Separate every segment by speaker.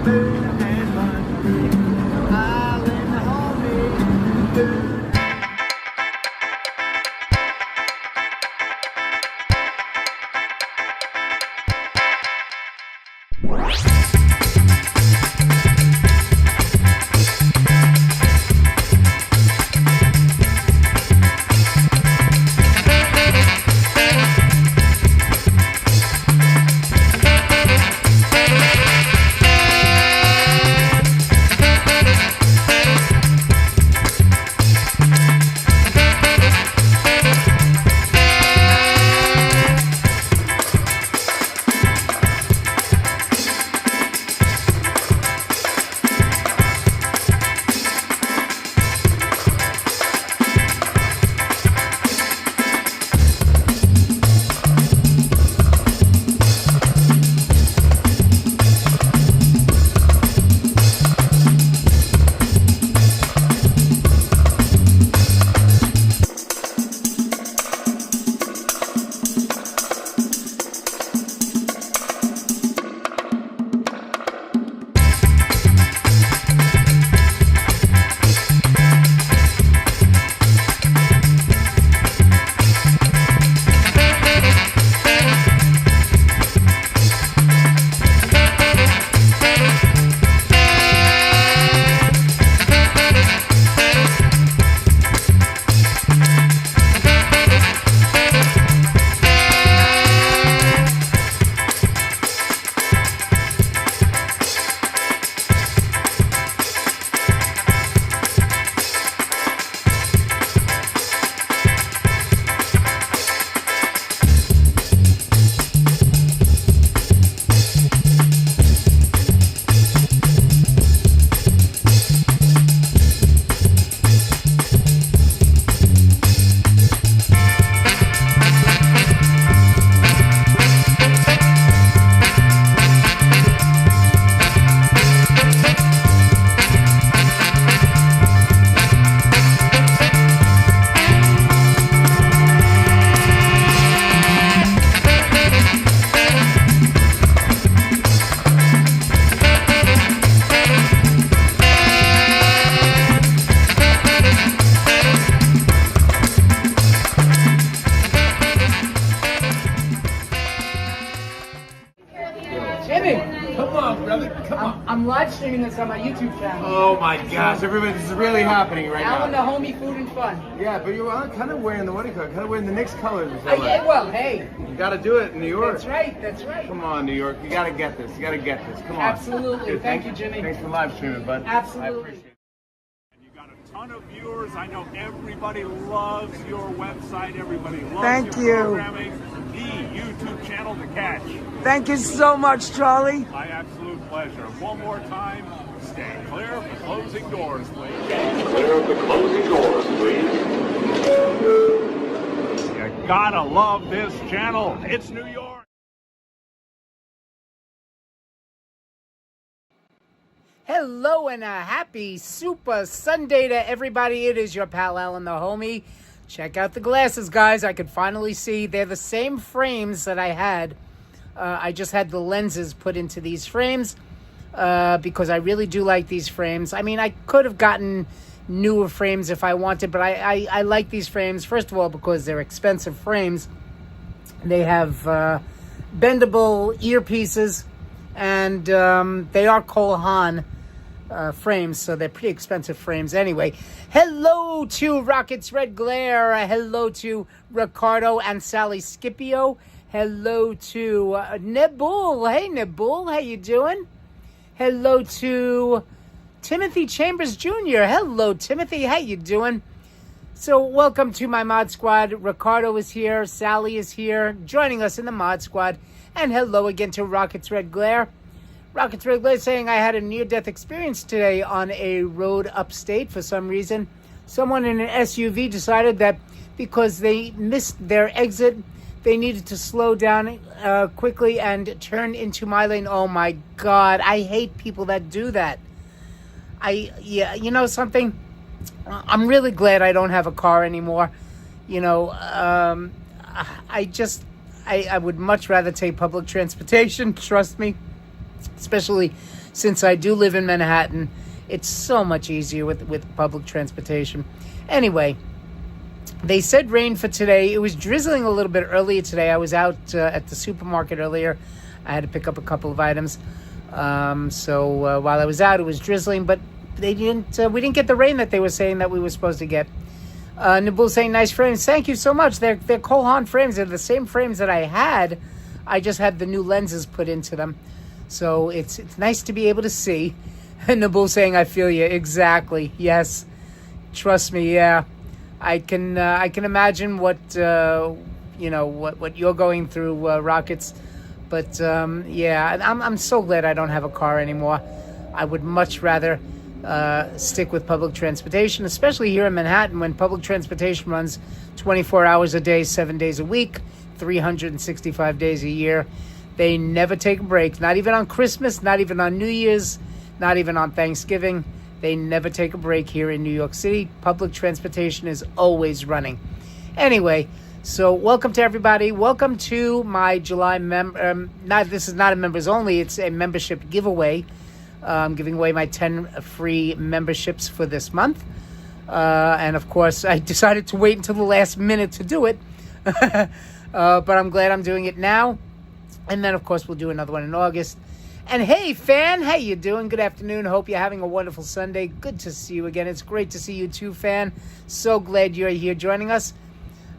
Speaker 1: Food and money. Pal and homie. Food.
Speaker 2: Come on, brother. Come on.
Speaker 3: I'm live streaming this on my YouTube channel.
Speaker 2: Oh my gosh, everybody, this is really happening right
Speaker 3: Alan the
Speaker 2: now.
Speaker 3: Homie Food and Fun.
Speaker 2: Yeah, but you're kind of wearing the, what do you call it? Kind of wearing the Knicks colors.
Speaker 3: Yeah, well, hey.
Speaker 2: You got to do it in New York.
Speaker 3: That's right, that's right.
Speaker 2: Come on, New York. You got to get this. You got to get this. Come on.
Speaker 3: Absolutely.
Speaker 2: Dude,
Speaker 3: Thank you, Jimmy.
Speaker 2: Thanks for live streaming, bud.
Speaker 3: Absolutely.
Speaker 2: I appreciate it.
Speaker 4: You got a ton of viewers. I know everybody loves your website. Everybody loves
Speaker 5: Thank
Speaker 4: your
Speaker 5: you.
Speaker 4: programming. The YouTube channel to catch.
Speaker 5: Thank you so much, Charlie.
Speaker 4: My absolute pleasure. One more time, stand clear of the closing doors, please. Stand clear of the closing doors, please. You gotta love this channel. It's New York.
Speaker 3: Hello and a happy Super Sunday to everybody. It is your pal Alan the Homie. Check out the glasses, guys. I could finally see. They're the same frames that I had. I just had the lenses put into these frames because I really do like these frames. I mean, I could have gotten newer frames if I wanted, but I like these frames, first of all, because they're expensive frames. They have bendable earpieces, and they are Cole Haan frames, so they're pretty expensive frames anyway. Hello to Rockets Red Glare. Hello to Ricardo and Sally Scipio. Hello to Nebul. Hey, Nebul, how you doing? Hello to Timothy Chambers Jr. Hello, Timothy, how you doing? So welcome to my mod squad. Ricardo is here. Sally is here, joining us in the mod squad. And hello again to Rockets Red Glare. Rockets Red Glare saying I had a near-death experience today on a road upstate for some reason. Someone in an SUV decided that because they missed their exit, they needed to slow down quickly and turn into my lane. Oh my God, I hate people that do that. Yeah, you know something? I'm really glad I don't have a car anymore. You know, I would much rather take public transportation, trust me. Especially since I do live in Manhattan, it's so much easier with public transportation. Anyway, they said rain for today. It was drizzling a little bit earlier today. I was out at the supermarket earlier. I had to pick up a couple of items. So while I was out, it was drizzling, but we didn't get the rain that they were saying that we were supposed to get. Nabul saying, nice frames. Thank you so much. They're Cole Haan frames. They're the same frames that I had. I just had the new lenses put into them. So it's nice to be able to see. And Nabul saying, I feel you. Exactly. Yes. Trust me. Yeah. I can imagine what you're going through, Rockets. But yeah, I'm so glad I don't have a car anymore. I would much rather stick with public transportation, especially here in Manhattan when public transportation runs 24 hours a day, 7 days a week, 365 days a year. They never take a break, not even on Christmas, not even on New Year's, not even on Thanksgiving. They never take a break here in New York City. Public transportation is always running. Anyway, so welcome to everybody. Welcome to my July this is not a members only, it's a membership giveaway. I'm giving away my 10 free memberships for this month. And of course, I decided to wait until the last minute to do it. But I'm glad I'm doing it now. And then, of course, we'll do another one in August. And hey, fan, how you doing? Good afternoon. Hope you're having a wonderful Sunday. Good to see you again. It's great to see you too, fan. So glad you're here joining us.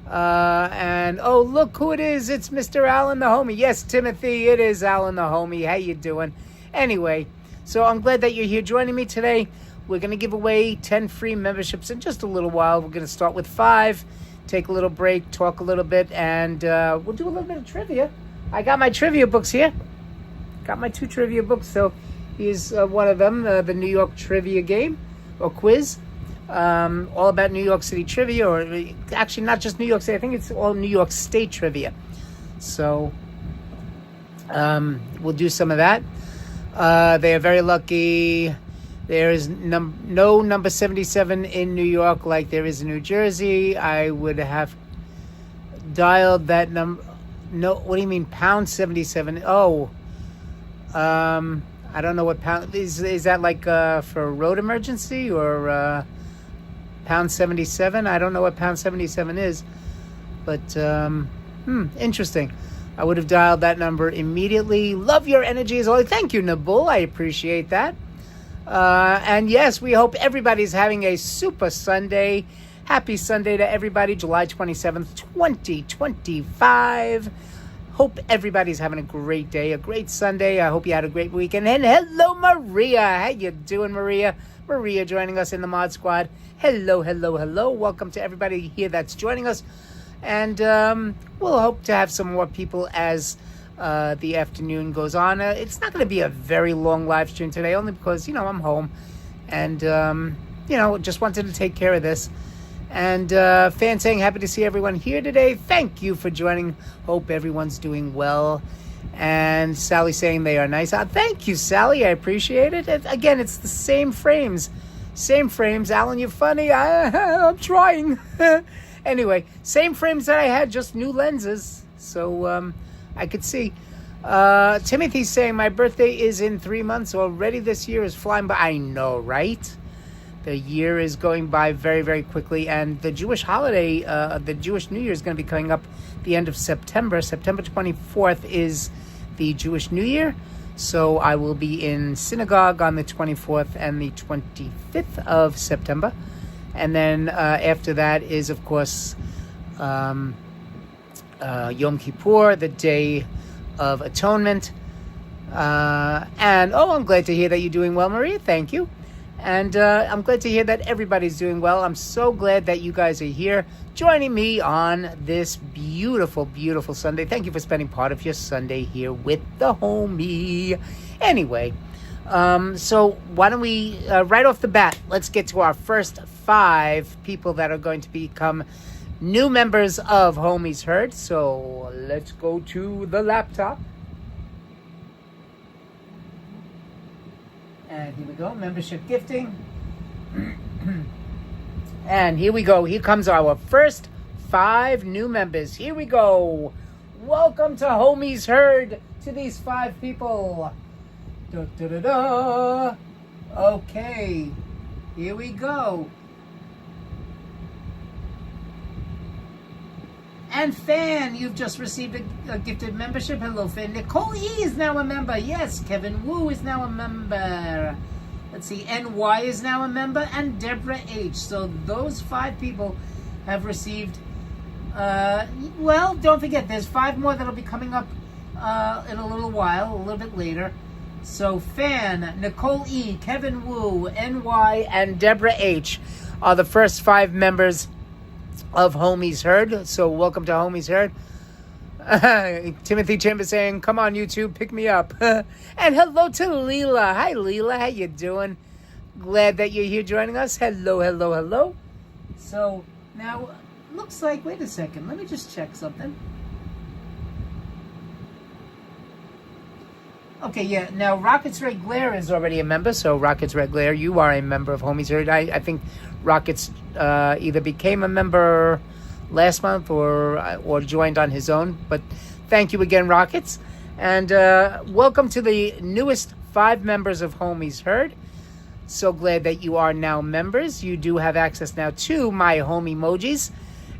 Speaker 3: And oh, look who it is. It's Mr. Alan the Homie. Yes, Timothy, it is Alan the Homie. How you doing? Anyway, so I'm glad that you're here joining me today. We're going to give away 10 free memberships in just a little while. We're going to start with 5, take a little break, talk a little bit, and we'll do a little bit of trivia. I got my trivia books here. Got my 2 trivia books. So here's one of them, the New York trivia game or quiz. All about New York City trivia, or actually not just New York City. I think it's all New York State trivia. So we'll do some of that. They are very lucky. There is no number 77 in New York like there is in New Jersey. I would have dialed that number. No, what do you mean pound 77? Oh, I don't know what pound is that like for road emergency or pound 77? I don't know what pound 77 is, but interesting. I would have dialed that number immediately. Love your energy as always. Thank you, Nabul. I appreciate that. And yes, we hope everybody's having a super Sunday. Happy Sunday to everybody. July 27th, 2025. Hope everybody's having a great day, a great Sunday. I hope you had a great weekend. And hello, Maria. How you doing, Maria? Maria joining us in the Mod Squad. Hello, hello, hello. Welcome to everybody here that's joining us. And we'll hope to have some more people as the afternoon goes on. It's not going to be a very long live stream today, only because, I'm home. And, just wanted to take care of this. And fan saying, happy to see everyone here today. Thank you for joining. Hope everyone's doing well. And Sally saying they are nice. Thank you, Sally. I appreciate it. Again, it's the same frames. Same frames. Alan, you're funny. I'm trying. Anyway, same frames that I had, just new lenses. So I could see. Timothy's saying, my birthday is in 3 months. Already this year is flying by. I know, right? The year is going by very, very quickly. And the Jewish holiday, the Jewish New Year is going to be coming up the end of September. September 24th is the Jewish New Year. So I will be in synagogue on the 24th and the 25th of September. And then after that is, of course, Yom Kippur, the Day of Atonement. And, I'm glad to hear that you're doing well, Maria. Thank you. And I'm glad to hear that everybody's doing well. I'm so glad that you guys are here joining me on this beautiful, beautiful Sunday. Thank you for spending part of your Sunday here with the homie. Anyway, so why don't we, right off the bat, let's get to our first 5 people that are going to become new members of Homies Heard. So let's go to the laptop. And here we go, membership gifting. And here we go. Here comes our first 5 new members. Here we go. Welcome to Homies Heard to these 5 people. Da, da, da, da. Okay, here we go. And Fan, you've just received a gifted membership. Hello, Fan. Nicole E is now a member. Yes, Kevin Wu is now a member. Let's see, NY is now a member, and Deborah H. So those 5 people have received, well, don't forget, there's 5 more that'll be coming up in a little while, a little bit later. So Fan, Nicole E., Kevin Wu, NY, and Deborah H. are the first 5 members of Homies Heard. So welcome to Homies Heard. Timothy Chambers saying, come on YouTube, pick me up. And hello to Leela. Hi Leela, how you doing? Glad that you're here joining us. Hello, hello, hello. So now looks like, wait a second, let me just check something. Okay, yeah, now Rockets Red Glare is already a member. So Rockets Red Glare, you are a member of Homies Heard. I think Rockets either became a member last month or joined on his own. But thank you again, Rockets. And welcome to the newest 5 members of Homies Heard. So glad that you are now members. You do have access now to my home emojis.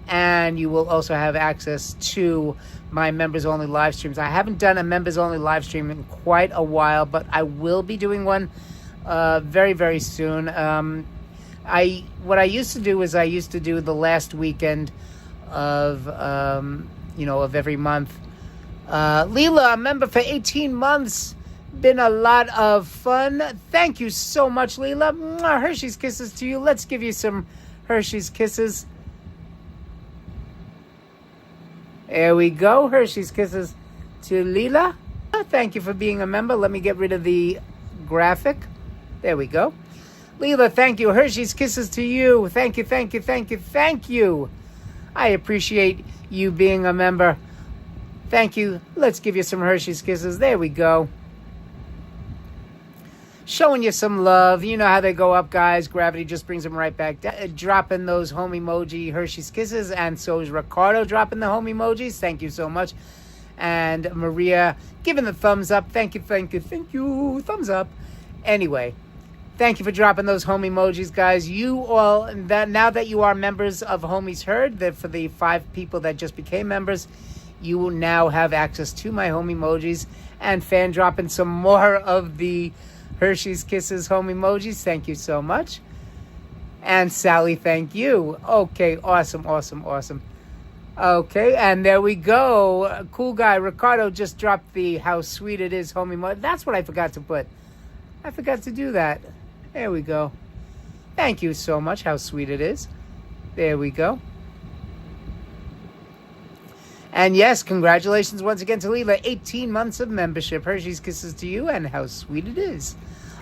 Speaker 3: And you will also have access to my members only live streams. I haven't done a members only live stream in quite a while, but I will be doing one very, very soon. What I used to do is I used to do the last weekend of of every month. Leela, a member for 18 months. Been a lot of fun. Thank you so much, Leela. Mwah, Hershey's kisses to you. Let's give you some Hershey's kisses. There we go. Hershey's kisses to Leela. Thank you for being a member. Let me get rid of the graphic. There we go. Leela, thank you. Hershey's kisses to you. Thank you, thank you, thank you, thank you. I appreciate you being a member. Thank you. Let's give you some Hershey's kisses. There we go. Showing you some love. You know how they go up, guys. Gravity just brings them right back down. Dropping those home emoji Hershey's kisses. And so is Ricardo dropping the home emojis. Thank you so much. And Maria giving the thumbs up. Thank you, thank you, thank you. Thumbs up. Anyway, thank you for dropping those home emojis, guys. You all, now that you are members of Homies Heard, that for the 5 people that just became members, you will now have access to my home emojis. And Fan dropping some more of the Hershey's Kisses home emojis. Thank you so much. And Sally, thank you. Okay, awesome, awesome, awesome. Okay, and there we go. Cool guy. Ricardo just dropped the how sweet it is home emoji. That's what I forgot to put. I forgot to do that. There we go. Thank you so much. How sweet it is. There we go. And yes, congratulations once again to Leela. 18 months of membership. Hershey's kisses to you, and how sweet it is.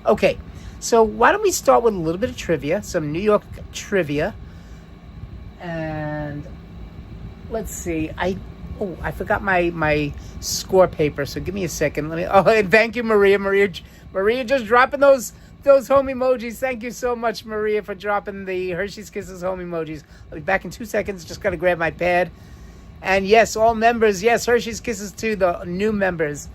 Speaker 3: Okay, so why don't we start with a little bit of trivia, some New York trivia. And let's see. I forgot my score paper, so give me a second. And thank you, Maria. Maria just dropping those home emojis. Thank you so much, Maria, for dropping the Hershey's Kisses home emojis. I'll be back in 2 seconds. Just got to grab my pad. And yes, all members, yes, Hershey's Kisses to the new members.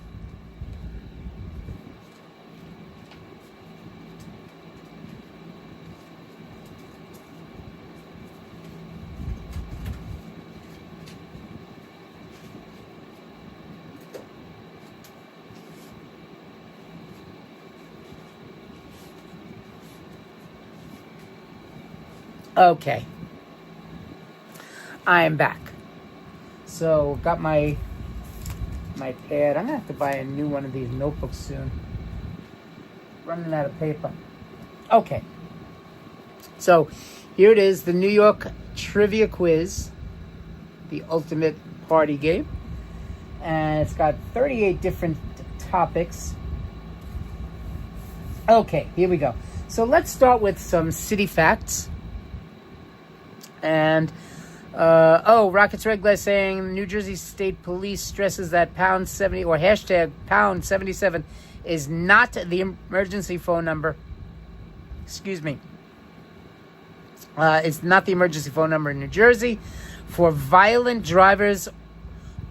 Speaker 3: Okay. I am back. So, got my pad. I'm going to have to buy a new one of these notebooks soon. Running out of paper. Okay. So, here it is, the New York Trivia Quiz. The ultimate party game. And it's got 38 different topics. Okay, here we go. So, let's start with some city facts. And... Rockets Red Glass saying New Jersey State Police stresses that pound 70 or hashtag pound 77 is not the emergency phone number. Excuse me. It's not the emergency phone number in New Jersey. For violent drivers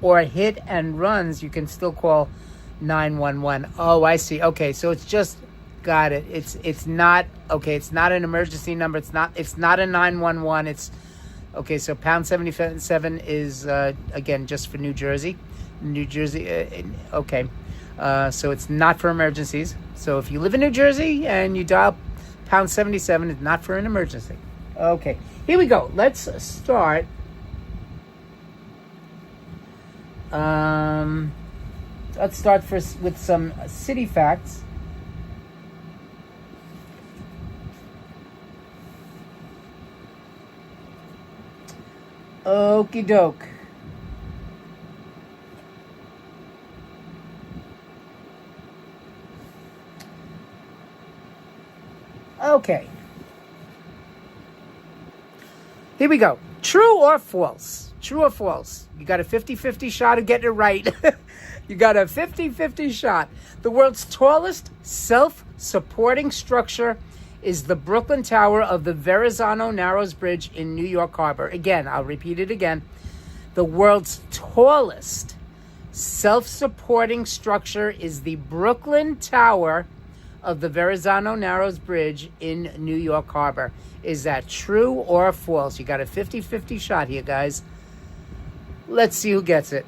Speaker 3: or hit and runs, you can still call 911. Oh, I see. Okay, so it's just got it. It's not okay. It's not an emergency number. It's not a 911. It's okay. So pound 77 is again just for New Jersey. New Jersey. Okay, so it's not for emergencies. So if you live in New Jersey and you dial pound 77, it's not for an emergency. Okay, here we go. Let's start. Let's start first with some city facts. Okie doke. Okay. Here we go. True or false? True or false? You got a 50-50 shot of getting it right. You got a 50-50 shot. The world's tallest self-supporting structure is the Brooklyn Tower of the Verrazano Narrows Bridge in New York Harbor. Again, I'll repeat it again. The world's tallest self-supporting structure is the Brooklyn Tower of the Verrazano Narrows Bridge in New York Harbor. Is that true or false? You got a 50-50 shot here, guys. Let's see who gets it.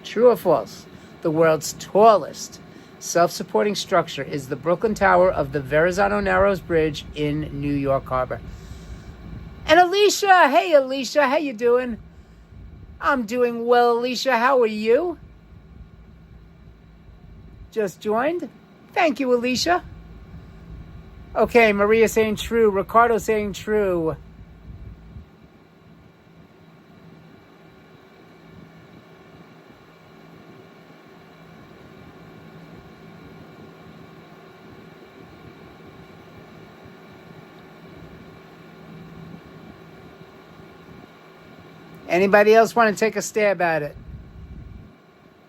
Speaker 3: True or false? The world's tallest self-supporting structure is the Brooklyn Tower of the Verrazano Narrows Bridge in New York Harbor. And Alicia, hey Alicia, how you doing? I'm doing well, Alicia. How are you? Just joined? Thank you, Alicia. Okay, Maria saying true. Ricardo saying true. Anybody else want to take a stab at it?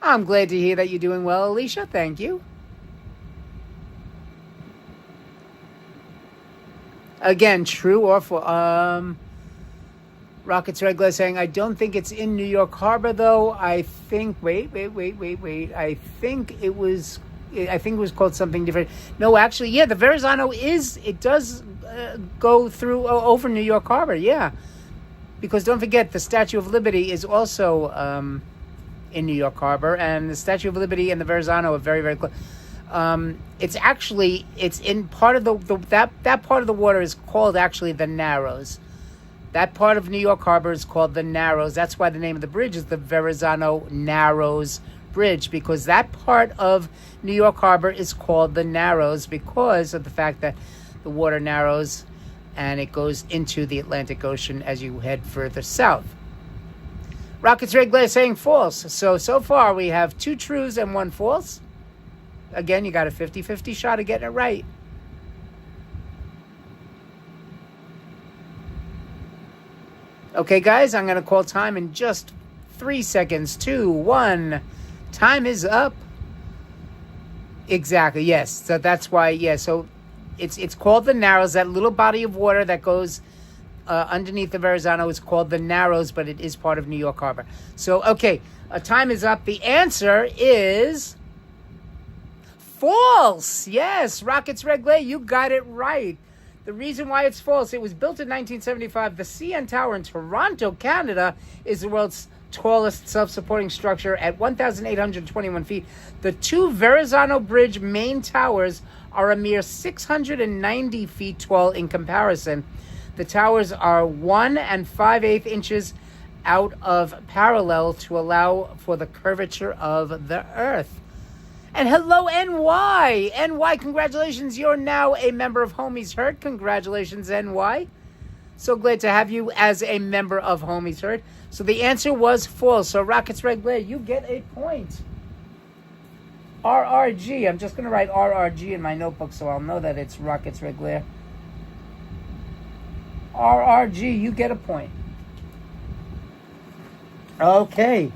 Speaker 3: I'm glad to hear that you're doing well, Alicia. Thank you. Again, true or false? Rockets Red Glass saying, I don't think it's in New York Harbor, though. I think, wait. I think it was called something different. No, actually, yeah, the Verrazano does go through over New York Harbor, yeah. Because don't forget, the Statue of Liberty is also in New York Harbor, and the Statue of Liberty and the Verrazano are very, very close. It's in part of that part of the water is called actually the Narrows. That part of New York Harbor is called the Narrows. That's why the name of the bridge is the Verrazano Narrows Bridge, because that part of New York Harbor is called the Narrows because of the fact that the water narrows and it goes into the Atlantic Ocean as you head further south. Rockets Red Glare saying false. So far we have 2 trues and 1 false. Again, you got a 50-50 shot of getting it right. Okay, guys, I'm going to call time in just 3 seconds. 2, 1. Time is up. Exactly, yes. So that's why, yeah, so it's called the Narrows. That little body of water that goes underneath the Verrazano is called the Narrows, but it is part of New York Harbor. So, okay, time is up. The answer is false. Yes, Rockets Red Glare, you got it right. The reason why it's false, it was built in 1975. The CN Tower in Toronto, Canada, is the world's tallest self-supporting structure at 1,821 feet. The 2 Verrazano Bridge main towers are a mere 690 feet tall in comparison. The towers are 1 5/8 inches out of parallel to allow for the curvature of the Earth. And hello, NY! NY, congratulations. You're now a member of Homies Heard. Congratulations, NY. So glad to have you as a member of Homies Heard. So the answer was false. So Rockets Red Glare, you get a point. RRG. I'm just going to write RRG in my notebook so I'll know that it's Rockets Red Glare. RRG, you get a point. Okay.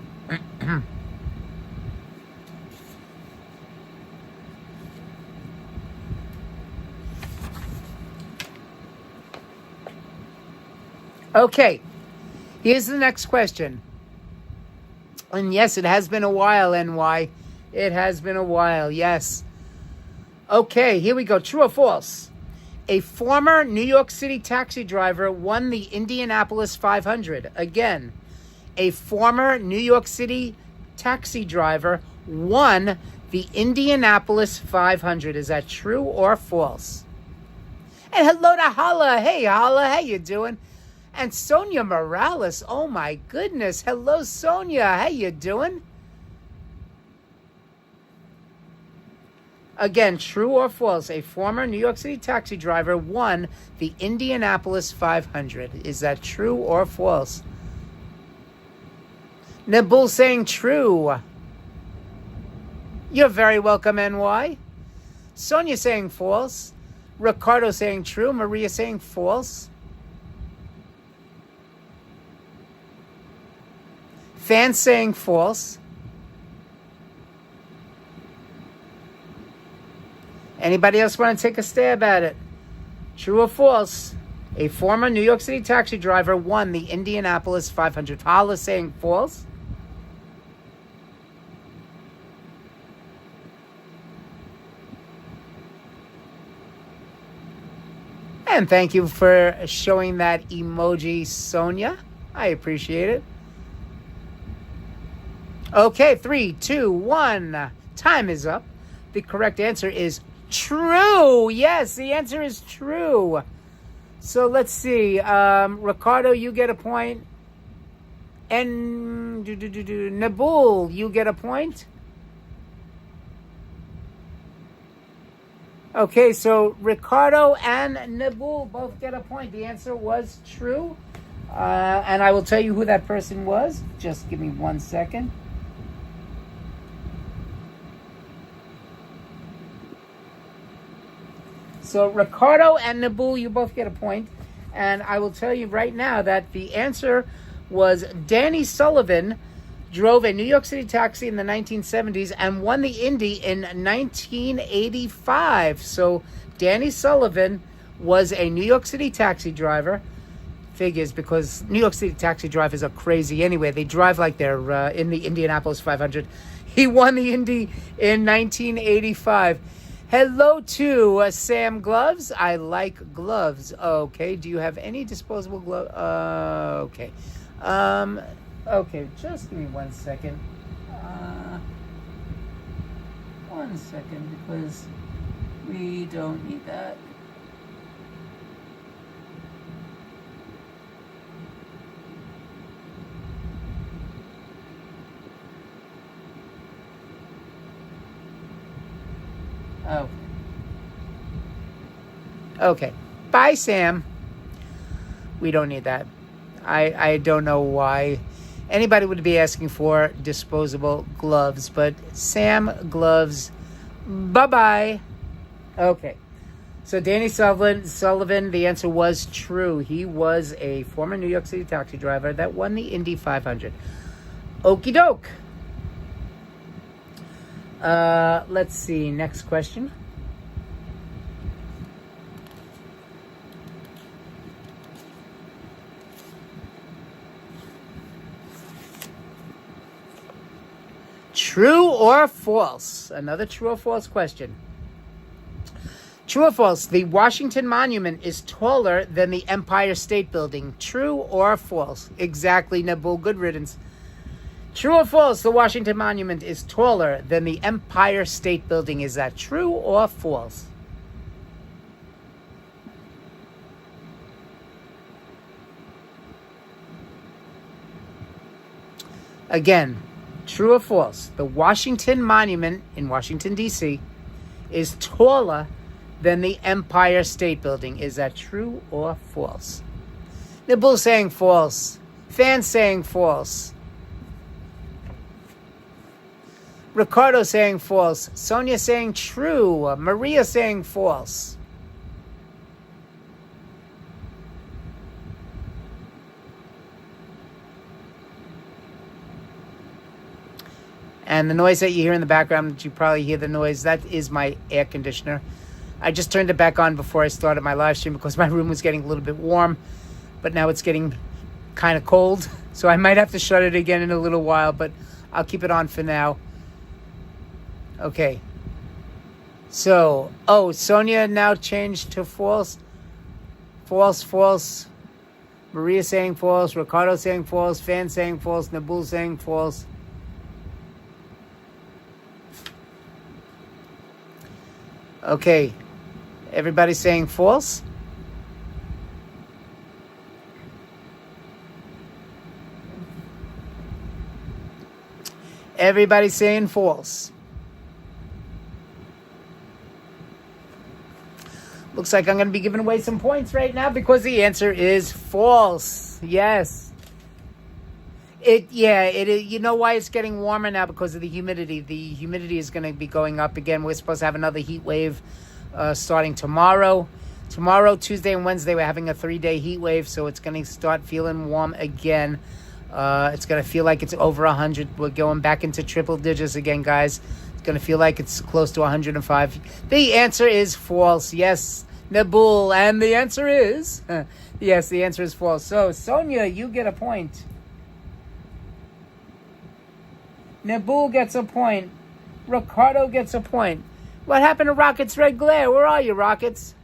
Speaker 3: Okay. Here's the next question. And yes, it has been a while, NY. It has been a while, yes. Okay, here we go. True or false? A former New York City taxi driver won the Indianapolis 500. Again, a former New York City taxi driver won the Indianapolis 500. Is that true or false? And hello to Hala. Hey, Hala, how you doing? And Sonia Morales. Oh, my goodness. Hello, Sonia. How you doing? Again, true or false? A former New York City taxi driver won the Indianapolis 500. Is that true or false? Nabul saying true. You're very welcome, NY. Sonia saying false. Ricardo saying true. Maria saying false. Fans saying false. Anybody else want to take a stab at it? True or false? A former New York City taxi driver won the Indianapolis 500. Hala saying false. And thank you for showing that emoji, Sonia. I appreciate it. Okay, 3, 2, 1. Time is up. The correct answer is true. Yes, the answer is true. So let's see. Ricardo, you get a point. And Nabul, you get a point. Okay, so Ricardo and Nabul both get a point. The answer was true. And I will tell you who that person was. Just give me 1 second. So Ricardo and Nabul, you both get a point. And I will tell you right now that the answer was Danny Sullivan drove a New York City taxi in the 1970s and won the Indy in 1985. So Danny Sullivan was a New York City taxi driver. Figures, because New York City taxi drivers are crazy anyway. They drive like they're in the Indianapolis 500. He won the Indy in 1985. Hello to Sam Gloves. I like gloves. Okay. Do you have any disposable gloves? Okay. Okay. Just give me 1 second. 1 second, because we don't need that. Oh. Okay. Bye, Sam. We don't need that. I don't know why anybody would be asking for disposable gloves, but Sam Gloves, bye-bye. Okay. So Danny Sullivan, the answer was true. He was a former New York City taxi driver that won the Indy 500. Okie doke. Let's see. Next question. True or false? Another true or false question. True or false? The Washington Monument is taller than the Empire State Building. True or false? Exactly, Nabul. Good riddance. True or false? The Washington Monument is taller than the Empire State Building. Is that true or false? Again, true or false? The Washington Monument in Washington, D.C. is taller than the Empire State Building. Is that true or false? Nibble saying false. Fans saying false. Ricardo saying false. Sonia saying true. Maria saying false. And the noise that you hear in the background, you probably hear the noise, that is my air conditioner. I just turned it back on before I started my live stream because my room was getting a little bit warm, but now it's getting kind of cold. So I might have to shut it again in a little while, but I'll keep it on for now. Okay. So, Sonia now changed to false. False, false. Maria saying false. Ricardo saying false. Fan saying false. Nabul saying false. Okay. Everybody saying false? Everybody saying false. Looks like I'm going to be giving away some points right now because the answer is false. Yes. It is. You know why it's getting warmer now? Because of the humidity. The humidity is going to be going up again. We're supposed to have another heat wave starting tomorrow. Tomorrow, Tuesday, and Wednesday, we're having a 3-day heat wave, so it's going to start feeling warm again. It's going to feel like it's over 100. We're going back into triple digits again, guys. It's going to feel like it's close to 105. The answer is false. Yes, Nabul. And the answer is... yes, the answer is false. So, Sonia, you get a point. Nabul gets a point. Ricardo gets a point. What happened to Rockets Red Glare? Where are you, Rockets?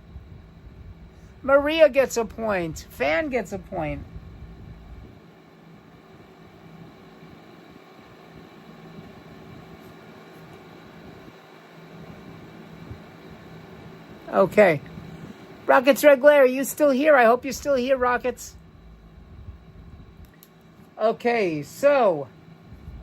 Speaker 3: Maria gets a point. Fan gets a point. Okay. Rockets Red Glare, are you still here? I hope you're still here, Rockets. Okay, so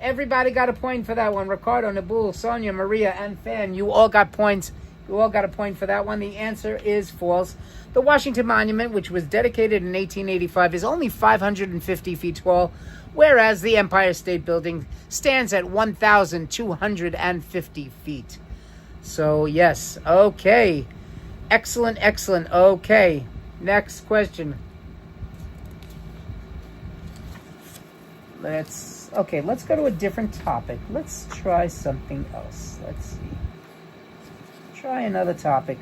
Speaker 3: everybody got a point for that one. Ricardo, Nabul, Sonia, Maria, and Fan, you all got points. You all got a point for that one. The answer is false. The Washington Monument, which was dedicated in 1885, is only 550 feet tall, whereas the Empire State Building stands at 1,250 feet. So, yes. Okay. Excellent, excellent. Okay. Next question. Let's go to a different topic. Let's try something else. Let's see. Try another topic.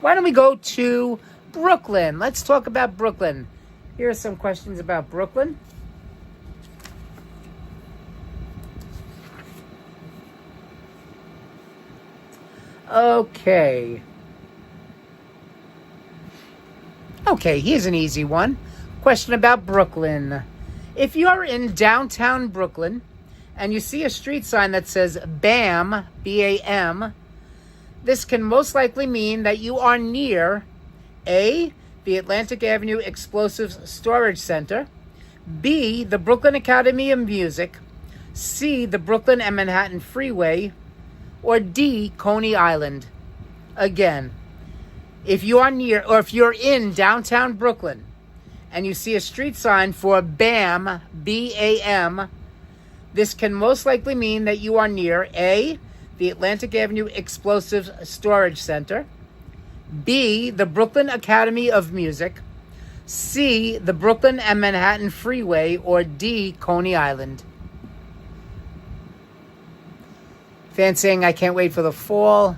Speaker 3: Why don't we go to Brooklyn? Let's talk about Brooklyn. Here are some questions about Brooklyn. Okay, here's an easy one. Question about Brooklyn. If you're in downtown Brooklyn and you see a street sign that says BAM, B-A-M, this can most likely mean that you are near A, the Atlantic Avenue Explosives Storage Center, B, the Brooklyn Academy of Music, C, the Brooklyn and Manhattan Freeway, or D, Coney Island. Again, if you are near, or if you're in downtown Brooklyn and you see a street sign for BAM, B-A-M, this can most likely mean that you are near A, the Atlantic Avenue Explosives Storage Center, B, the Brooklyn Academy of Music, C, the Brooklyn and Manhattan Freeway, or D, Coney Island. Fan saying, I can't wait for the fall.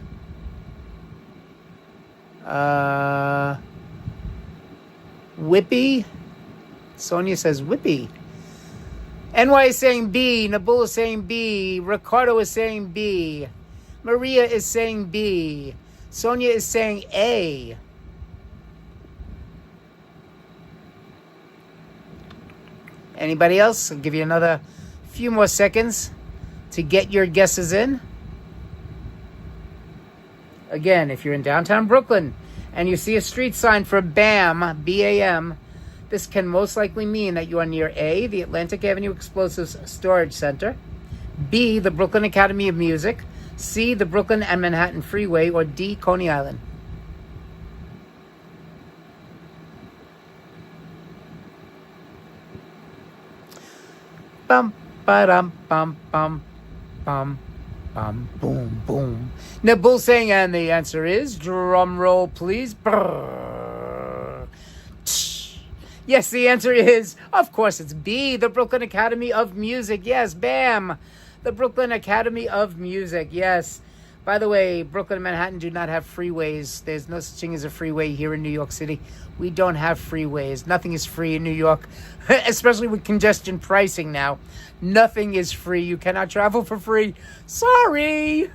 Speaker 3: Whippy. Sonia says Whippy. NY is saying B. Nabul is saying B. Ricardo is saying B. Maria is saying B. Sonia is saying A. Anybody else? I'll give you another few more seconds to get your guesses in. Again, if you're in downtown Brooklyn and you see a street sign for BAM, B-A-M, this can most likely mean that you are near A, the Atlantic Avenue Explosives Storage Center, B, the Brooklyn Academy of Music, C, the Brooklyn and Manhattan Freeway, or D, Coney Island. Bum, ba-dum, bum, bum, bum, bum, boom, boom. Nabul saying, and the answer is, drum roll, please. Brrr. Yes, the answer is, of course, it's B, the Brooklyn Academy of Music. Yes, BAM, the Brooklyn Academy of Music. Yes, By the way, Brooklyn and Manhattan do not have freeways. There's no such thing as a freeway here in New York City. We don't have freeways. Nothing is free in New York, especially with congestion pricing now. Nothing is free. You cannot travel for free. Sorry.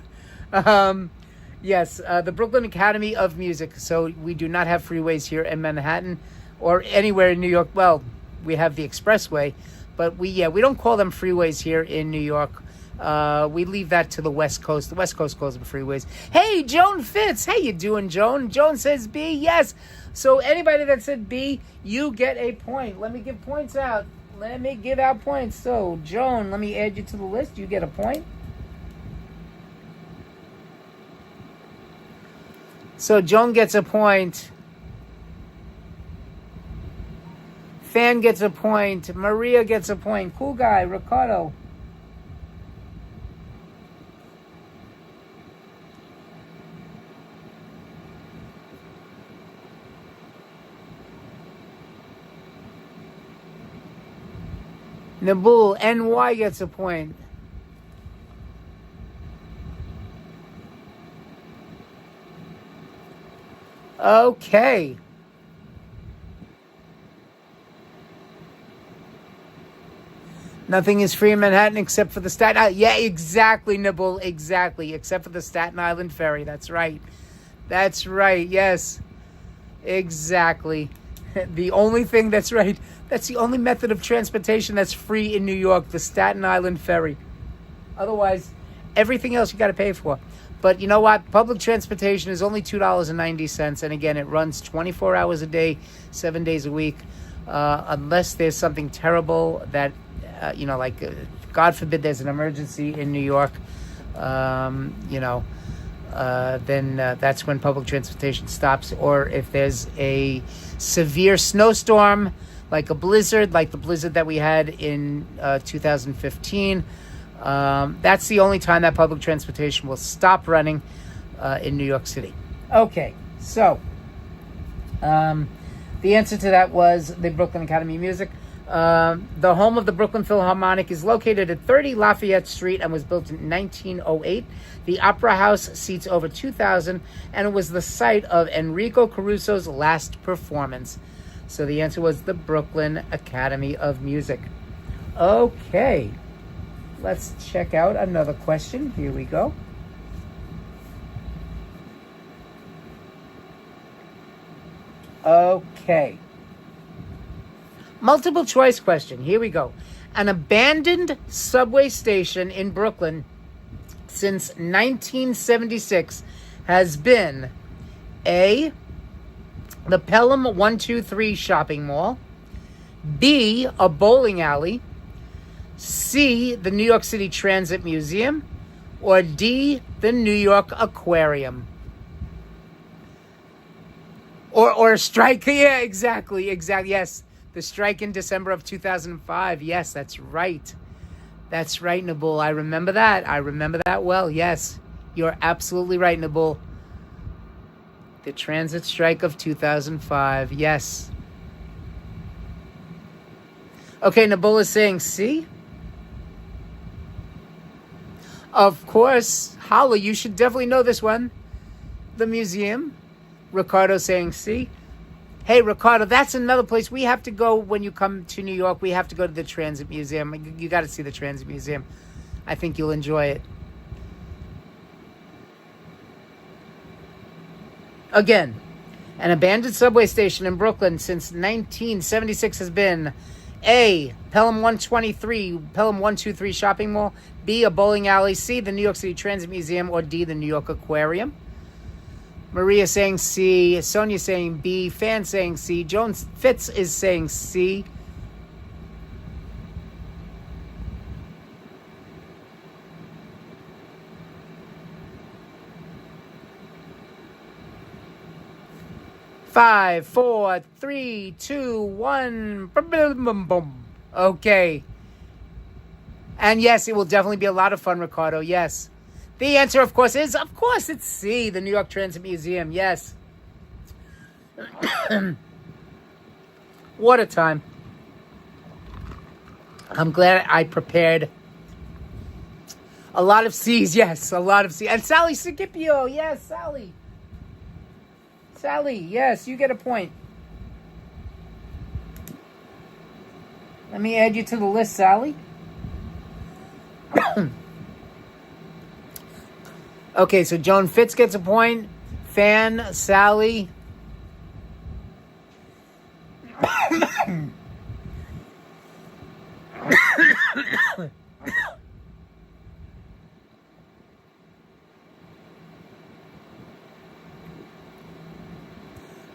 Speaker 3: Yes, the Brooklyn Academy of Music. So we do not have freeways here in Manhattan or anywhere in New York. Well, we have the expressway, but we don't call them freeways here in New York. We leave that to the West Coast. The West Coast calls them freeways. Hey, Joan Fitz. How you doing, Joan? Joan says B. Yes. So anybody that said B, you get a point. Let me give points out. Let me give out points. So, Joan, let me add you to the list. You get a point. So, Joan gets a point. Fan gets a point. Maria gets a point. Cool guy, Ricardo. Nabul, NY gets a point. Okay. Nothing is free in Manhattan except for the Staten Island. Yeah, exactly, Nibble. Exactly. Except for the Staten Island ferry. That's right. That's right. Yes. Exactly. The only thing that's right. That's the only method of transportation that's free in New York, the Staten Island ferry. Otherwise, everything else you got to pay for. But you know what? Public transportation is only $2.90. And again, it runs 24 hours a day, 7 days a week. Unless there's something terrible that, God forbid there's an emergency in New York, then that's when public transportation stops. Or if there's a severe snowstorm, like a blizzard, like the blizzard that we had in 2015, that's the only time that public transportation will stop running in New York City. Okay, so the answer to that was the Brooklyn Academy of Music. The home of the Brooklyn Philharmonic is located at 30 Lafayette Street and was built in 1908. The Opera House seats over 2,000, and it was the site of Enrico Caruso's last performance. So the answer was the Brooklyn Academy of Music. Okay, let's check out another question. Here we go. Okay. Multiple choice question. Here we go. An abandoned subway station in Brooklyn since 1976 has been A, the Pelham 123 shopping mall, B, a bowling alley, C, the New York City Transit Museum, or D, the New York Aquarium. Or a strike. Yeah, exactly. Yes. The strike in December of 2005. Yes, that's right. That's right, Nabul. I remember that. I remember that well. Yes, you're absolutely right, Nabul. The transit strike of 2005. Yes. Okay, Nabul is saying C. Of course. Hala, you should definitely know this one. The museum. Ricardo saying C. Hey, Ricardo, that's another place we have to go when you come to New York. We have to go to the Transit Museum. You got to see the Transit Museum. I think you'll enjoy it. Again, an abandoned subway station in Brooklyn since 1976 has been A, Pelham 123, Pelham 123 shopping mall, B, a bowling alley, C, the New York City Transit Museum, or D, the New York Aquarium. Maria saying C, Sonia saying B, Fan saying C, Jones Fitz is saying C. Five, four, three, two, one. Okay. And yes, it will definitely be a lot of fun, Ricardo. Yes. The answer, of course, it's C, the New York Transit Museum. Yes. What a time. I'm glad I prepared. A lot of C's, yes, a lot of C's. And Sally Scipio, yes, Sally. Sally, yes, you get a point. Let me add you to the list, Sally. Okay, so Joan Fitz gets a point. Fan, Sally.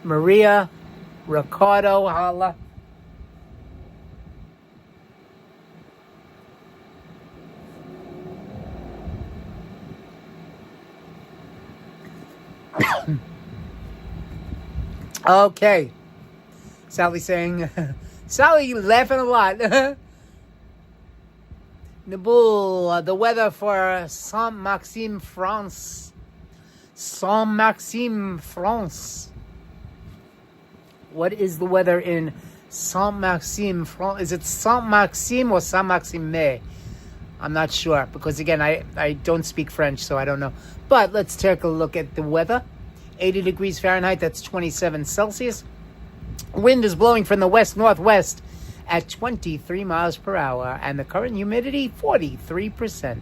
Speaker 3: Maria, Ricardo, holla. Okay. Sally saying, Sally, you laughing a lot. Naboul, the weather for Saint-Maxime, France. Saint-Maxime, France. What is the weather in Saint-Maxime, France? Is it Saint-Maxime or Saint-Maxime? I'm not sure, because again, I don't speak French, so I don't know. But let's take a look at the weather. 80 degrees Fahrenheit, that's 27 Celsius. Wind is blowing from the west-northwest at 23 miles per hour, and the current humidity, 43%.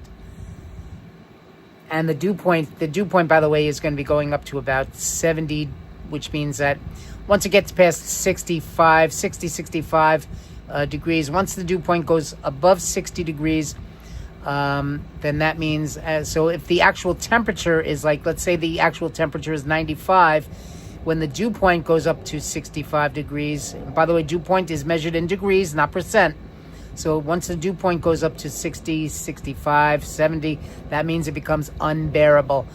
Speaker 3: And the dew point, by the way, is going to be going up to about 70, which means that once it gets past 65 degrees, once the dew point goes above 60 degrees, then that means, so if the actual temperature is like, let's say the actual temperature is 95, when the dew point goes up to 65 degrees, by the way, dew point is measured in degrees, not percent. So once the dew point goes up to 60, 65, 70, that means it becomes unbearable.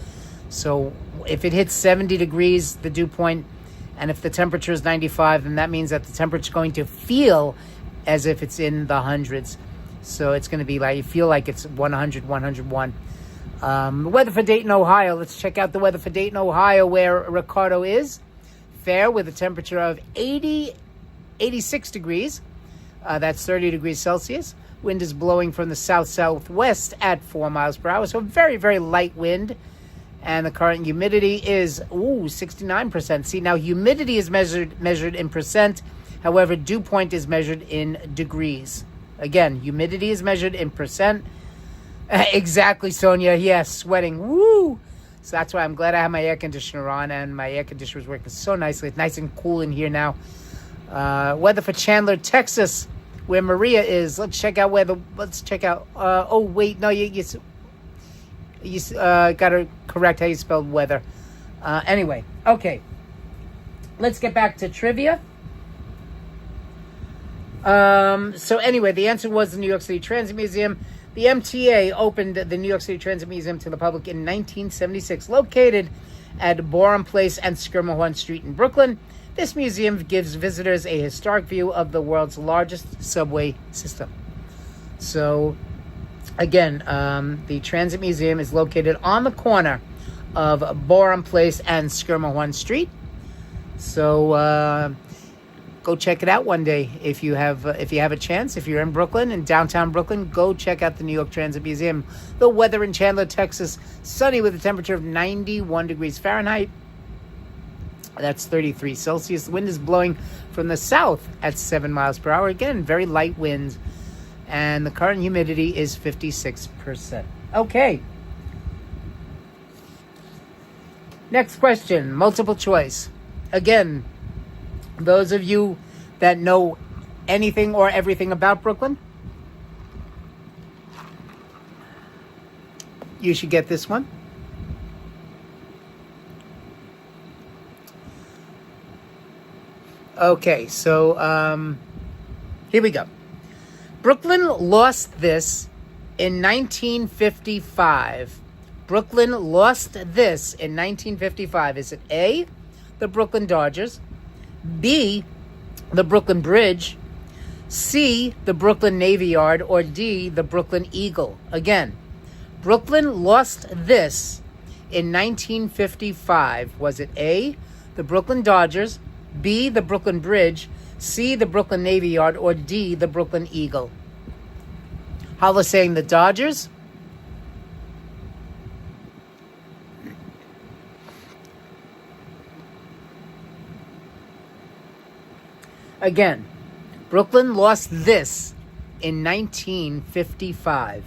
Speaker 3: So if it hits 70 degrees, the dew point, and if the temperature is 95, then that means that the temperature is going to feel as if it's in the hundreds. So it's going to be like, you feel like it's 100, 101. The weather for Dayton, Ohio. Let's check out the weather for Dayton, Ohio, where Ricardo is. Fair, with a temperature of 86 degrees. That's 30 degrees Celsius. Wind is blowing from the south-southwest at 4 miles per hour. So very, very light wind. And the current humidity is, 69%. See, now humidity is measured in percent. However, dew point is measured in degrees. Again, humidity is measured in percent. Exactly, Sonia. Yes, sweating. Woo! So that's why I'm glad I have my air conditioner on, and my air conditioner is working so nicely. It's nice and cool in here now. Weather for Chandler, Texas, where Maria is. Let's check out oh, wait, no, you got to correct how you spelled weather. Anyway, okay. Let's get back to trivia. So anyway, the answer was the New York City Transit Museum. The MTA opened the New York City Transit Museum to the public in 1976, located at Boerum Place and Skirmahorn Street in Brooklyn. This museum gives visitors a historic view of the world's largest subway system. So, again, the Transit Museum is located on the corner of Boerum Place and Skirmahorn Street. So, go check it out one day if you have a chance. If you're in Brooklyn, in downtown Brooklyn, go check out the New York Transit Museum. The weather in Chandler, Texas, sunny with a temperature of 91 degrees Fahrenheit. That's 33 Celsius. The wind is blowing from the south at 7 miles per hour. Again, very light winds. And the current humidity is 56%. Okay. Next question, multiple choice. Again, those of you that know anything or everything about Brooklyn, you should get this one. Okay, so here we go. Brooklyn lost this in 1955. Brooklyn lost this in 1955. Is it A, the Brooklyn Dodgers, B, the Brooklyn Bridge, C, the Brooklyn Navy Yard, or D, the Brooklyn Eagle? Again, Brooklyn lost this in 1955. Was it A, the Brooklyn Dodgers, B, the Brooklyn Bridge, C, the Brooklyn Navy Yard, or D, the Brooklyn Eagle? Holla saying the Dodgers, Again, Brooklyn lost this in 1955.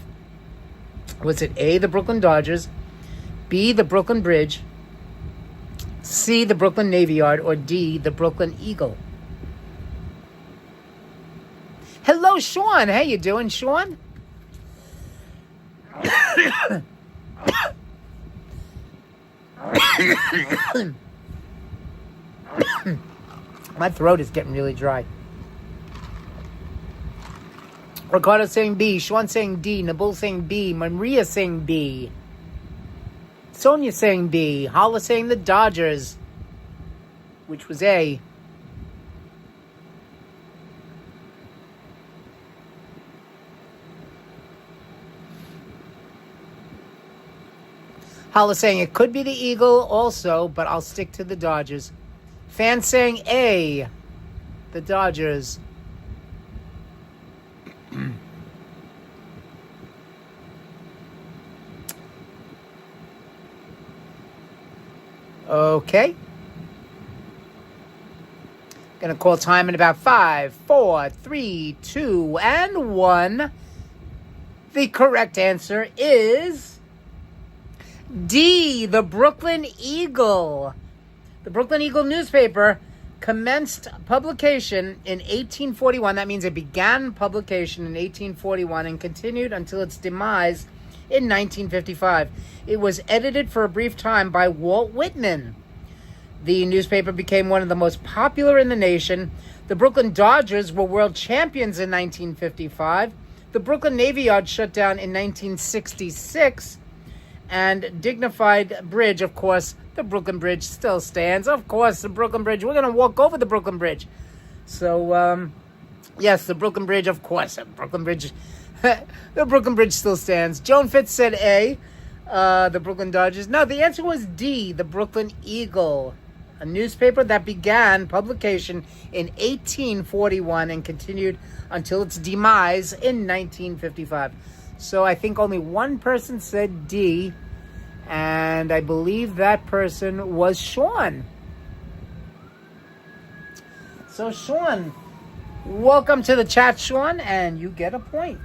Speaker 3: Was it A, the Brooklyn Dodgers, B, the Brooklyn Bridge, C, the Brooklyn Navy Yard, or D, the Brooklyn Eagle? Hello, Sean. How you doing, Sean? My throat is getting really dry. Ricardo saying B, Sean saying D, Nabul saying B, Maria saying B, Sonia saying B, Hala saying the Dodgers, which was A. Hala saying it could be the Eagle also, but I'll stick to the Dodgers. Fan saying A, the Dodgers. Okay. Gonna call time in about 5, 4, 3, 2, and 1. The correct answer is D, the Brooklyn Eagle. The Brooklyn Eagle newspaper commenced publication in 1841. That means it began publication in 1841 and continued until its demise in 1955. It was edited for a brief time by Walt Whitman. The newspaper became one of the most popular in the nation. The Brooklyn Dodgers were world champions in 1955. The Brooklyn Navy Yard shut down in 1966. And Dignified Bridge, of course, the Brooklyn Bridge still stands. Of course, the Brooklyn Bridge. We're going to walk over the Brooklyn Bridge. So, yes, the Brooklyn Bridge, of course. The Brooklyn Bridge, the Brooklyn Bridge still stands. Joan Fitz said A, the Brooklyn Dodgers. No, the answer was D, the Brooklyn Eagle, a newspaper that began publication in 1841 and continued until its demise in 1955. So I think only one person said D, and I believe that person was Sean. So Sean, welcome to the chat, Sean, and you get a point.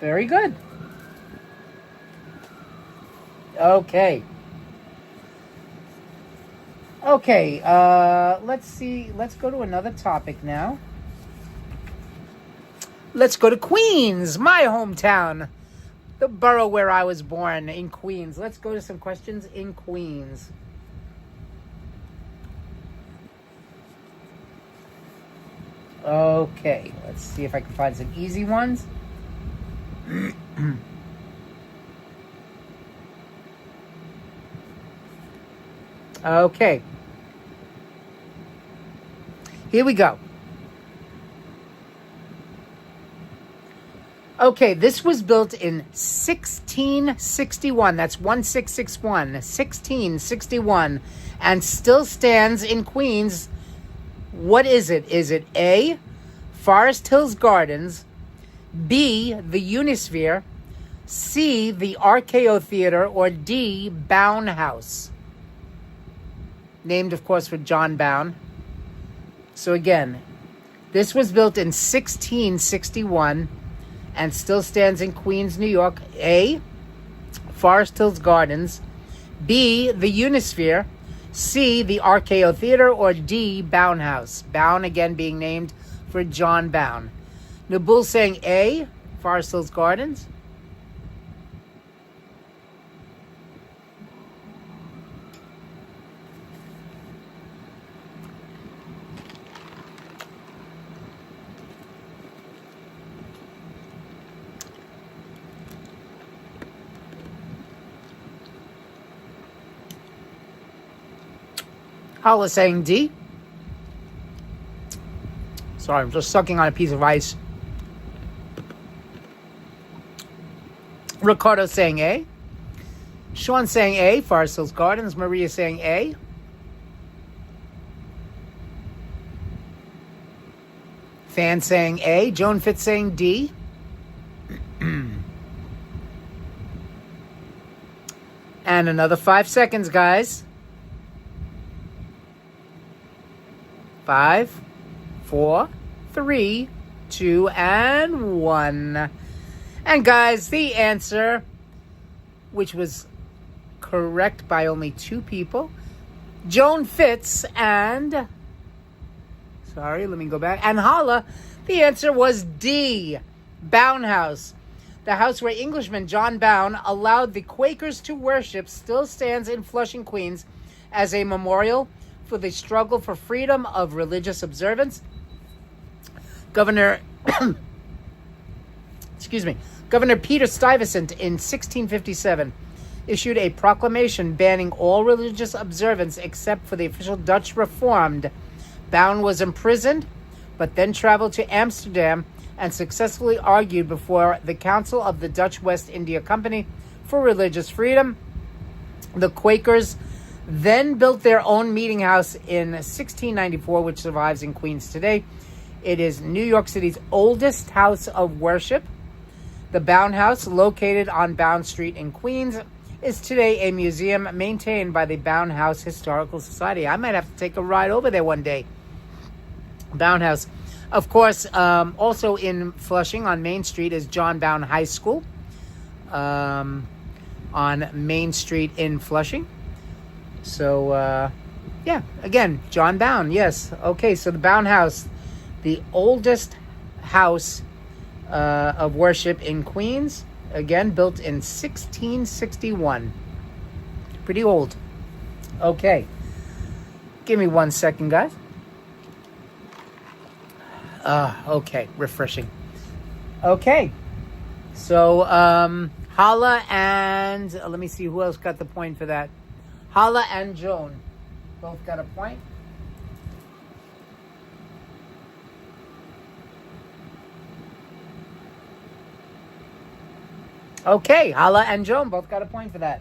Speaker 3: Very good. Okay. Okay, let's see. Let's go to another topic now. Let's go to Queens, my hometown, the borough where I was born, in Queens. Let's go to some questions in Queens. Okay, let's see if I can find some easy ones. Okay. Here we go. Okay, this was built in 1661. That's 1661. 1661. And still stands in Queens. What is it? Is it A, Forest Hills Gardens, B, the Unisphere, C, the RKO Theater, or D, Bown House? Named, of course, for John Bown. So again, this was built in 1661 and still stands in Queens, New York. A, Forest Hills Gardens, B, the Unisphere, C, the RKO Theater, or D, Bown House. Bown, again, being named for John Bown. Nabul saying A, Forest Hills Gardens. Hala saying D. Sorry, I'm just sucking on a piece of ice. Ricardo saying A. Sean saying A, Forest Hills Gardens. Maria saying A. Fan saying A. Joan Fitz saying D. And another 5 seconds, guys. 5, 4, 3, 2, and 1. And guys, the answer, which was correct by only 2 people, Joan Fitz and... Sorry, let me go back. And Hala, the answer was D, Bown House. The house where Englishman John Bown allowed the Quakers to worship still stands in Flushing, Queens, as a memorial for the struggle for freedom of religious observance. Governor Peter Stuyvesant in 1657 issued a proclamation banning all religious observance except for the official Dutch Reformed. Bown was imprisoned, but then traveled to Amsterdam and successfully argued before the Council of the Dutch West India Company for religious freedom. The Quakers then built their own meeting house in 1694, which survives in Queens today. It is New York City's oldest house of worship. The Bown House, located on Bown Street in Queens, is today a museum maintained by the Bown House Historical Society. I might have to take a ride over there one day. Bown House. Of course, also in Flushing on Main Street is John Bown High School on Main Street in Flushing. So, yeah, again, John Bown, yes. Okay, so the Bown House, the oldest house of worship in Queens, again, built in 1661. Pretty old. Okay. Give me 1 second, guys. Okay, refreshing. Okay, so Hala and let me see who else got the point for that. Hala and Joan both got a point. Okay, Hala and Joan both got a point for that.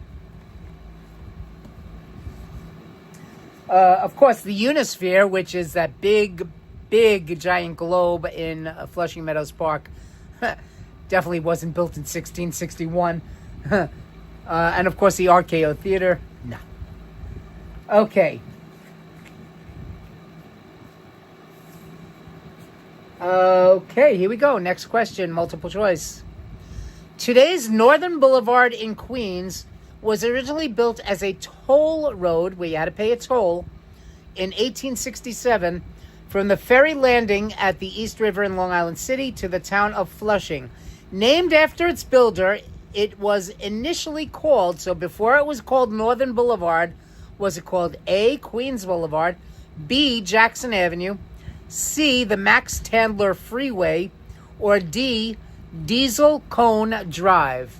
Speaker 3: Of course, the Unisphere, which is that big giant globe in Flushing Meadows Park, definitely wasn't built in 1661. And of course, the RKO Theater, no. Okay. Okay, here we go. Next question, multiple choice. Today's Northern Boulevard in Queens was originally built as a toll road where you had to pay a toll in 1867 from the ferry landing at the East River in Long Island City to the town of Flushing. Named after its builder, it was initially called, so before it was called Northern Boulevard, was it called A, Queens Boulevard, B, Jackson Avenue, C, the Max Tandler Freeway, or D, Diesel Cone Drive?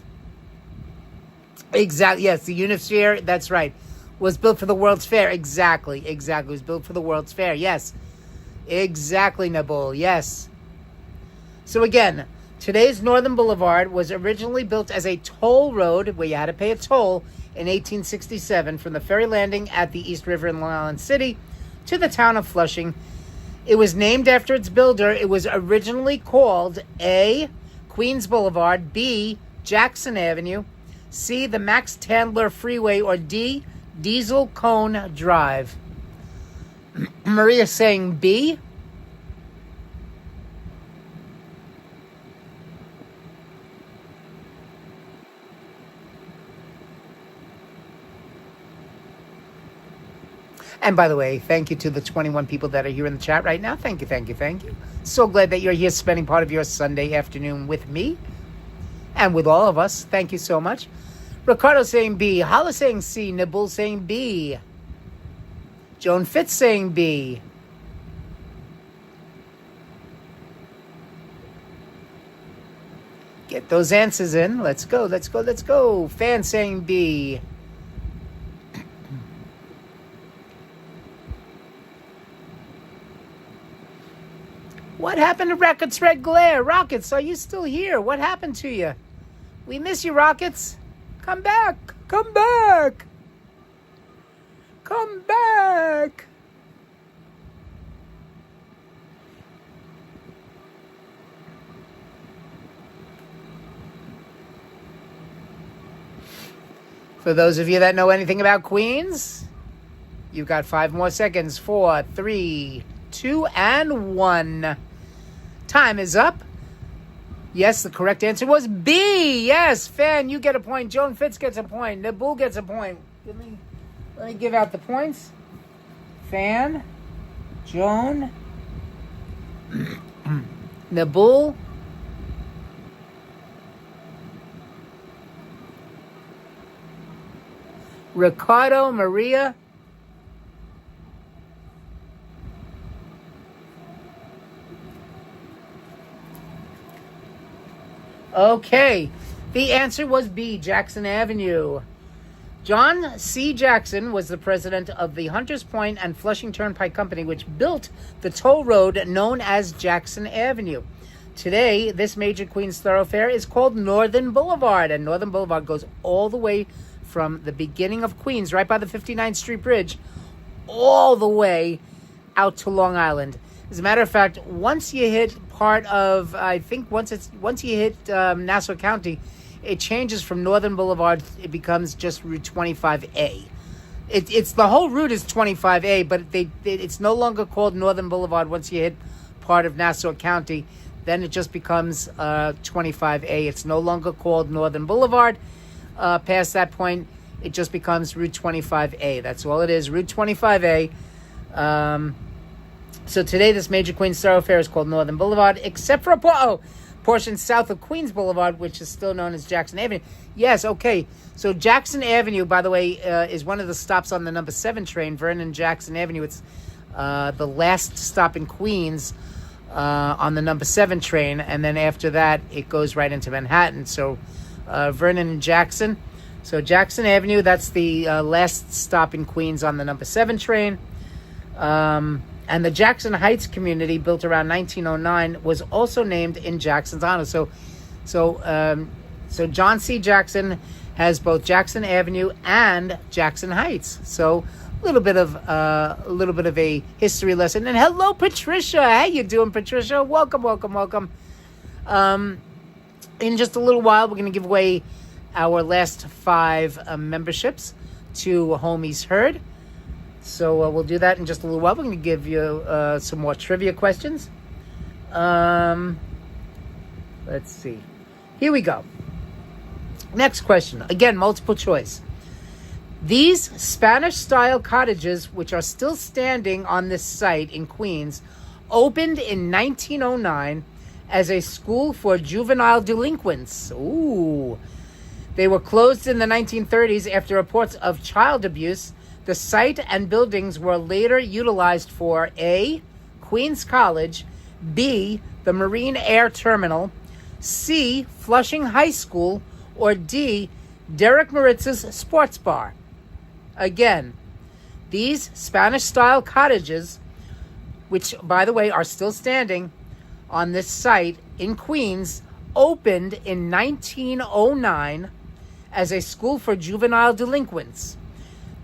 Speaker 3: Exactly, yes, the Unisphere, that's right, was built for the World's Fair. Exactly, it was built for the World's Fair, yes. Exactly, Nabul, yes. So again, today's Northern Boulevard was originally built as a toll road where you had to pay a toll in 1867 from the ferry landing at the East River in Long Island City to the town of Flushing. It was named after its builder. It was originally called A, Queens Boulevard, B, Jackson Avenue, C, the Max Tandler Freeway, or D, Diesel Cone Drive. Maria saying B. And by the way, thank you to the 21 people that are here in the chat right now. Thank you. So glad that you're here spending part of your Sunday afternoon with me and with all of us. Thank you so much. Ricardo saying B. Hala saying C. Nibble saying B. Joan Fitz saying B. Get those answers in. Let's go. Fan saying B. What happened to Rockets Red Glare? Rockets, are you still here? What happened to you? We miss you, Rockets. Come back. For those of you that know anything about Queens, you've got 5 more seconds. 4, 3, 2 and 1. Time is up. Yes, the correct answer was B. Yes, Fan, you get a point. Joan Fitz gets a point. Nabul gets a point. Let me give out the points. Fan, Joan, Nabul, Ricardo, Maria, okay, the answer was B, Jackson Avenue. John C. Jackson was the president of the Hunters Point and Flushing Turnpike Company, which built the toll road known as Jackson Avenue. Today, this major Queens thoroughfare is called Northern Boulevard, and Northern Boulevard goes all the way from the beginning of Queens, right by the 59th Street Bridge, all the way out to Long Island. As a matter of fact, once you hit part of, I think once you hit Nassau County, it changes from Northern Boulevard. It becomes just Route 25A. It's the whole route is 25A, but it's no longer called Northern Boulevard once you hit part of Nassau County. Then it just becomes 25A. It's no longer called Northern Boulevard. Past that point, it just becomes Route 25A. That's all it is, Route 25A. So today, this major Queens thoroughfare is called Northern Boulevard, except for a portion south of Queens Boulevard, which is still known as Jackson Avenue. Yes, okay. So Jackson Avenue, by the way, is one of the stops on the number 7 train, Vernon Jackson Avenue. It's the last stop in Queens on the number 7 train, and then after that, it goes right into Manhattan. So Vernon and Jackson. So Jackson Avenue, that's the last stop in Queens on the number 7 train. And the Jackson Heights community, built around 1909, was also named in Jackson's honor. So John C. Jackson has both Jackson Avenue and Jackson Heights. So a little bit of a history lesson. And hello, Patricia. How you doing, Patricia? Welcome. In just a little while, we're going to give away our last 5 memberships to Homies Heard. So we'll do that in just a little while. We're going to give you some more trivia questions. Let's see. Here we go. Next question. Again, multiple choice. These Spanish-style cottages, which are still standing on this site in Queens, opened in 1909 as a school for juvenile delinquents. Ooh. They were closed in the 1930s after reports of child abuse. The site and buildings were later utilized for A, Queens College, B, the Marine Air Terminal, C, Flushing High School, or D, Derek Moritz's Sports Bar. Again, these Spanish-style cottages, which, by the way, are still standing on this site in Queens, opened in 1909 as a school for juvenile delinquents.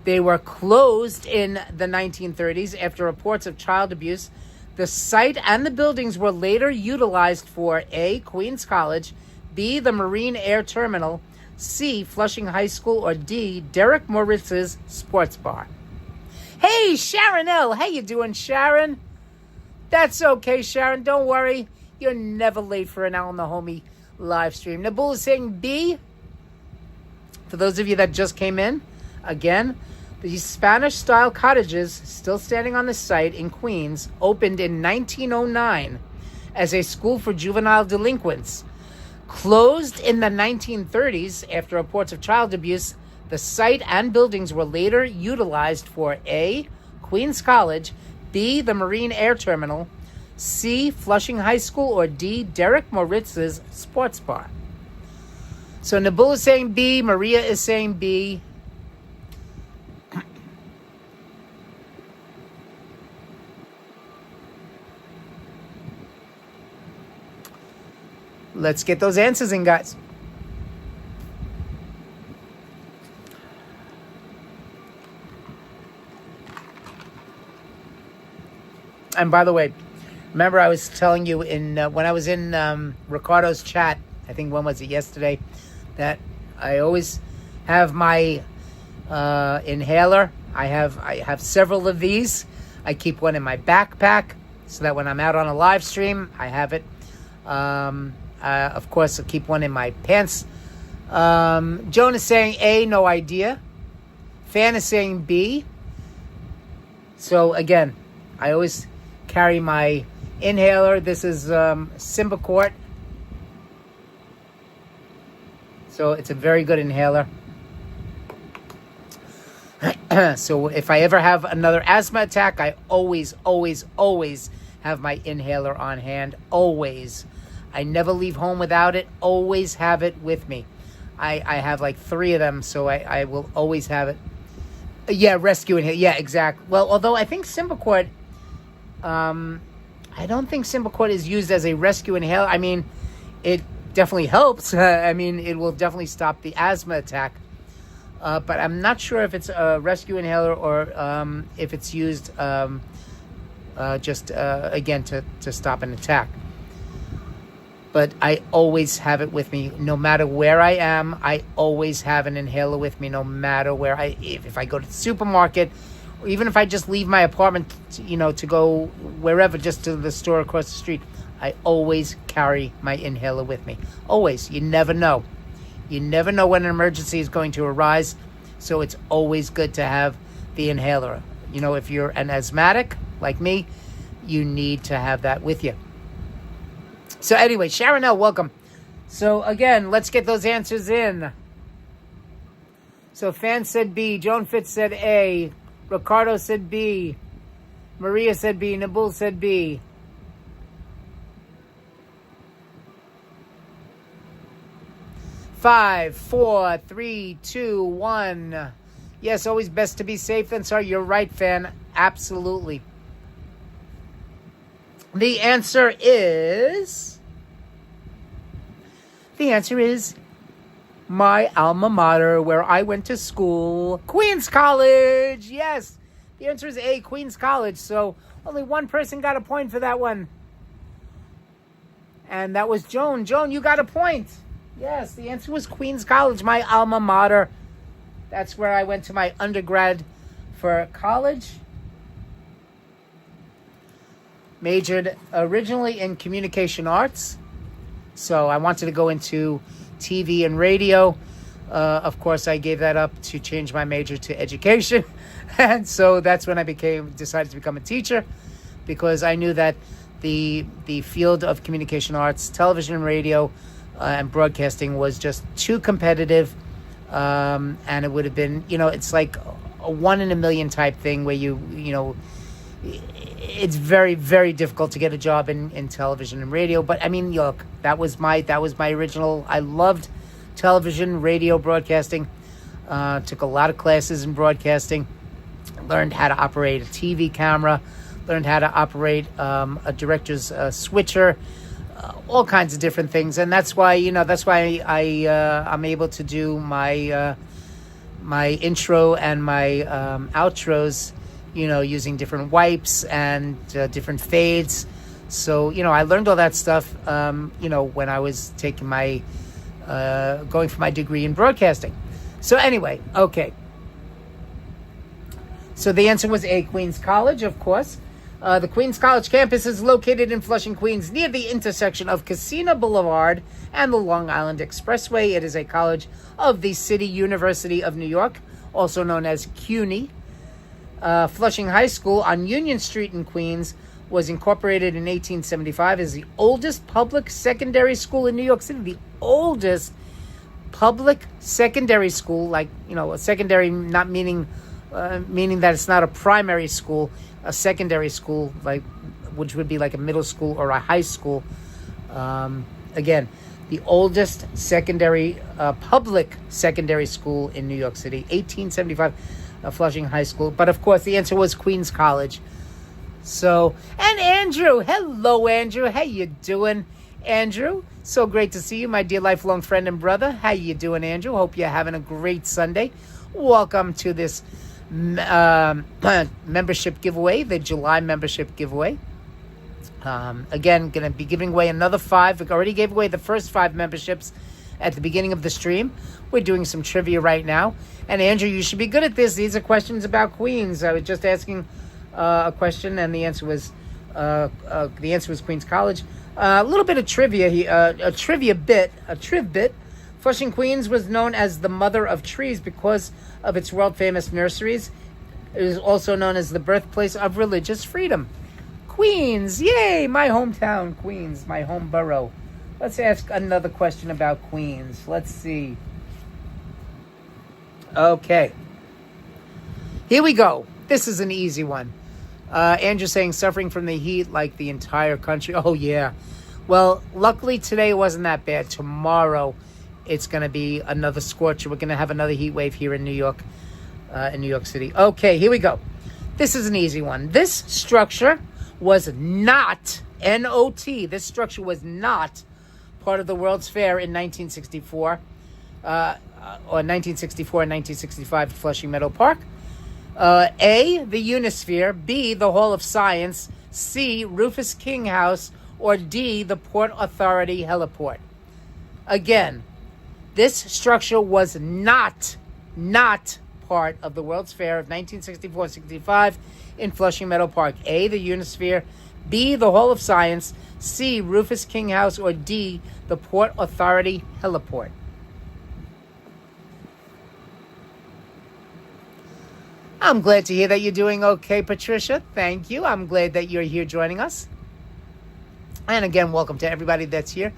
Speaker 3: They were closed in the 1930s after reports of child abuse. The site and the buildings were later utilized for A, Queens College, B, the Marine Air Terminal, C, Flushing High School, or D, Derek Moritz's Sports Bar. Hey, Sharon L. How you doing, Sharon? That's okay, Sharon. Don't worry. You're never late for an Alan the Homie live stream. Nabul is saying B. For those of you that just came in, again, these Spanish-style cottages, still standing on the site in Queens, opened in 1909 as a school for juvenile delinquents. Closed in the 1930s after reports of child abuse, the site and buildings were later utilized for A, Queens College, B, the Marine Air Terminal, C, Flushing High School, or D, Derek Moritz's Sports Bar. So Nabul is saying B, Maria is saying B. Let's get those answers in, guys. And by the way, remember I was telling you when I was in Ricardo's chat, I think when was it, yesterday, that I always have my inhaler. I have several of these. I keep one in my backpack. so that when I'm out on a live stream, I have it. Of course, I'll keep one in my pants. Joan is saying A, no idea. Fan is saying B. So again, I always carry my inhaler. This is Symbicort. So it's a very good inhaler. So if I ever have another asthma attack, I always have my inhaler on hand. Always. I never leave home without it. Always have it with me. I have like 3 of them, so I will always have it. Yeah, rescue inhaler. Yeah, exactly. Well, although I think Symbicort, I don't think Symbicort is used as a rescue inhaler. I mean, it definitely helps. I mean, it will definitely stop the asthma attack. But I'm not sure if it's a rescue inhaler or if it's used again, to stop an attack. But I always have it with me. No matter where I am, I always have an inhaler with me, no matter where if I go to the supermarket, or even if I just leave my apartment, to go wherever, just to the store across the street, I always carry my inhaler with me. Always. You never know. You never know when an emergency is going to arise, so it's always good to have the inhaler. If you're an asthmatic like me, you need to have that with you. So anyway, Sharon L., welcome. So again, let's get those answers in. So Fan said B, Joan Fitz said A, Ricardo said B, Maria said B, Nabul said B. Five, 4, 3, 2, 1. Yes, always best to be safe than sorry. You're right, Fan. Absolutely. The answer is my alma mater, where I went to school, Queens College. Yes, the answer is A, Queens College. So only one person got a point for that one. And that was Joan. Joan, you got a point. Yes, the answer was Queens College, my alma mater. That's where I went to my undergrad for college. Majored originally in communication arts. So I wanted to go into TV and radio. Of course, I gave that up to change my major to education. And so that's when I decided to become a teacher, because I knew that the field of communication arts, television and radio, and broadcasting was just too competitive. And it would have been, it's like a 1 in a million type thing where it's very, very difficult to get a job in television and radio. But I mean, look, that was my original. I loved television, radio, broadcasting. Took a lot of classes in broadcasting. Learned how to operate a TV camera. Learned how to operate a director's switcher. All kinds of different things, and that's why I'm able to do my my intro and my outros, using different wipes and different fades. So I learned all that stuff, when I was taking my going for my degree in broadcasting. So anyway, okay. So the answer was A, Queens College, of course. The Queens College campus is located in Flushing, Queens, near the intersection of Casino Boulevard and the Long Island Expressway. It is a college of the City University of New York, also known as CUNY. Flushing High School on Union Street in Queens was incorporated in 1875 as the oldest public secondary school in New York City. The oldest public secondary school, a secondary not meaning that it's not a primary school, a secondary school, which would be like a middle school or a high school. Again, the oldest public secondary school in New York City, 1875, Flushing High School. But of course, the answer was Queens College. So, and Andrew, hello, Andrew. How you doing, Andrew? So great to see you, my dear lifelong friend and brother. How you doing, Andrew? Hope you're having a great Sunday. Welcome to this membership giveaway, the July membership giveaway. Again, going to be giving away another 5. We already gave away the first 5 memberships at the beginning of the stream. We're doing some trivia right now. And Andrew, you should be good at this. These are questions about Queens. I was just asking a question, and the answer was The answer was Queens College. A little bit of trivia here, a triv bit. Flushing, Queens was known as the mother of trees because of its world-famous nurseries. It is also known as the birthplace of religious freedom. Queens, yay! My hometown, Queens, my home borough. Let's ask another question about Queens. Let's see. Okay. Here we go. This is an easy one. Andrew saying suffering from the heat like the entire country. Oh, yeah. Well, luckily today wasn't that bad. Tomorrow, it's going to be another scorcher. We're going to have another heat wave here in New York City. Okay, here we go. This is an easy one. This structure was not, N-O-T, this structure was not part of the World's Fair in 1964, or 1964 and 1965 at Flushing Meadow Park. A, the Unisphere, B, the Hall of Science, C, Rufus King House, or D, the Port Authority Heliport. Again, this structure was not part of the World's Fair of 1964-65 in Flushing Meadow Park. A, the Unisphere, B, the Hall of Science, C, Rufus King House, or D, the Port Authority Heliport. I'm glad to hear that you're doing okay, Patricia. Thank you. I'm glad that you're here joining us. And again, welcome to everybody that's here.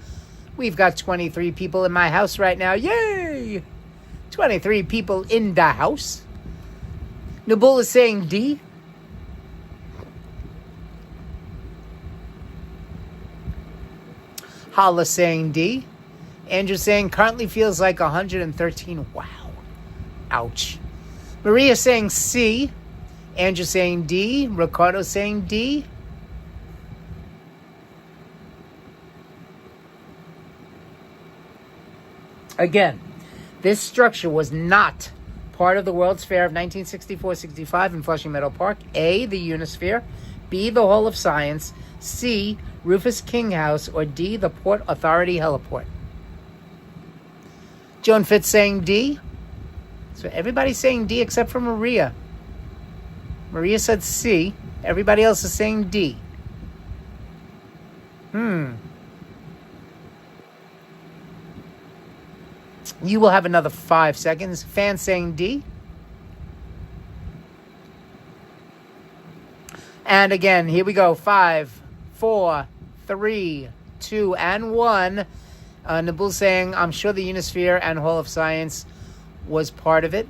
Speaker 3: We've got 23 people in my house right now. Yay! 23 people in the house. Nabul is saying D. Hala saying D. Andrew saying currently feels like 113. Wow. Ouch. Maria saying C. Andrew saying D. Ricardo saying D. Again, this structure was not part of the World's Fair of 1964-65 in Flushing Meadow Park. A, the Unisphere, B, the Hall of Science, C, Rufus King House, or D, the Port Authority Heliport. Joan Fitz saying D. So everybody's saying D except for Maria. Maria said C. Everybody else is saying D. You will have another 5 seconds. Fan saying D. And again, here we go. 5, 4, 3, 2, and 1. Nabul saying, I'm sure the Unisphere and Hall of Science was part of it.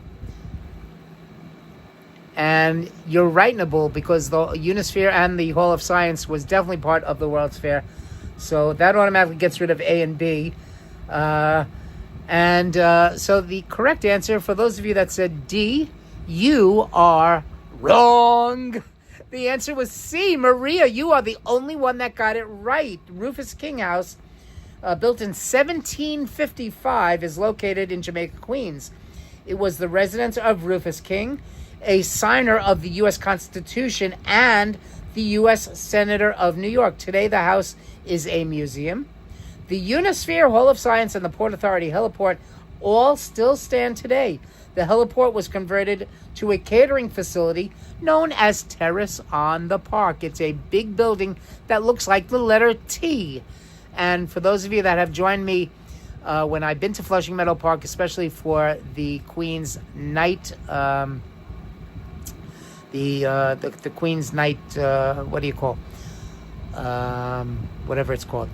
Speaker 3: And you're right, Nabul, because the Unisphere and the Hall of Science was definitely part of the World's Fair. So that automatically gets rid of A and B. So the correct answer, for those of you that said D, you are wrong. The answer was C. Maria, you are the only one that got it right. Rufus King House, built in 1755, is located in Jamaica, Queens. It was the residence of Rufus King, a signer of the U.S. Constitution and the U.S. Senator of New York. Today, the house is a museum. The Unisphere, Hall of Science, and the Port Authority Heliport all still stand today. The heliport was converted to a catering facility known as Terrace on the Park. It's a big building that looks like the letter T. And for those of you that have joined me when I've been to Flushing Meadow Park, especially for the Queen's Night, the Queen's Night, what do you call? Whatever it's called.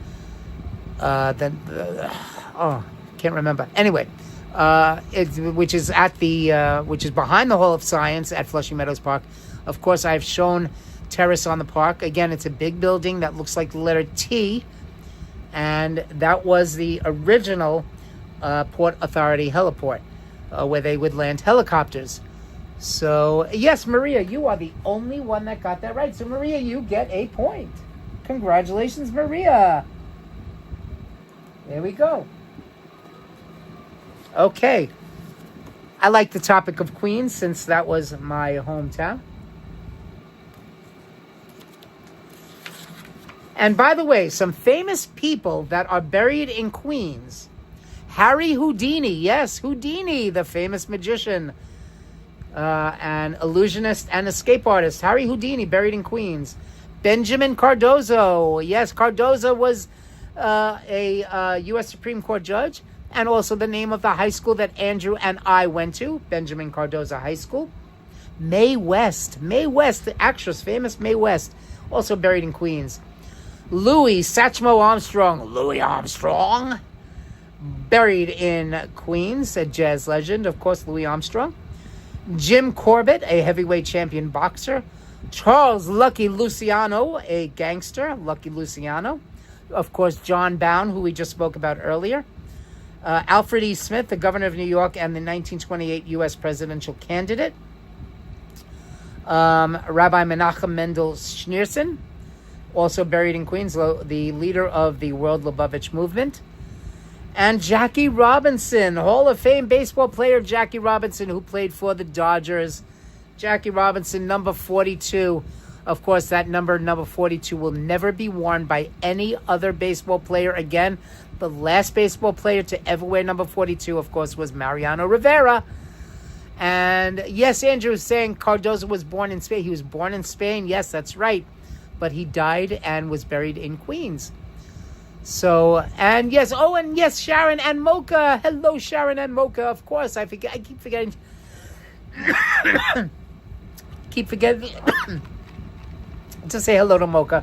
Speaker 3: Can't remember. Anyway, which is behind the Hall of Science at Flushing Meadows Park. Of course, I've shown Terrace on the Park. Again, it's a big building that looks like the letter T, and that was the original Port Authority Heliport, where they would land helicopters. So, yes, Maria, you are the only one that got that right. So, Maria, you get a point. Congratulations, Maria. There we go. Okay. I like the topic of Queens since that was my hometown. And by the way, some famous people that are buried in Queens. Harry Houdini. Yes, Houdini, the famous magician, an illusionist and escape artist. Harry Houdini, buried in Queens. Benjamin Cardozo. Yes, Cardozo was a U.S. Supreme Court judge and also the name of the high school that Andrew and I went to, Benjamin Cardozo High School. Mae West, the actress, famous Mae West, also buried in Queens. Louis Satchmo Armstrong, buried in Queens, a jazz legend, of course, Louis Armstrong. Jim Corbett, a heavyweight champion boxer. Charles Lucky Luciano, a gangster, Lucky Luciano. Of course, John Bound, who we just spoke about earlier. Alfred E. Smith, the governor of New York and the 1928 U.S. presidential candidate. Rabbi Menachem Mendel Schneerson, also buried in Queens, the leader of the World Lubavitch movement. And Jackie Robinson, Hall of Fame baseball player Jackie Robinson, who played for the Dodgers. Jackie Robinson, number 42. Of course, that number 42, will never be worn by any other baseball player again. The last baseball player to ever wear number 42, of course, was Mariano Rivera. And yes, Andrew is saying Cardozo was born in Spain. He was born in Spain. Yes, that's right. But he died and was buried in Queens. So, and yes, and yes, Sharon and Mocha. Hello, Sharon and Mocha. Of course, I keep forgetting. To say hello to Mocha.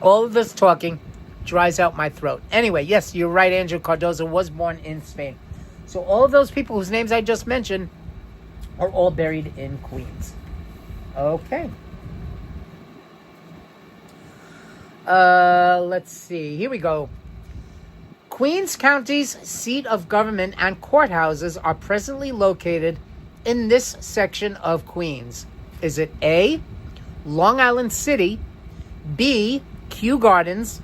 Speaker 3: All of this talking dries out my throat. Anyway, yes, you're right, Andrew. Cardozo was born in Spain. So all of those people whose names I just mentioned are all buried in Queens. Okay. Let's see. Here we go. Queens County's seat of government and courthouses are presently located in this section of Queens. Is it A, Long Island City, B, Kew Gardens,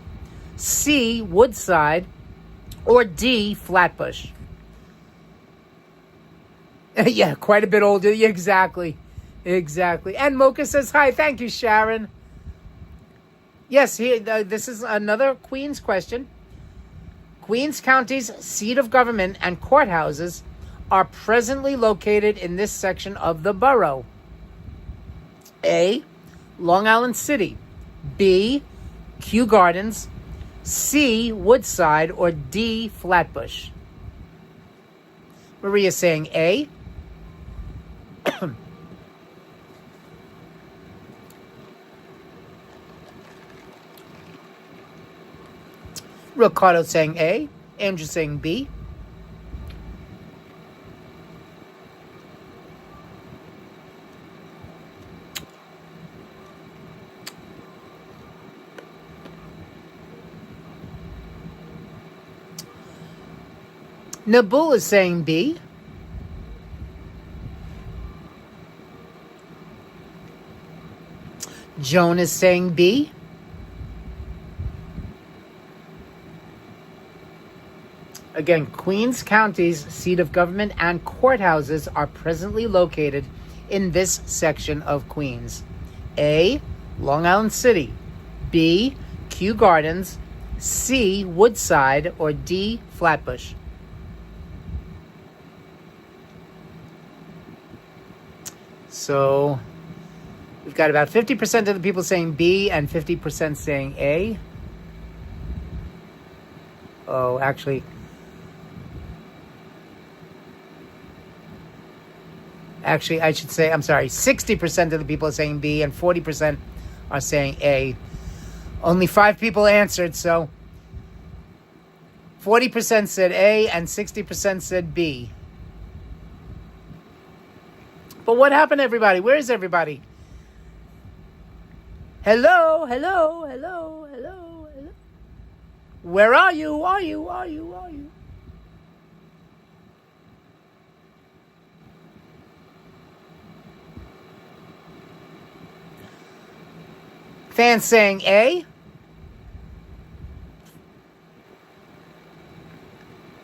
Speaker 3: C, Woodside, or D, Flatbush? Yeah, quite a bit older. Yeah, exactly. And Mocha says hi. Thank you, Sharon. Yes, this is another Queens question. Queens County's seat of government and courthouses are presently located in this section of the borough. A, Long Island City, B, Kew Gardens, C, Woodside, or D, Flatbush? Maria saying A. Ricardo saying A. Andrew saying B. Nabul is saying B. Joan is saying B. Again, Queens County's seat of government and courthouses are presently located in this section of Queens. A, Long Island City. B, Kew Gardens. C, Woodside, or D, Flatbush? So we've got about 50% of the people saying B and 50% saying A. Oh, actually, I should say, I'm sorry, 60% of the people are saying B and 40% are saying A. Only 5 people answered, so 40% said A and 60% said B. But what happened, everybody? Where is everybody? Hello. Where are you? Fans saying A.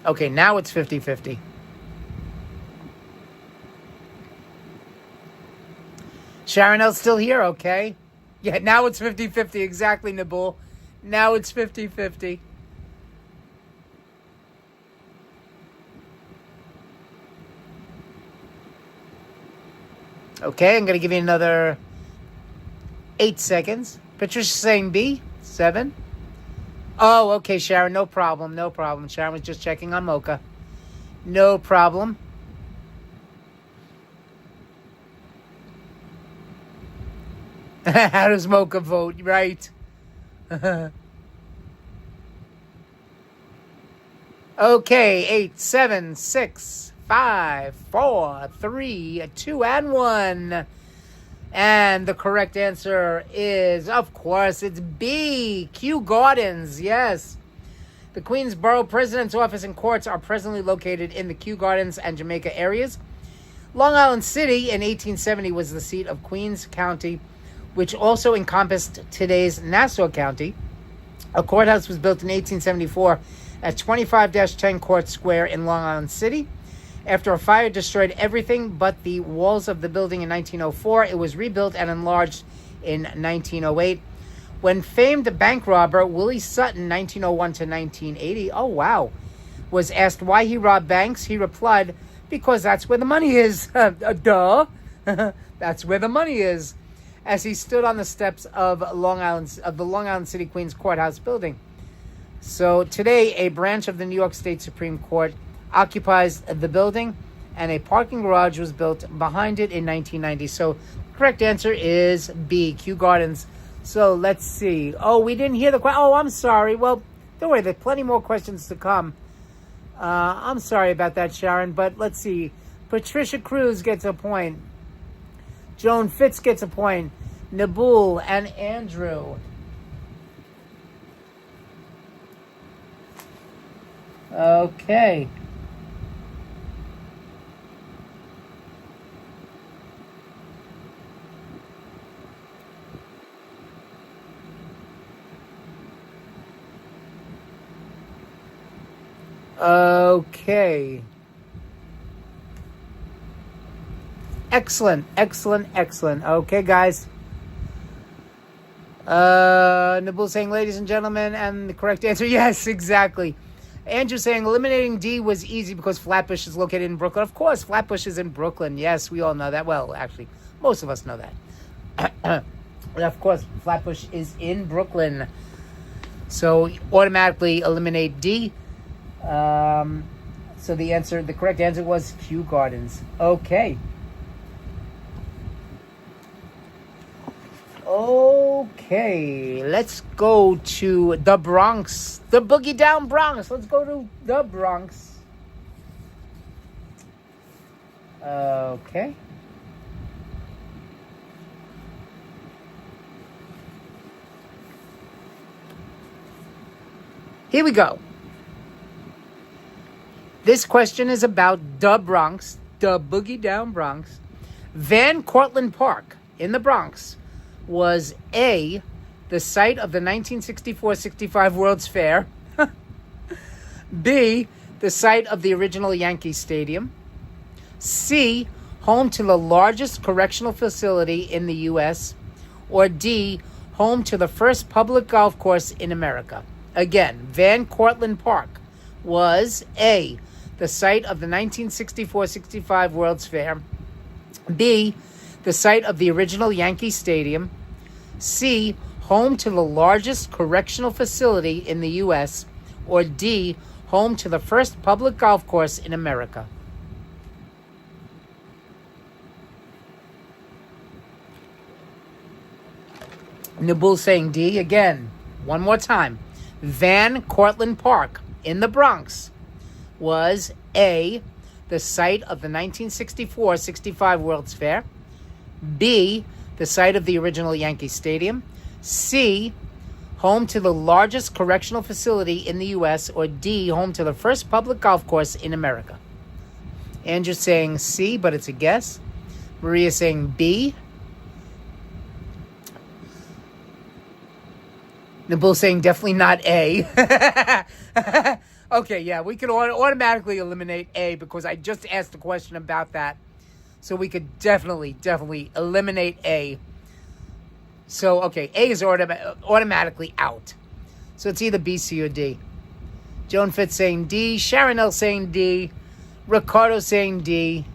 Speaker 3: Okay, now it's 50-50. Sharon L's still here, okay? Yeah, now it's 50-50, exactly, Nabul. Now it's 50-50. Okay, I'm going to give you another 8 seconds. Patricia saying B, 7. Oh, okay, Sharon, no problem, no problem. Sharon was just checking on Mocha. No problem. How does Mocha vote? Right. Okay, 8, 7, 6, 5, 4, 3, 2, and 1. And the correct answer is, of course, it's B, Kew Gardens. Yes. The Queensborough President's Office and courts are presently located in the Kew Gardens and Jamaica areas. Long Island City in 1870 was the seat of Queens County, which also encompassed today's Nassau County. A courthouse was built in 1874 at 25-10 Court Square in Long Island City. After a fire destroyed everything but the walls of the building in 1904, it was rebuilt and enlarged in 1908. When famed bank robber Willie Sutton, 1901 to 1980, oh wow, was asked why he robbed banks, he replied, because that's where the money is. Duh. That's where the money is. As he stood on the steps of the Long Island City Queens Courthouse building. So today, a branch of the New York State Supreme Court occupies the building, and a parking garage was built behind it in 1990. So the correct answer is B, Kew Gardens. So let's see. Oh, we didn't hear the question. Oh, I'm sorry. Well, don't worry. There's plenty more questions to come. I'm sorry about that, Sharon. But let's see. Patricia Cruz gets a point. Joan Fitz gets a point. Nabul and Andrew. Okay. Okay. Excellent, excellent, excellent. Okay, guys. Nabul saying, ladies and gentlemen, and the correct answer, yes, exactly. Andrew saying, eliminating D was easy because Flatbush is located in Brooklyn. Of course, Flatbush is in Brooklyn. Yes, we all know that. Well, actually, most of us know that. Of course, Flatbush is in Brooklyn. So, automatically eliminate D. So the correct answer was Kew Gardens. Okay. Okay, let's go to the Bronx. The Boogie Down Bronx. Let's go to the Bronx. Okay. Here we go. This question is about the Bronx, the Boogie Down Bronx. Van Cortlandt Park in the Bronx was A, the site of the 1964-65 World's Fair, B, the site of the original Yankee Stadium, C, home to the largest correctional facility in the U.S., or D, home to the first public golf course in America. Again, Van Cortlandt Park was A, the site of the 1964-65 World's Fair, B, the site of the original Yankee Stadium, C, home to the largest correctional facility in the U.S., or D, home to the first public golf course in America. Nabul saying D again. One more time. Van Cortlandt Park in the Bronx was A, the site of the 1964-65 World's Fair, B, the site of the original Yankee Stadium, C, home to the largest correctional facility in the U.S., or D, home to the first public golf course in America. Andrew saying C, but it's a guess. Maria saying B. Nabul saying definitely not A. Okay, yeah, we could automatically eliminate A because I just asked a question about that. So we could definitely eliminate A. So, okay, A is automatically out. So it's either B, C, or D. Joan Fitz saying D. Sharon L saying D. Ricardo saying D.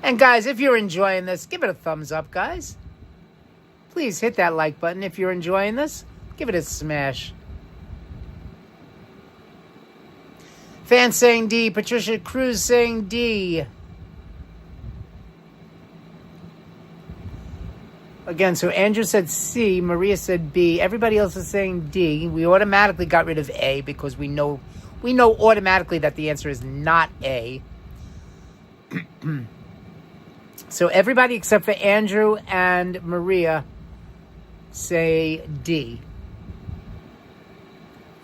Speaker 3: And guys, if you're enjoying this, give it a thumbs up, guys. Please hit that like button if you're enjoying this. Give it a smash. Fan saying D. Patricia Cruz saying D. Again, so Andrew said C. Maria said B. Everybody else is saying D. We automatically got rid of A because we know automatically that the answer is not A. So everybody except for Andrew and Maria say D.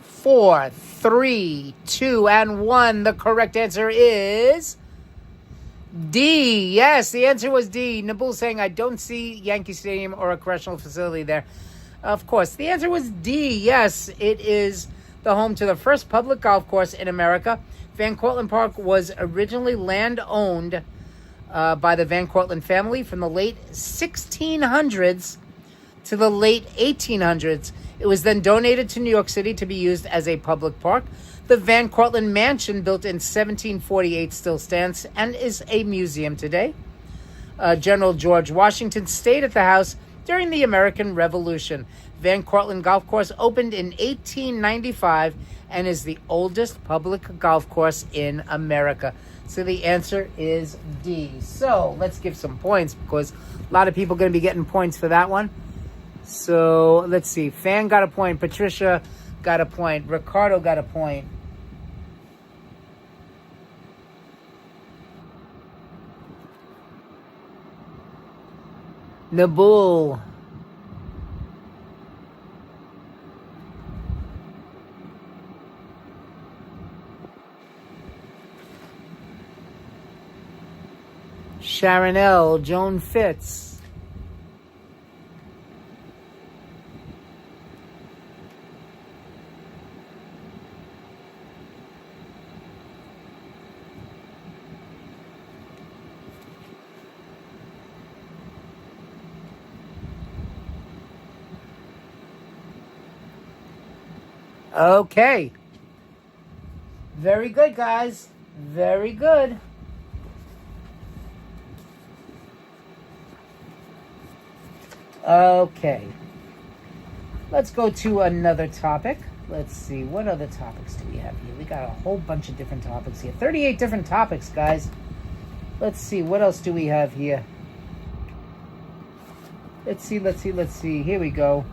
Speaker 3: 4, 3, 2, and 1. The correct answer is D. Yes, the answer was D. Nabul saying, I don't see Yankee Stadium or a correctional facility there. Of course, the answer was D. Yes, it is the home to the first public golf course in America. Van Cortlandt Park was originally land owned by the Van Cortlandt family from the late 1600s to the late 1800s. It was then donated to New York City to be used as a public park. The Van Cortlandt Mansion, built in 1748, still stands and is a museum today. General George Washington stayed at the house during the American Revolution. Van Cortlandt Golf Course opened in 1895 and is the oldest public golf course in America. So the answer is D. So let's give some points because a lot of people are going to be getting points for that one. So let's see. Fan got a point. Patricia got a point. Ricardo got a point. Nabul. Sharon L. Joan Fitz. Okay. Very good, guys. Very good. Okay. Let's go to another topic. Let's see. What other topics do we have here? We got a whole bunch of different topics here. 38 different topics, guys. Let's see. What else do we have here? Let's see. Here we go.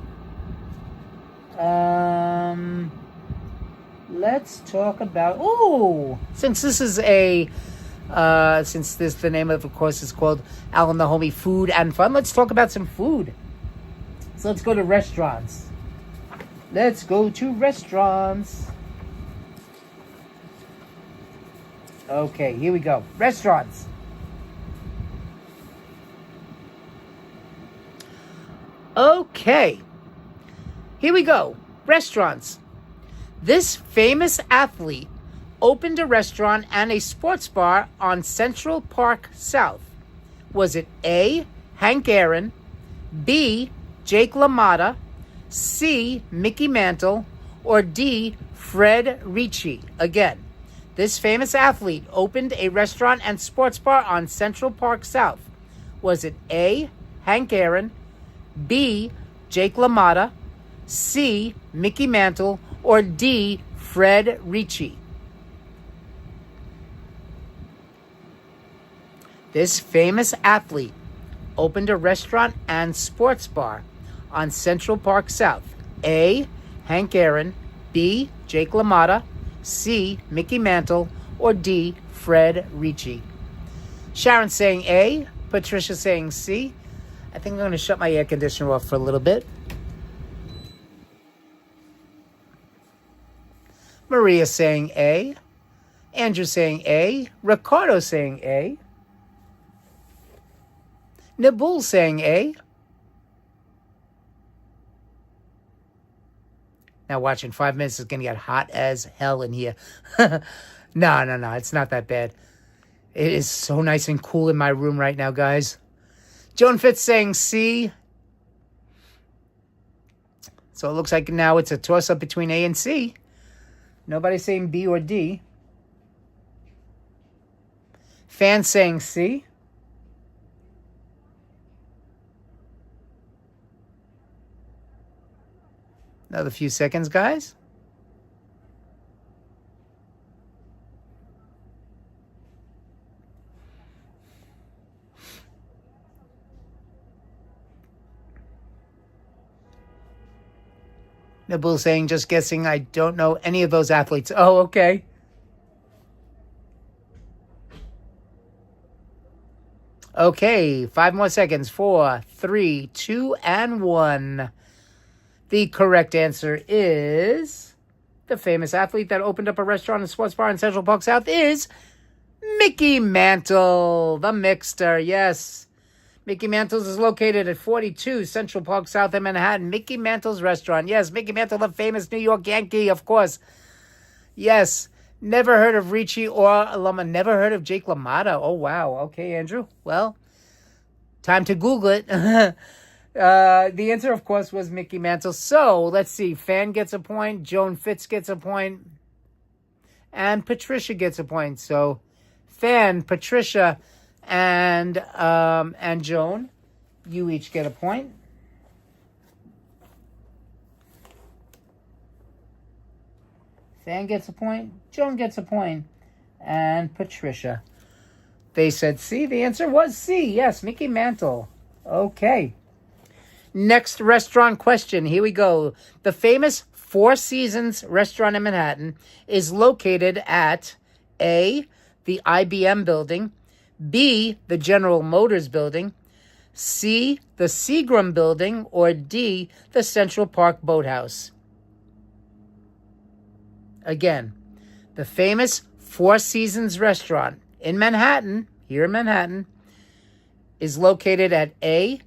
Speaker 3: Let's talk about, since this is the name of the course is called Alan the Homie Food and Fun, let's talk about some food. So let's go to restaurants. Okay, here we go. Restaurants. Okay. Here we go. Restaurants. This famous athlete opened a restaurant and a sports bar on Central Park South. Was it A, Hank Aaron, B, Jake LaMotta, C, Mickey Mantle, or D, Fred Ricci? Again, this famous athlete opened a restaurant and sports bar on Central Park South. Was it A, Hank Aaron, B, Jake LaMotta, C, Mickey Mantle, or D, Fred Ricci? This famous athlete opened a restaurant and sports bar on Central Park South. A, Hank Aaron, B, Jake LaMotta, C, Mickey Mantle, or D, Fred Ricci? Sharon saying A, Patricia saying C. I think I'm going to shut my air conditioner off for a little bit. Maria saying A. Andrew saying A. Ricardo saying A. Nabul saying A. Now watch, in 5 minutes it's going to get hot as hell in here. No, it's not that bad. It is so nice and cool in my room right now, guys. Joan Fitz saying C. So it looks like now it's a toss-up between A and C. Nobody saying B or D. Fan saying C. Another few seconds, guys. Nibble saying, just guessing, I don't know any of those athletes. Oh, okay. Okay, 5 more seconds. 4, 3, 2, and 1. The correct answer is the famous athlete that opened up a restaurant and sports bar in Central Park South is Mickey Mantle, the Mixter. Yes. Mickey Mantle's is located at 42 Central Park South in Manhattan. Mickey Mantle's restaurant. Yes, Mickey Mantle, the famous New York Yankee, of course. Yes. Never heard of Ricci or Lama. Never heard of Jake LaMotta. Oh, wow. Okay, Andrew. Well, time to Google it. The answer, of course, was Mickey Mantle. So, let's see. Fan gets a point. Joan Fitz gets a point. And Patricia gets a point. So, Fan, Patricia, and Joan, you each get a point. Fan gets a point. Joan gets a point. And Patricia. They said C. The answer was C. Yes, Mickey Mantle. Okay. Next restaurant question. Here we go. The famous Four Seasons restaurant in Manhattan is located at A, the IBM building, B, the General Motors building, C, the Seagram building, or D, the Central Park Boathouse. Again, the famous Four Seasons restaurant in Manhattan, here in Manhattan, is located at A,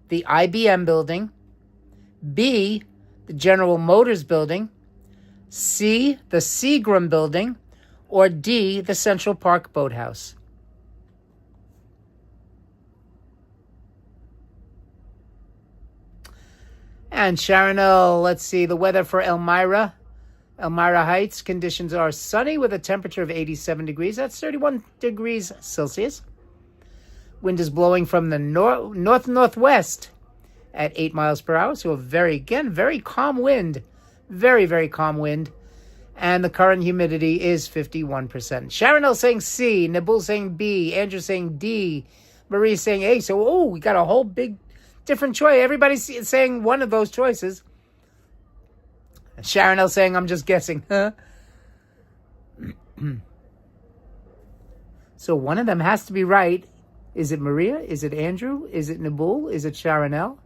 Speaker 3: the IBM building, B, the General Motors building, C, the Seagram building, or D, the Central Park Boathouse. And Sharon L., let's see, the weather for Elmira Heights, conditions are sunny with a temperature of 87 degrees. That's 31 degrees Celsius. Wind is blowing from the north-northwest at 8 miles per hour. So a very calm wind. Very, very calm wind. And the current humidity is 51%. Sharon L. saying C. Nabul saying B. Andrew saying D. Marie saying A. So, we got a whole big different choice. Everybody's saying one of those choices. Sharon L. saying, I'm just guessing. So one of them has to be right. Is it Maria? Is it Andrew? Is it Nabul? Is it Sharon L.?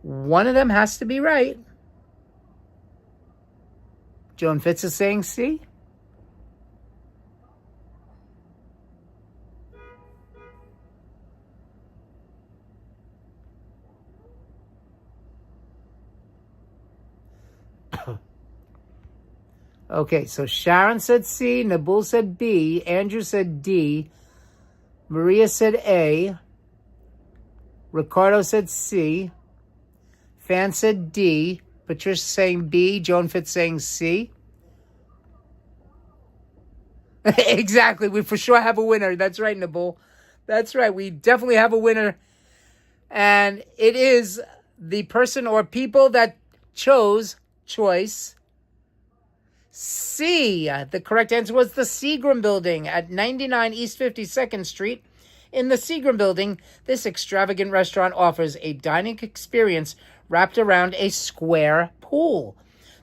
Speaker 3: One of them has to be right. Joan Fitz is saying C. Okay, so Sharon said C, Nabul said B, Andrew said D, Maria said A, Ricardo said C, Fan said D, Patricia saying B, Joan Fitz saying C. Exactly, we for sure have a winner. That's right, Nabul. That's right, we definitely have a winner. And it is the person or people that chose choice C. The correct answer was the Seagram Building at 99 East 52nd Street. In the Seagram Building, this extravagant restaurant offers a dining experience wrapped around a square pool.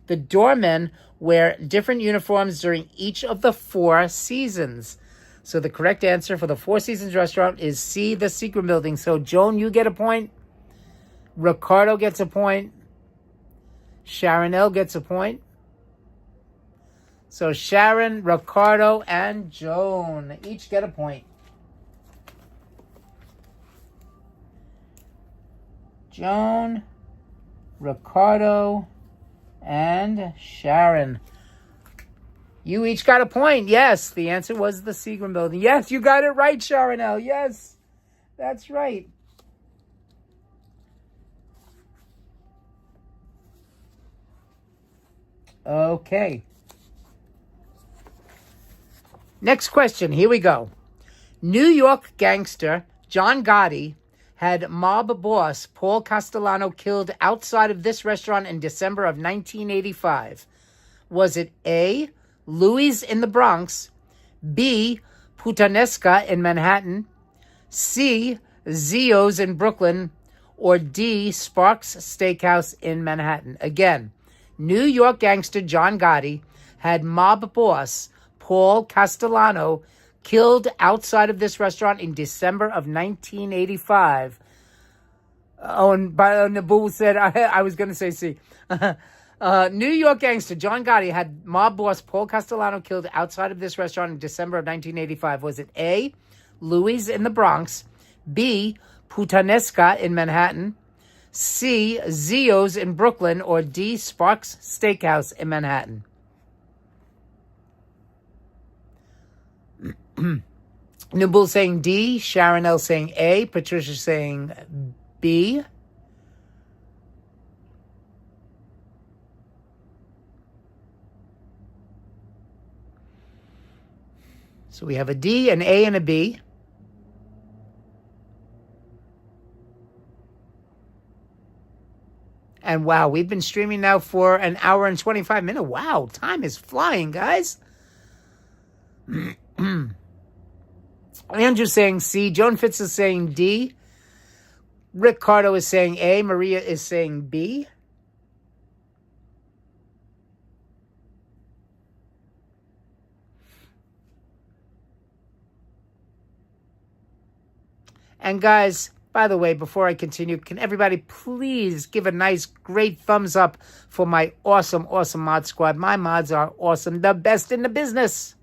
Speaker 3: The doormen wear different uniforms during each of the 4 seasons. So the correct answer for the Four Seasons restaurant is C, the Seagram Building. So Joan, you get a point. Ricardo gets a point. Sharon L. gets a point. So Sharon, Ricardo, and Joan each get a point. Joan, Ricardo, and Sharon. You each got a point. Yes, the answer was the Seagram Building. Yes, you got it right, Sharon L. Yes, that's right. Okay. Next question. Here we go. New York gangster John Gotti had mob boss Paul Castellano killed outside of this restaurant in December of 1985? Was it A, Louis in the Bronx, B, Putanesca in Manhattan, C, Zio's in Brooklyn, or D, Sparks Steakhouse in Manhattan? Again, New York gangster John Gotti had mob boss Paul Castellano killed outside of this restaurant in December of 1985. Oh, and Naboo said, I was going to say C. New York gangster John Gotti had mob boss Paul Castellano killed outside of this restaurant in December of 1985. Was it A, Louis in the Bronx, B, Putanesca in Manhattan, C, Zio's in Brooklyn, or D, Sparks Steakhouse in Manhattan? Nabul saying D, Sharon L saying A, Patricia saying B. So we have a D, an A, and a B. And wow, we've been streaming now for an hour and 25 minutes. Wow, time is flying, guys. Andrew's saying C. Joan Fitz is saying D. Rick Cardo is saying A. Maria is saying B. And guys, by the way, before I continue, can everybody please give a nice, great thumbs up for my awesome, awesome mod squad. My mods are awesome, the best in the business.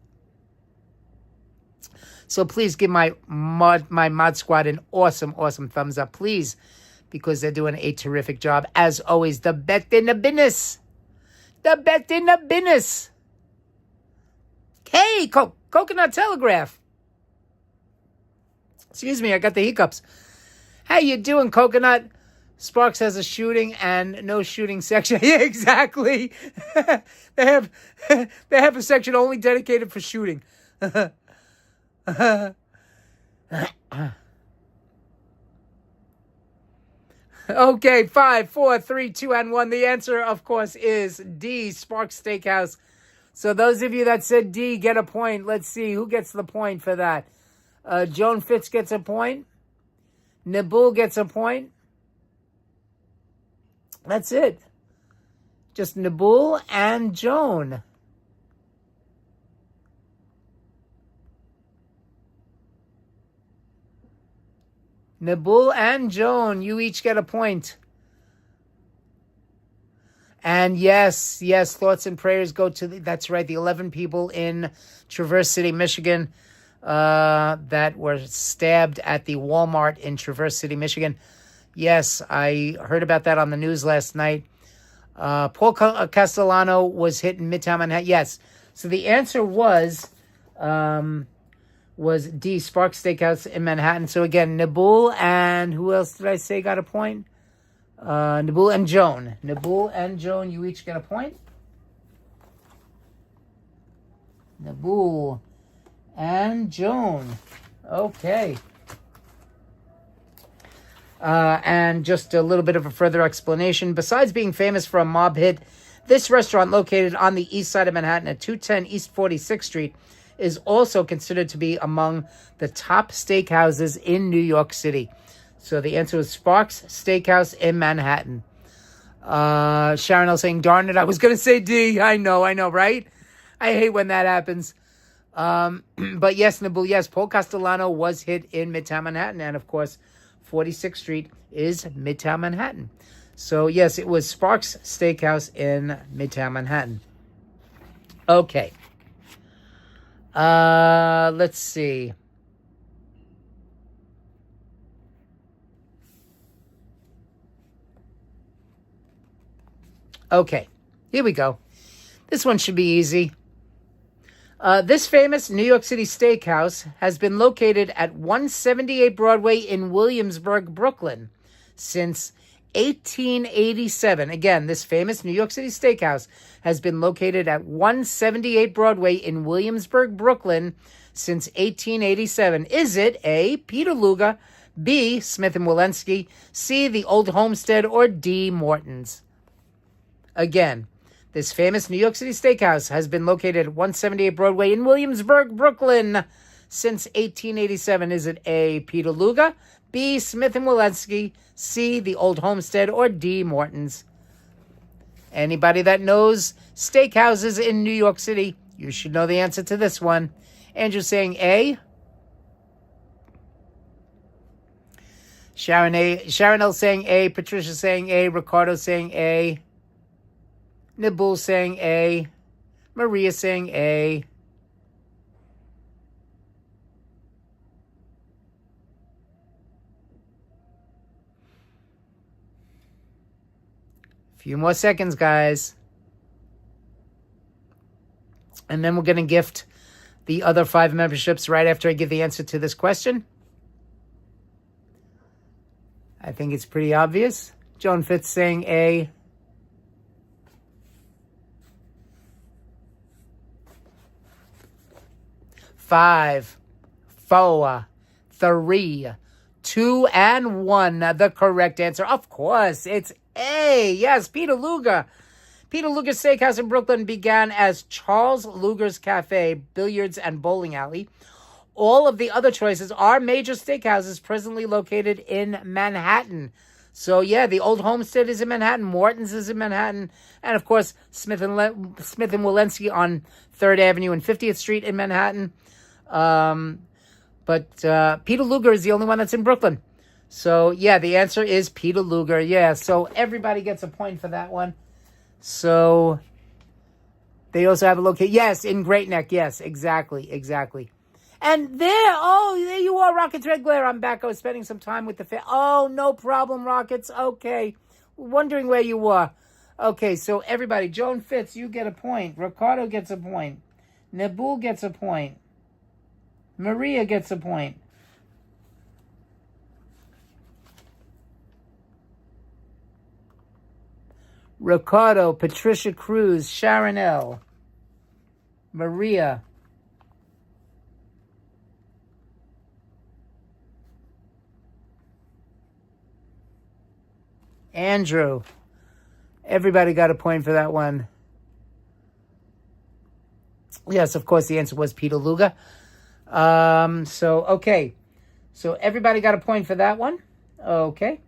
Speaker 3: So please give my mod squad an awesome, awesome thumbs up, please, because they're doing a terrific job. As always, the best in the business. The best in the business. Hey, Coconut Telegraph. Excuse me, I got the hiccups. How you doing, Coconut? Sparks has a shooting and no shooting section. Yeah, exactly. They have a section only dedicated for shooting. Okay, 5, 4, 3, 2, and 1. The answer, of course, is D, Sparks Steakhouse. So those of you that said D get a point. Let's see who gets the point for that. Joan Fitz gets a point. Nabul gets a point. That's it. Just Nabul and Joan. Nabul and Joan, you each get a point. And yes, thoughts and prayers go to, that's right, the 11 people in Traverse City, Michigan, that were stabbed at the Walmart in Traverse City, Michigan. Yes, I heard about that on the news last night. Paul Castellano was hit in Midtown Manhattan. Yes, so the answer was D, Sparks Steakhouse in Manhattan. So again, Nabul and who else did I say got a point? Nabul and Joan. Nabul and Joan, you each get a point. Nabul and Joan. Okay. And just a little bit of a further explanation. Besides being famous for a mob hit, this restaurant located on the east side of Manhattan at 210 East 46th Street is also considered to be among the top steakhouses in New York City. So the answer is Sparks Steakhouse in Manhattan. Sharon L saying, darn it, I was going to say D. I know, right? I hate when that happens. But yes, Nabul, yes, Paul Castellano was hit in Midtown Manhattan. And of course, 46th Street is Midtown Manhattan. So yes, it was Sparks Steakhouse in Midtown Manhattan. Okay. Let's see. Okay, here we go. This one should be easy. This famous New York City steakhouse has been located at 178 Broadway in Williamsburg, Brooklyn, since 1887. Again, this famous New York City steakhouse has been located at 178 Broadway in Williamsburg, Brooklyn, since 1887. Is it A, Peter Luger, B, Smith & Wollensky, C, the Old Homestead, or D, Morton's? Again, this famous New York City steakhouse has been located at 178 Broadway in Williamsburg, Brooklyn since 1887. Is it A, Peter Luger, B, Smith & Wollensky, C, the Old Homestead, or D, Morton's? Anybody that knows steakhouses in New York City, you should know the answer to this one. Andrew saying A. Sharon L saying A. Patricia saying A. Ricardo saying A. Nibul saying A. Maria saying A. Few more seconds, guys. And then we're going to gift the other 5 memberships right after I give the answer to this question. I think it's pretty obvious. Joan Fitz saying A. Five, 4, 3, 2, and 1. The correct answer, of course, it's A. Yes, Peter Luger. Peter Luger's Steakhouse in Brooklyn began as Charles Luger's Cafe, Billiards, and Bowling Alley. All of the other choices are major steakhouses presently located in Manhattan. So, yeah, the Old Homestead is in Manhattan. Morton's is in Manhattan. And, of course, Smith and Wollensky on 3rd Avenue and 50th Street in Manhattan. But Peter Luger is the only one that's in Brooklyn. So, yeah, the answer is Peter Luger. Yeah, so everybody gets a point for that one. So, they also have a location. Yes, in Great Neck. Yes, exactly. And there you are, Rockets Red Glare. I'm back. I was spending some time with the family. Oh, no problem, Rockets. Okay. Wondering where you were. Okay, so everybody, Joan Fitz, you get a point. Ricardo gets a point. Nabul gets a point. Maria gets a point. Ricardo, Patricia Cruz, Sharon L., Maria, Andrew. Everybody got a point for that one. Yes, of course, the answer was Peter Luger. Okay. So everybody got a point for that one. Okay.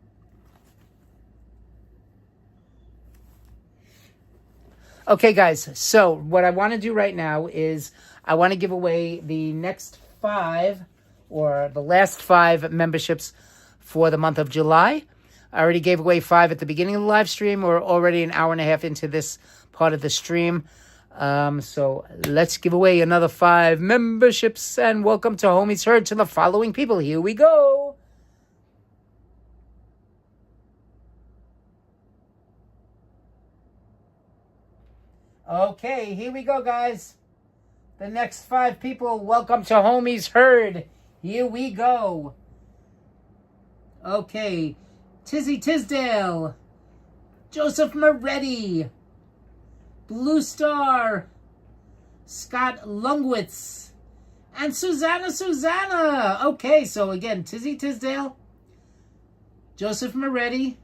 Speaker 3: Okay, guys. So what I want to do right now is I want to give away the next 5 or the last 5 memberships for the month of July. I already gave away 5 at the beginning of the live stream. We're already an hour and a half into this part of the stream. So let's give away another 5 memberships and welcome to Homies Heard to the following people. Here we go. Okay, here we go, guys. The next 5 people, welcome to Homies Heard. Here we go. Okay, Tizzy Tisdale, Joseph Moretti, Blue Star, Scott Lungwitz, and Susanna. Okay, so again, Tizzy Tisdale, Joseph Moretti,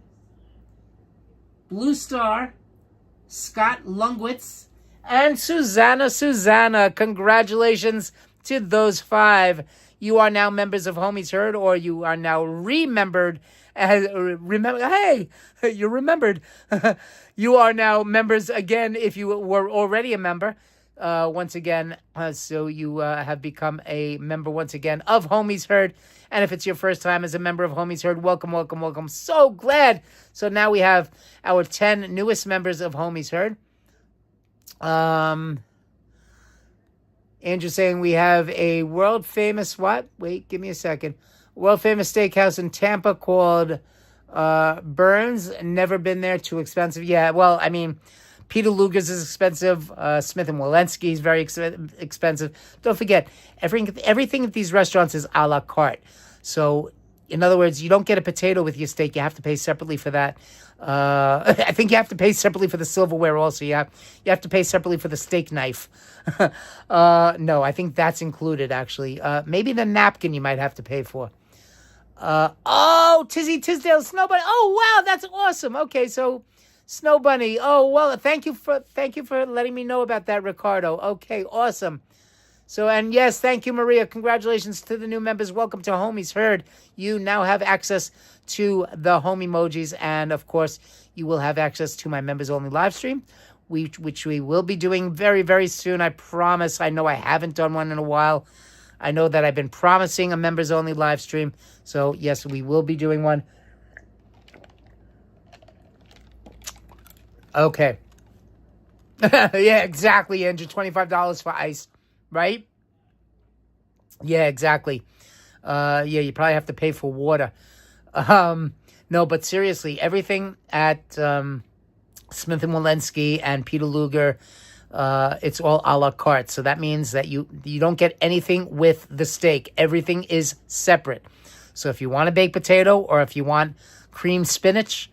Speaker 3: Blue Star, Scott Lungwitz, and Susanna. Congratulations to those 5. You are now members of Homies Heard, or you are now remembered. Hey, you're remembered. You are now members again if you were already a member. Once again, so you have become a member once again of Homies Heard. And if it's your first time as a member of Homies Heard, welcome. So glad. So now we have our 10 newest members of Homies Heard. Andrew saying we have a world famous what? Wait, give me a second. World famous steakhouse in Tampa called Burns. Never been there. Too expensive. Yeah, well, I mean, Peter Luger's is expensive. Smith & Wollensky is very expensive. Don't forget, everything at these restaurants is a la carte. So, in other words, you don't get a potato with your steak. You have to pay separately for that. I think you have to pay separately for the silverware also. You have to pay separately for the steak knife. No, I think that's included, actually. Maybe the napkin you might have to pay for. Tizzy Tisdale Snow Bunny. Oh, wow, that's awesome. Okay, so Snow Bunny. Oh, well, thank you for letting me know about that, Ricardo. Okay, awesome. So, and yes, thank you, Maria. Congratulations to the new members. Welcome to Homies Herd. You now have access to the home emojis, and of course, you will have access to my members only live stream, which we will be doing very, very soon. I promise. I know I haven't done one in a while. I know that I've been promising a members only live stream. So yes, we will be doing one. Okay. Yeah, exactly, Andrew. $25 for ice, right? Yeah, exactly. Yeah, you probably have to pay for water. No, but seriously, everything at Smith & Wollensky and Peter Luger, it's all a la carte. So that means that you don't get anything with the steak. Everything is separate. So if you want a baked potato, or if you want cream spinach,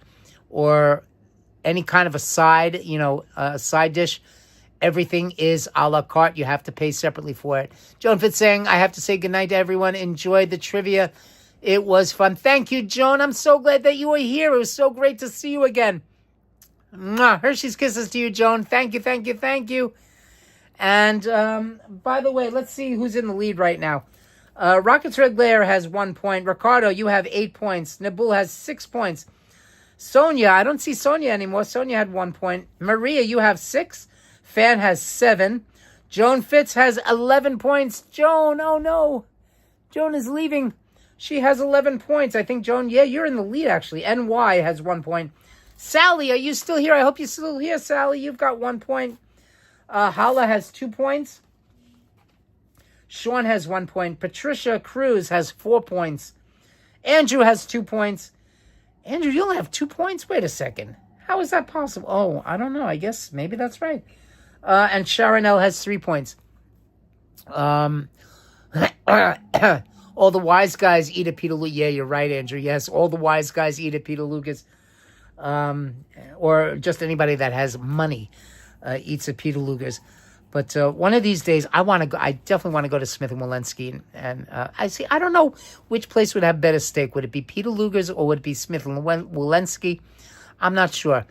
Speaker 3: or any kind of a side, a side dish, everything is a la carte. You have to pay separately for it. Joan Fitz saying, I have to say goodnight to everyone. Enjoyed the trivia. It was fun. Thank you, Joan. I'm so glad that you were here. It was so great to see you again. Mwah. Hershey's kisses to you, Joan. Thank you, thank you, thank you. And by the way, let's see who's in the lead right now. Rockets Red Glare has 1 point. Ricardo, you have 8 points. Nabul has 6 points. Sonia, I don't see Sonia anymore. Sonia had 1 point. Maria, you have 6. Fan has 7. Joan Fitz has 11 points. Joan, oh no. Joan is leaving. She has 11 points. I think, Joan, yeah, you're in the lead, actually. NY has 1 point. Sally, are you still here? I hope you're still here, Sally. You've got 1 point. Hala has 2 points. Sean has 1 point. Patricia Cruz has 4 points. Andrew has 2 points. Andrew, you only have 2 points? Wait a second. How is that possible? Oh, I don't know. I guess maybe that's right. And Sharon L has 3 points. All the wise guys eat at Peter Luger's. Yeah, you're right, Andrew. Yes, all the wise guys eat at Peter Luger's. Or just anybody that has money eats at Peter Luger's. But one of these days, I definitely want to go to Smith & Wollensky. And I don't know which place would have better steak. Would it be Peter Luger's or would it be Smith & Wollensky? I'm not sure.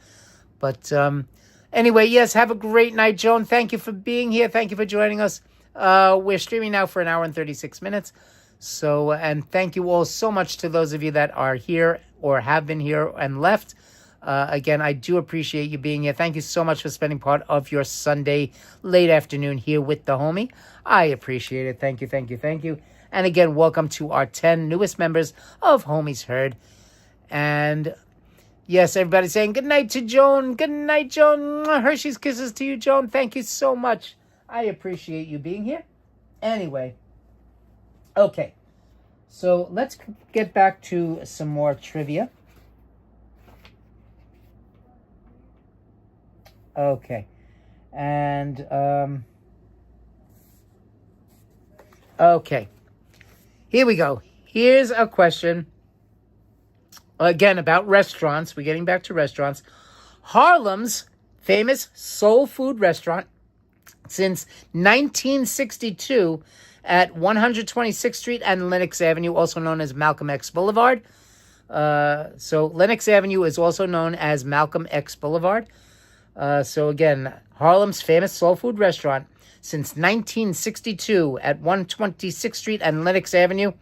Speaker 3: But anyway, yes, have a great night, Joan. Thank you for being here. Thank you for joining us. We're streaming now for 1 hour and 36 minutes. So, and thank you all so much to those of you that are here or have been here and left. Again, I do appreciate you being here. Thank you so much for spending part of your Sunday late afternoon here with the homie. I appreciate it. Thank you, thank you, thank you. And again, welcome to our 10 newest members of Homies Herd. And yes, everybody's saying good night to Joan. Good night, Joan. Hershey's kisses to you, Joan. Thank you so much. I appreciate you being here. Anyway, okay. So let's get back to some more trivia. Okay. And, okay. Here we go. Here's a question. Again, about restaurants. We're getting back to restaurants. Harlem's famous soul food restaurant since 1962 at 126th Street and Lenox Avenue, also known as Malcolm X Boulevard. So Lenox Avenue is also known as Malcolm X Boulevard. So again, Harlem's famous soul food restaurant since 1962 at 126th Street and Lenox Avenue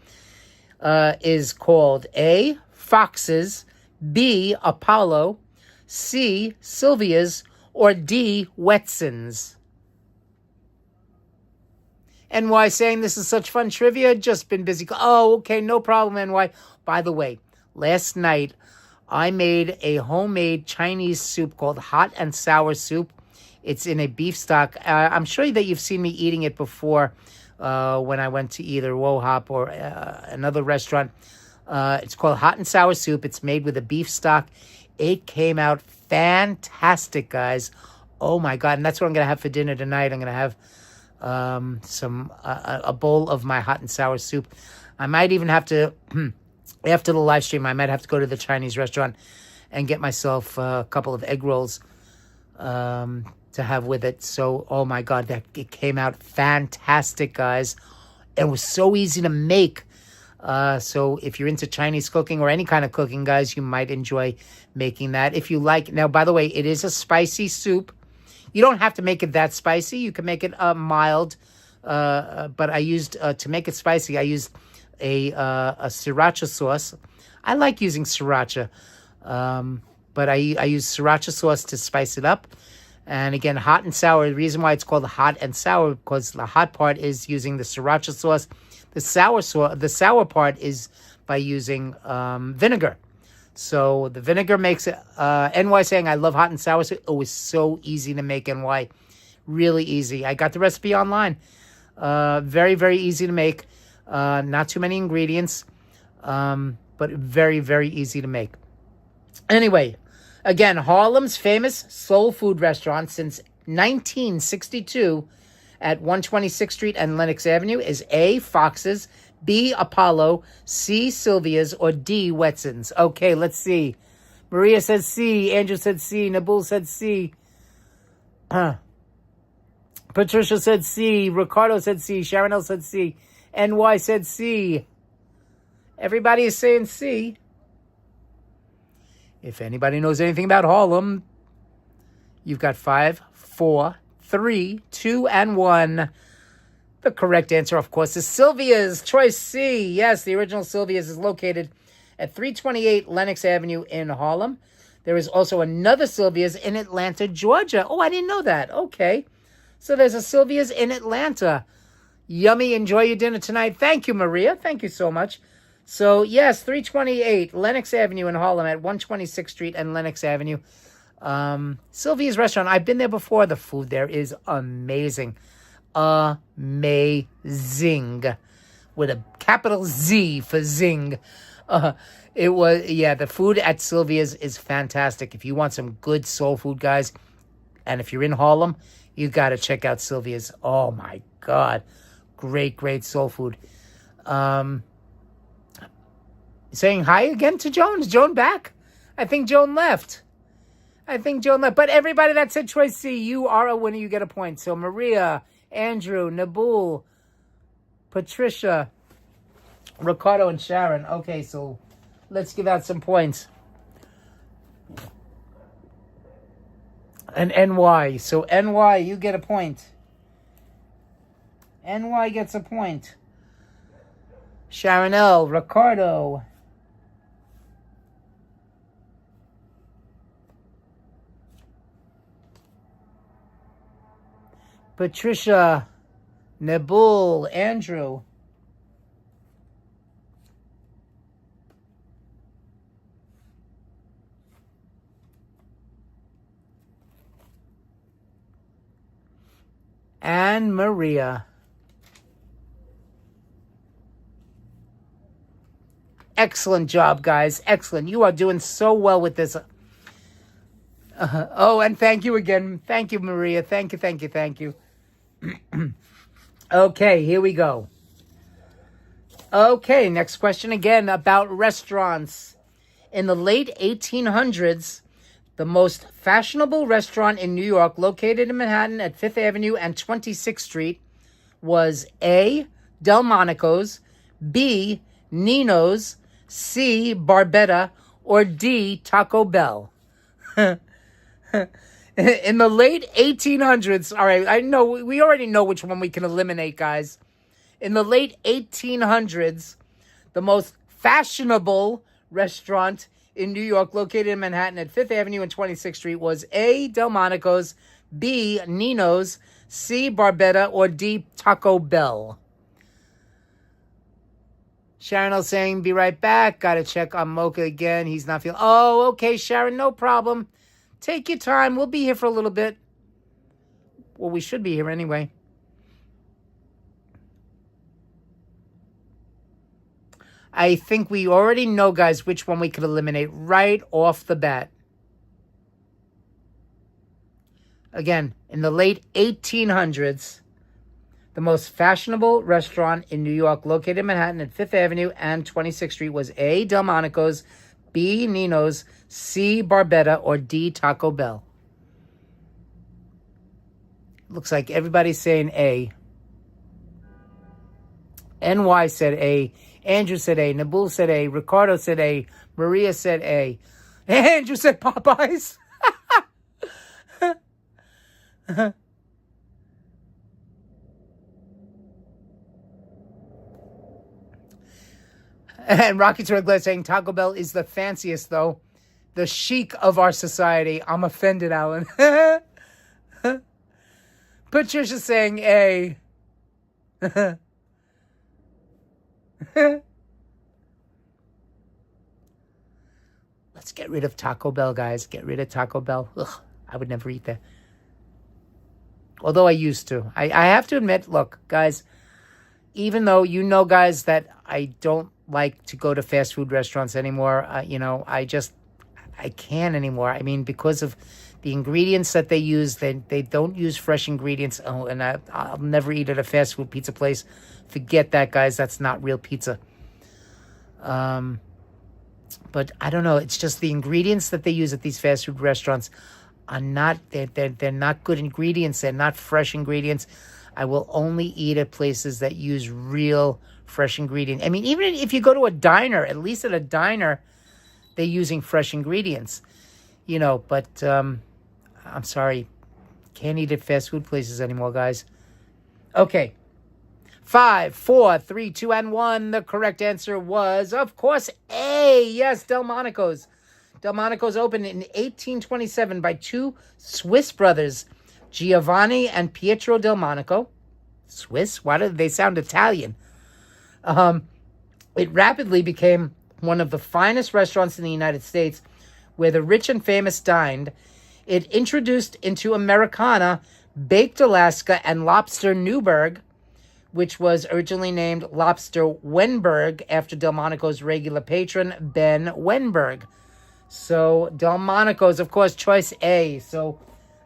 Speaker 3: is called A, Fox's, B, Apollo, C, Sylvia's, or D, Wetson's. NY saying this is such fun trivia. Just been busy. Oh, okay, no problem, NY. By the way, last night I made a homemade Chinese soup called hot and sour soup. It's in a beef stock. I'm sure that you've seen me eating it before when I went to either Wohop or another restaurant. It's called hot and sour soup. It's made with a beef stock. It came out fantastic, guys. Oh my God. And that's what I'm going to have for dinner tonight. I'm going to have a bowl of my hot and sour soup. I might even have to, after the live stream, I might have to go to the Chinese restaurant and get myself a couple of egg rolls to have with it. So, oh my God, it came out fantastic, guys. It was so easy to make. So if you're into Chinese cooking or any kind of cooking, guys, you might enjoy making that. If you like, now, by the way, it is a spicy soup. You don't have to make it that spicy. You can make it mild. But I used, to make it spicy, I used a sriracha sauce. I like using sriracha. But I use sriracha sauce to spice it up. And again, hot and sour. The reason why it's called hot and sour, because the hot part is using the sriracha sauce. The sour part is by using vinegar. So the vinegar makes it. NY saying, I love hot and sour. So it was so easy to make, NY. Really easy. I got the recipe online. Very, very easy to make. Not too many ingredients. But very, very easy to make. Anyway, again, Harlem's famous soul food restaurant since 1962 at 126th Street and Lenox Avenue is A, Fox's, B, Apollo, C, Sylvia's, or D, Wetson's. Okay, let's see. Maria says C. Andrew said C. Nabul said C. Patricia said C. Ricardo said C. Sharon L said C. NY said C. Everybody is saying C. If anybody knows anything about Harlem, you've got 5, 4, 3, 2, and 1. The correct answer, of course, is Sylvia's. Choice C. Yes, the original Sylvia's is located at 328 Lenox Avenue in Harlem. There is also another Sylvia's in Atlanta, Georgia. Oh, I didn't know that. Okay. So there's a Sylvia's in Atlanta. Yummy. Enjoy your dinner tonight. Thank you, Maria. Thank you so much. So, yes, 328 Lenox Avenue in Harlem at 126th Street and Lenox Avenue. Sylvia's restaurant. I've been there before. The food there is amazing. Amazing. With a capital Z for zing. The food at Sylvia's is fantastic. If you want some good soul food, guys, and if you're in Harlem, you got to check out Sylvia's. Oh, my God. Great, great soul food. Saying hi again to Joan. Is Joan back? I think Joan left. But everybody that said choice C, you are a winner. You get a point. So Maria, Andrew, Nabul, Patricia, Ricardo, and Sharon. Okay, so let's give out some points. And NY. So NY, you get a point. NY gets a point. Sharon L, Ricardo, Patricia, Nabul, Andrew, and Maria. Excellent job, guys. Excellent. You are doing so well with this. And thank you again. Thank you, Maria. Thank you. Okay, here we go. Okay, next question again about restaurants. In the late 1800s, the most fashionable restaurant in New York, located in Manhattan at 5th Avenue and 26th Street, was A, Delmonico's, B, Nino's, C, Barbetta, or D, Taco Bell. In the late 1800s, all right, I know we already know which one we can eliminate, guys. In the late 1800s, the most fashionable restaurant in New York, located in Manhattan at 5th Avenue and 26th Street, was A, Delmonico's, B, Nino's, C, Barbetta, or D, Taco Bell. Sharon L saying, be right back. Got to check on Mocha again. He's not feeling... Oh, okay, Sharon, no problem. Take your time. We'll be here for a little bit. Well, we should be here anyway. I think we already know, guys, which one we could eliminate right off the bat. Again, in the late 1800s, the most fashionable restaurant in New York, located in Manhattan at 5th Avenue and 26th Street, was A, Delmonico's, B, Nino's, C, Barbetta, or D, Taco Bell. Looks like everybody's saying A. NY said A. Andrew said A. Nabul said A. Ricardo said A. Maria said A. Andrew said Popeyes. And Rocky Regular saying Taco Bell is the fanciest, though. The chic of our society. I'm offended, Alan. Patricia saying A. Let's get rid of Taco Bell, guys. Get rid of Taco Bell. Ugh, I would never eat there. Although I used to. I have to admit, look, guys, even though you know, guys, that I don't like to go to fast food restaurants anymore, I can't anymore. I mean, because of the ingredients that they use, they don't use fresh ingredients. Oh, and I'll never eat at a fast food pizza place. Forget that, guys. That's not real pizza. But I don't know. It's just the ingredients that they use at these fast food restaurants are not, they're not good ingredients. They're not fresh ingredients. I will only eat at places that use real fresh ingredients. I mean, even if you go to a diner, at least at a diner, they're using fresh ingredients, but I'm sorry. Can't eat at fast food places anymore, guys. Okay. 5, 4, 3, 2, and 1. The correct answer was, of course, A. Yes, Delmonico's. Delmonico's opened in 1827 by two Swiss brothers, Giovanni and Pietro Delmonico. Swiss? Why do they sound Italian? It rapidly became one of the finest restaurants in the United States, where the rich and famous dined. It introduced into Americana baked Alaska and lobster Newburgh, which was originally named Lobster Wenberg after Delmonico's regular patron, Ben Wenberg. So Delmonico's, of course, choice A. So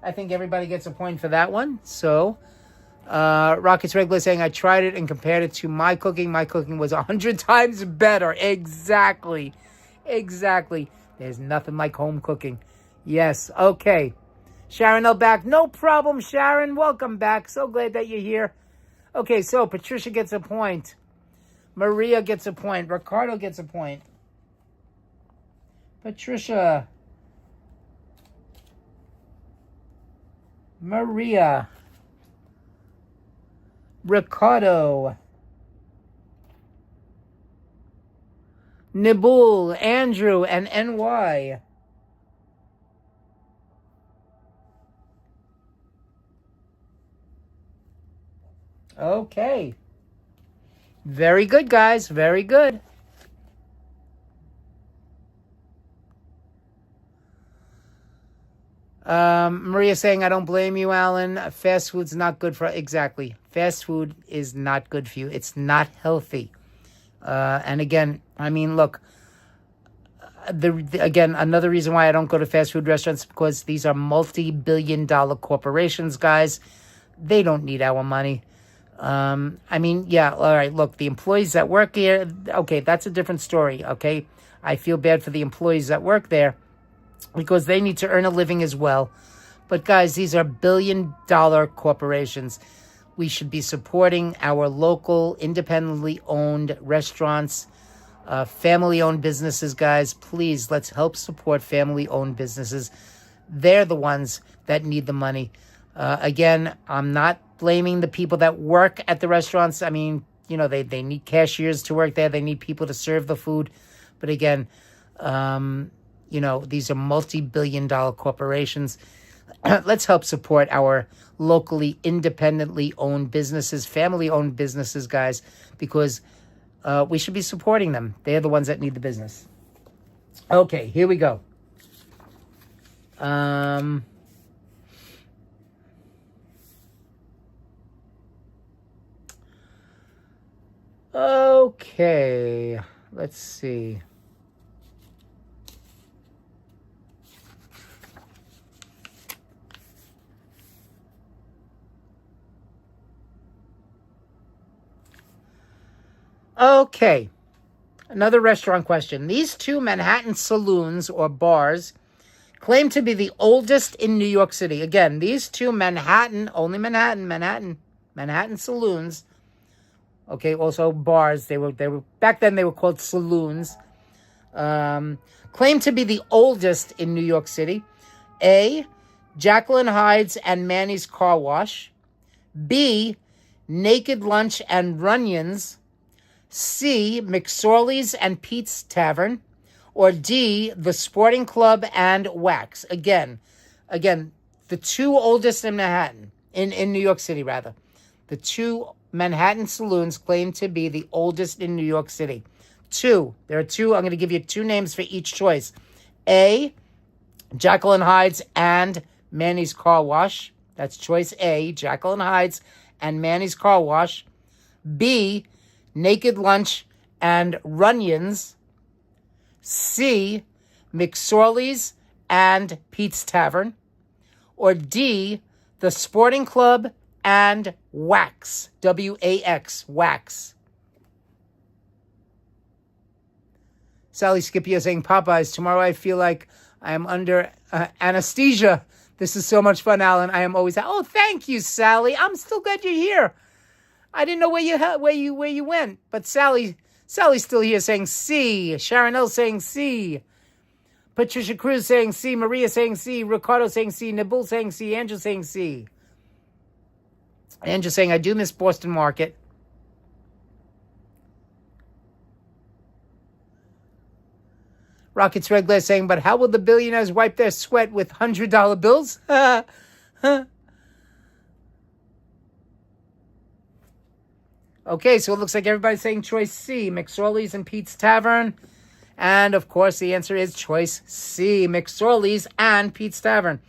Speaker 3: I think everybody gets a point for that one. So Rockets Regular saying, I tried it and compared it to my cooking. My cooking was 100 times better. Exactly. There's nothing like home cooking. Yes. Okay. Sharon L. back. No problem, Sharon. Welcome back. So glad that you're here. Okay, so Patricia gets a point. Maria gets a point. Ricardo gets a point. Patricia. Maria. Ricardo. Nibul, Andrew, and NY. Okay. Very good, guys. Very good. Maria saying, I don't blame you, Alan. Fast food's not good for... Exactly. Fast food is not good for you. It's not healthy. And again, I mean, look, again, another reason why I don't go to fast food restaurants is because these are multi-billion-dollar corporations, guys. They don't need our money. I mean, yeah, all right, look, the employees that work here, okay, that's a different story, okay? I feel bad for the employees that work there because they need to earn a living as well. But guys, these are billion-dollar corporations. We should be supporting our local, independently owned restaurants, family-owned businesses, guys. Please, let's help support family-owned businesses. They're the ones that need the money. Again, I'm not blaming the people that work at the restaurants. I mean, they need cashiers to work there. They need people to serve the food. But again, these are multi-billion-dollar corporations. Let's help support our locally, independently owned businesses, family-owned businesses, guys, because we should be supporting them. They're the ones that need the business. Okay, here we go. Okay, let's see. Okay, another restaurant question. These two Manhattan saloons or bars claim to be the oldest in New York City. Again, these two Manhattan saloons Okay, also bars. They were back then. They were called saloons. Claimed to be the oldest in New York City. A, Jacqueline Hyde's and Manny's Car Wash. B, Naked Lunch and Runyon's. C, McSorley's and Pete's Tavern. Or D, the Sporting Club and Wax. Again, the two oldest in Manhattan, in New York City, rather. The two Manhattan saloons claim to be the oldest in New York City. There are two. I'm going to give you two names for each choice. A, Jacqueline Hyde's and Manny's Car Wash. That's choice A, Jacqueline Hyde's and Manny's Car Wash. B, Naked Lunch and Runyon's. C, McSorley's and Pete's Tavern. Or D, the Sporting Club and Wax. W-A-X, Wax. Sally Scipio saying, Popeyes, tomorrow I feel like I am under anesthesia. This is so much fun, Alan. I am always... Oh, thank you, Sally. I'm still glad you're here. I didn't know where you went. But Sally's still here saying C. Sharon L saying C. Patricia Cruz saying C. Maria saying C. Ricardo saying C. Nabul saying C. Angel saying C. Angel saying, I do miss Boston Market. Rockets Red Glass saying, but how will the billionaires wipe their sweat with $100 bills? Okay, so it looks like everybody's saying choice C, McSorley's and Pete's Tavern. And, of course, the answer is choice C, McSorley's and Pete's Tavern.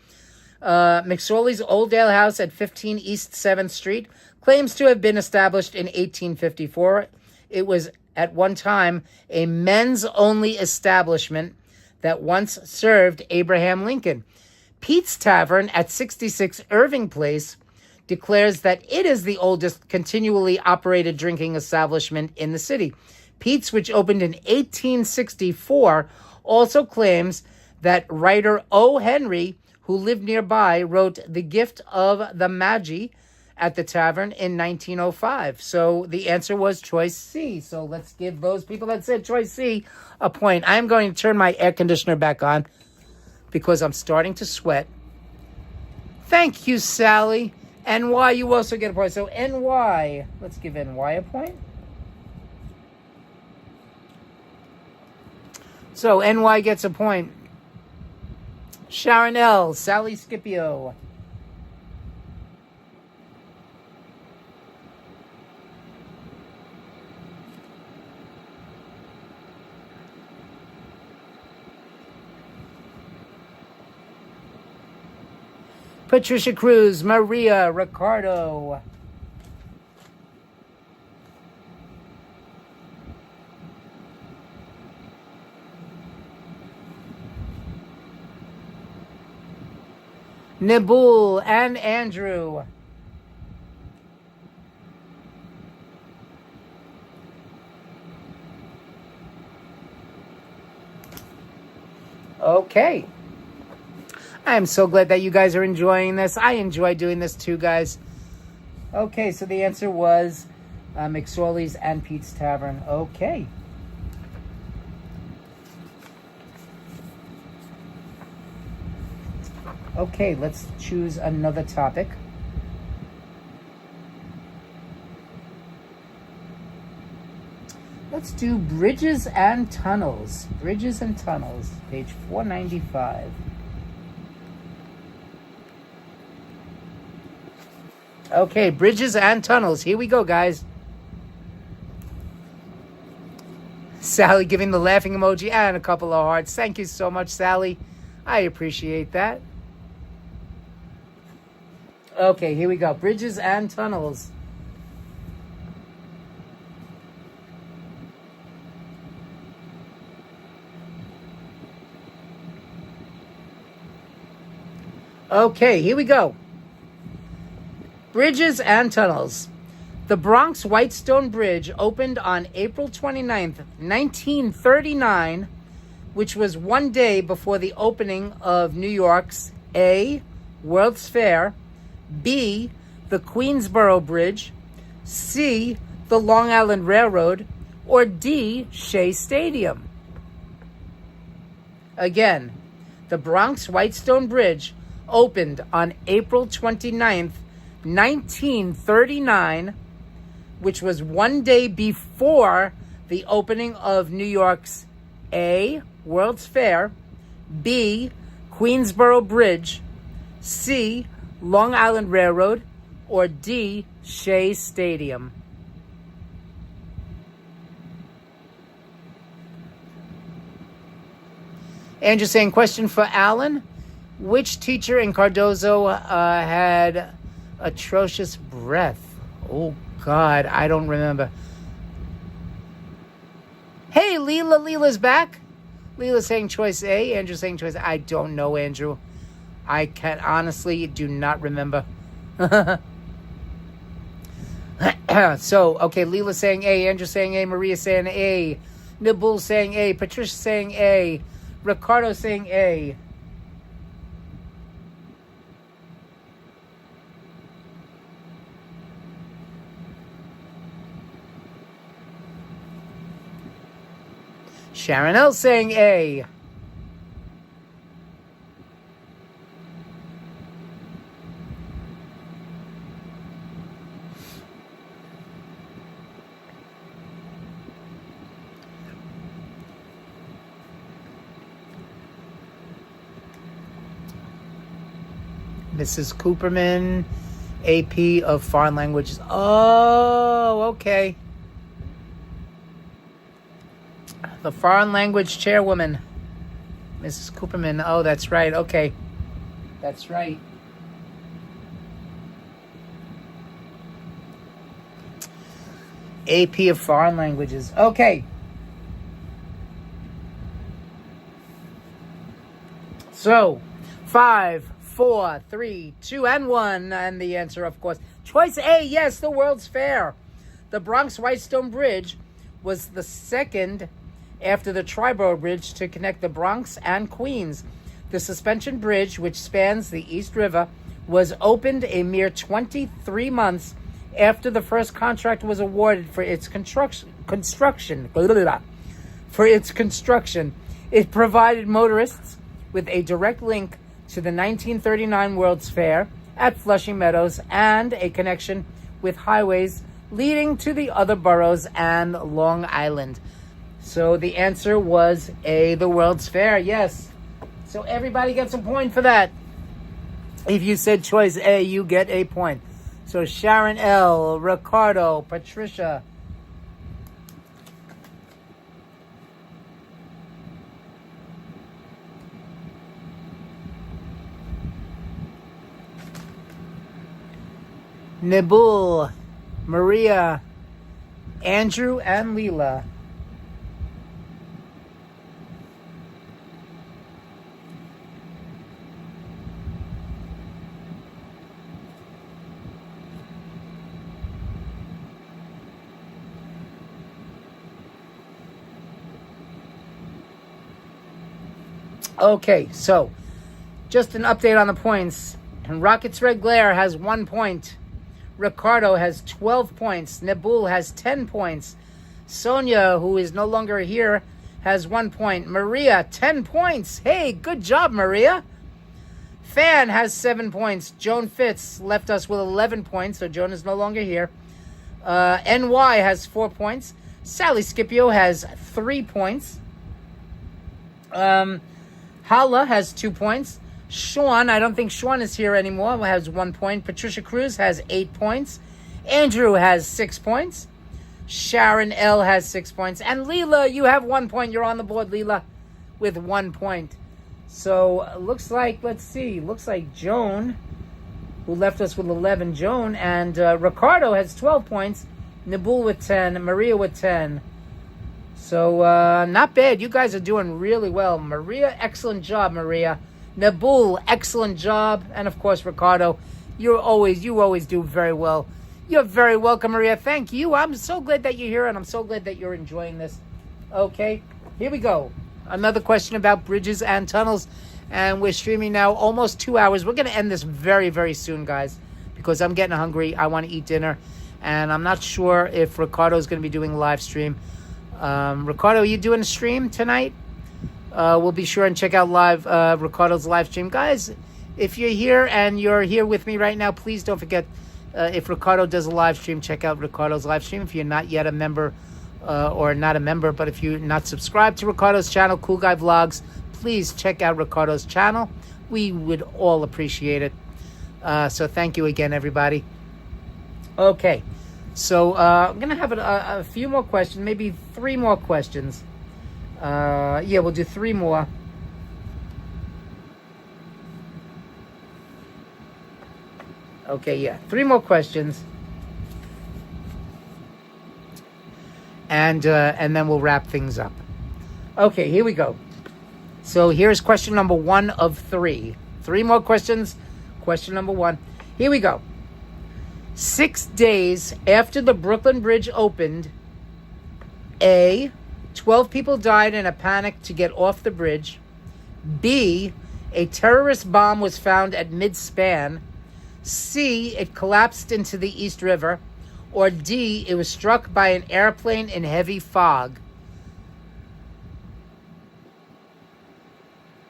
Speaker 3: McSorley's Old Ale House at 15 East 7th Street claims to have been established in 1854. It was at one time a men's-only establishment that once served Abraham Lincoln. Pete's Tavern at 66 Irving Place declares that it is the oldest continually operated drinking establishment in the city. Pete's, which opened in 1864, also claims that writer O. Henry, who lived nearby, wrote The Gift of the Magi at the tavern in 1905. So the answer was choice C. So let's give those people that said choice C a point. I am going to turn my air conditioner back on because I'm starting to sweat. Thank you, Sally. NY, you also get a point. So NY, let's give NY a point. So NY gets a point. Sharon L., Sally Scipio. Patricia Cruz, Maria, Ricardo. Nibul and Andrew. Okay. I am so glad that you guys are enjoying this. I enjoy doing this too, guys. Okay, so the answer was McSorley's and Pete's Tavern. Okay. Okay, let's choose another topic. Let's do bridges and tunnels. Bridges and tunnels, page 495. Okay, bridges and tunnels. Here we go, guys. Sally giving the laughing emoji and a couple of hearts. Thank you so much, Sally. I appreciate that. Okay, here we go. Bridges and tunnels. Okay, here we go. Bridges and tunnels. The Bronx Whitestone Bridge opened on April 29th, 1939, which was one day before the opening of New York's A, World's Fair, B, the Queensboro Bridge, C, the Long Island Railroad, or D, Shea Stadium? Again, the Bronx Whitestone Bridge opened on April 29th, 1939, which was one day before the opening of New York's A, World's Fair, B, Queensboro Bridge, C, Long Island Railroad, or D, Shea Stadium. Andrew saying, question for Alan. Which teacher in Cardozo had atrocious breath? Oh, God, I don't remember. Hey, Leela. Leela's back. Leela's saying choice A. Andrew saying choice A. I don't know, Andrew. I can honestly do not remember. So, okay, Leela saying A. Andrew saying A. Maria saying A. Nibul saying A. Patricia saying A. Ricardo saying A. Sharon L saying A. Mrs. Cooperman, AP of Foreign Languages. Oh, okay. The Foreign Language Chairwoman, Mrs. Cooperman. Oh, that's right. Okay. That's right. AP of Foreign Languages. Okay. So, 5, 4, 3, 2, and 1. And the answer, of course, choice A, yes, the World's Fair. The Bronx Whitestone Bridge was the second after the Triborough Bridge to connect the Bronx and Queens. The suspension bridge, which spans the East River, was opened a mere 23 months after the first contract was awarded for its construction. It provided motorists with a direct link to the 1939 World's Fair at Flushing Meadows and a connection with highways leading to the other boroughs and Long Island. So the answer was A, the World's Fair, yes. So everybody gets a point for that. If you said choice A, you get a point. So Sharon L., Ricardo, Patricia. Nibul, Maria, Andrew, and Leela. Okay, so just an update on the points. And Rockets Red Glare has 1 point. Ricardo has 12 points. Nibul has 10 points. Sonia, who is no longer here, has 1 point. Maria, 10 points. Hey, good job, Maria. Fan has 7 points. Joan Fitz left us with 11 points, so Joan is no longer here. NY has 4 points. Sally Scipio has 3 points. Hala has 2 points. Sean, I don't think Sean is here anymore, has 1 point. Patricia Cruz has 8 points. Andrew has 6 points. Sharon L. has 6 points. And Leela, you have 1 point. You're on the board, Leela, with 1 point. So, looks like, let's see, looks like Joan, who left us with 11, Joan, and Ricardo has 12 points. Nibul with 10. Maria with 10. So, not bad. You guys are doing really well. Maria, excellent job, Maria. Nibul, excellent job. And, of course, Ricardo, you always do very well. You're very welcome, Maria. Thank you. I'm so glad that you're here, and I'm so glad that you're enjoying this. Okay, here we go. Another question about bridges and tunnels. And we're streaming now almost 2 hours. We're going to end this very, very soon, guys, because I'm getting hungry. I want to eat dinner. And I'm not sure if Ricardo's going to be doing a live stream. Ricardo, are you doing a stream tonight? We'll be sure and check out Ricardo's live stream. Guys, if you're here and you're here with me right now, please don't forget, if Ricardo does a live stream, check out Ricardo's live stream. If you're not yet a member, or not a member, but if you're not subscribed to Ricardo's channel, Cool Guy Vlogs, please check out Ricardo's channel. We would all appreciate it. So thank you again, everybody. Okay, so I'm going to have a few more questions, maybe 3 more questions. Yeah, we'll do 3 more. Okay, yeah, 3 more questions. And then we'll wrap things up. Okay, here we go. So here's question number 1 of 3. 3 more questions. Question number 1. Here we go. 6 days after the Brooklyn Bridge opened, A, 12 people died in a panic to get off the bridge. B, a terrorist bomb was found at mid-span. C, it collapsed into the East River. Or D, it was struck by an airplane in heavy fog.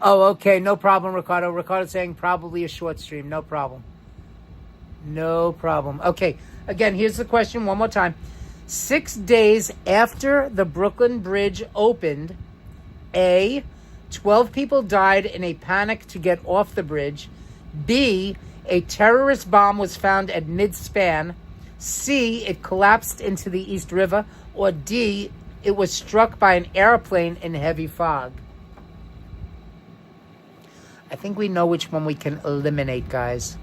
Speaker 3: Oh, okay, no problem, Ricardo. Ricardo's saying probably a short stream. No problem. No problem. Okay, again, here's the question one more time. 6 days after the Brooklyn Bridge opened, A, 12 people died in a panic to get off the bridge. B, a terrorist bomb was found at mid-span. C, it collapsed into the East River. Or D, it was struck by an airplane in heavy fog. I think we know which one we can eliminate, guys.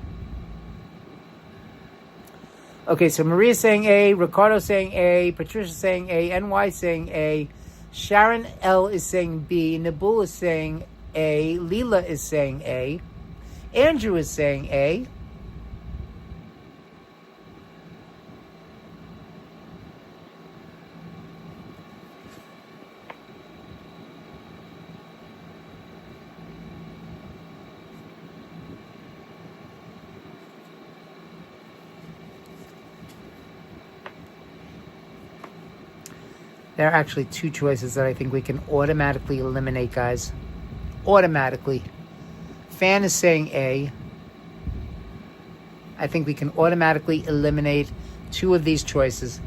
Speaker 3: Okay, so Maria's saying A, Ricardo saying A, Patricia saying A, NY saying A, Sharon L is saying B, Nabul is saying A, Leela is saying A, Andrew is saying A. There are actually 2 choices that I think we can automatically eliminate, guys. Automatically. Fan is saying A. I think we can automatically eliminate 2 of these choices.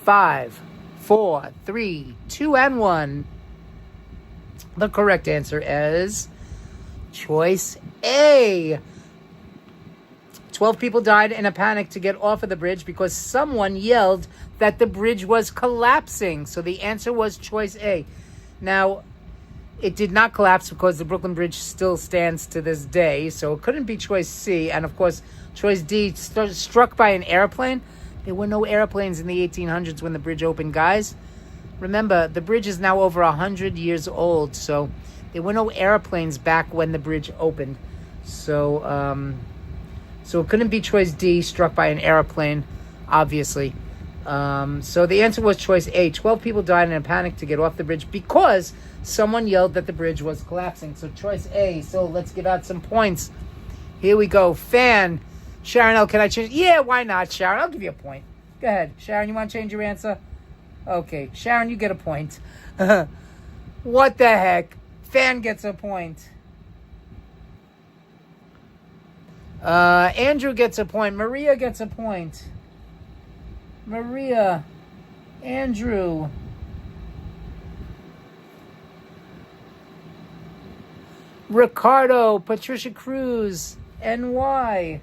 Speaker 3: Five, 4, 3, 2, and 1. The correct answer is choice A. 12 people died in a panic to get off of the bridge because someone yelled that the bridge was collapsing. So the answer was choice A. Now, it did not collapse because the Brooklyn Bridge still stands to this day. So it couldn't be choice C. And of course, choice D, struck by an airplane. There were no airplanes in the 1800s when the bridge opened, guys. Remember, the bridge is now over 100 years old, so there were no airplanes back when the bridge opened. So, so it couldn't be choice D, struck by an airplane, obviously. So the answer was choice A. 12 people died in a panic to get off the bridge because someone yelled that the bridge was collapsing. So choice A. So let's give out some points. Here we go. Fan. Sharon L., can I change? Yeah, why not, Sharon? I'll give you a point. Go ahead. Sharon, you want to change your answer? Okay. Sharon, you get a point. What the heck? Fan gets a point. Andrew gets a point. Maria gets a point. Maria. Andrew. Ricardo. Patricia Cruz. NY.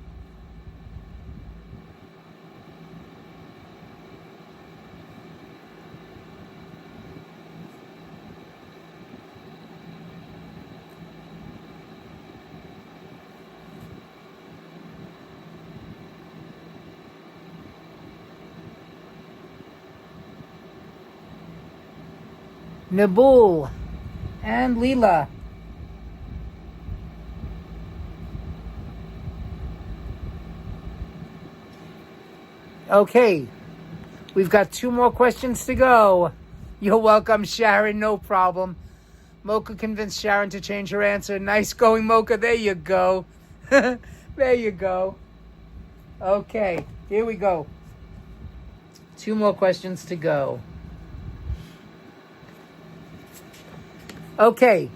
Speaker 3: Nabul and Leela. Okay, We've got 2 more questions to go. You're welcome, Sharon. No problem. Mocha convinced Sharon to change her answer. Nice going, Mocha. There you go. There you go. Okay, here we go. 2 more questions to go. Okay.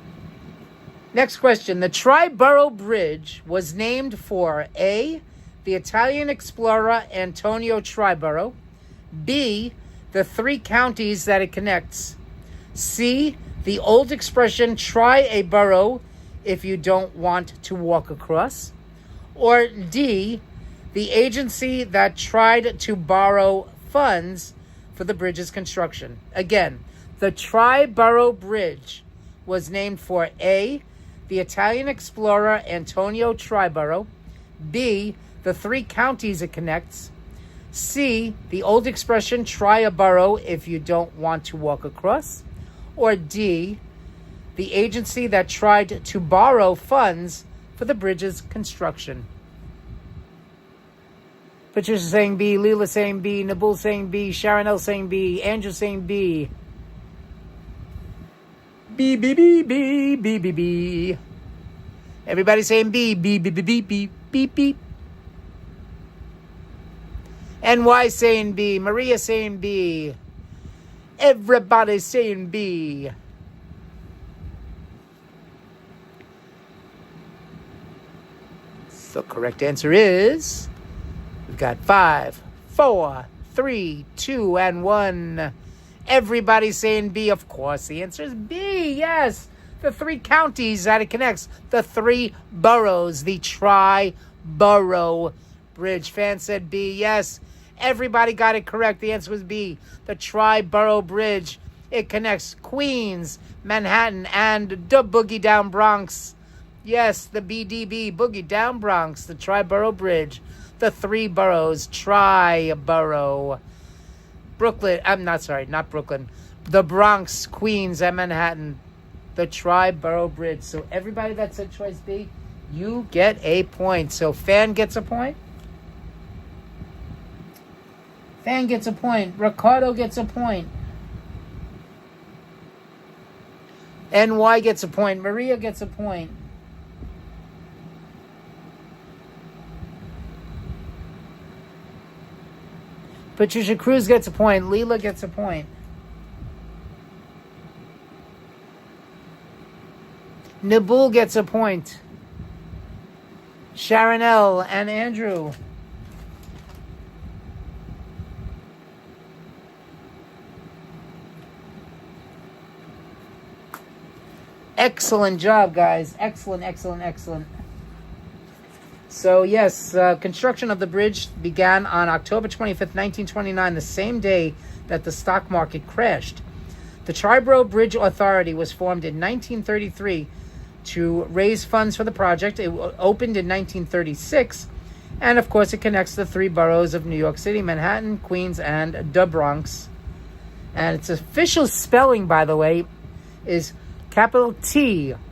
Speaker 3: Next question. The Triborough Bridge was named for A, the Italian explorer Antonio Triborough, B, the 3 counties that it connects, C, the old expression try a borough if you don't want to walk across, or D, the agency that tried to borrow funds for the bridge's construction. Again, the Triborough Bridge was named for A, the Italian explorer Antonio Triborough, B, the 3 counties it connects, C, the old expression try a borough if you don't want to walk across, or D, the agency that tried to borrow funds for the bridge's construction. Patricia saying B, Leela saying B, Nabul saying B, Sharon L saying B, Andrew saying B. B, B, B, B, B, B, B. Everybody saying B, B, B, B, B, B, B, B. NY saying B, Maria saying B. Everybody saying B. The correct answer is, we've got 5, 4, 3, 2, and 1. Everybody saying B, of course. The answer is B, yes. The 3 counties that it connects. The 3 boroughs. The Triborough Bridge. Fan said B, yes. Everybody got it correct. The answer was B. The Triborough Bridge. It connects Queens, Manhattan, and the Boogie Down Bronx. Yes, the BDB, Boogie Down Bronx. The Triborough Bridge. The 3 boroughs. Triborough. Brooklyn. Not Brooklyn. The Bronx, Queens, and Manhattan. The Triborough Bridge. So everybody that said choice B, you get a point. So Fan gets a point. Fan gets a point. Ricardo gets a point. NY gets a point. Maria gets a point. Patricia Cruz gets a point. Leela gets a point. Nabul gets a point. Sharon L. and Andrew. Excellent job, guys. Excellent, excellent, excellent. So, yes, construction of the bridge began on October 25th, 1929, the same day that the stock market crashed. The Triborough Bridge Authority was formed in 1933 to raise funds for the project. It opened in 1936, and, of course, it connects the 3 boroughs of New York City, Manhattan, Queens, and the Bronx. And its official spelling, by the way, is capital T-R-I-B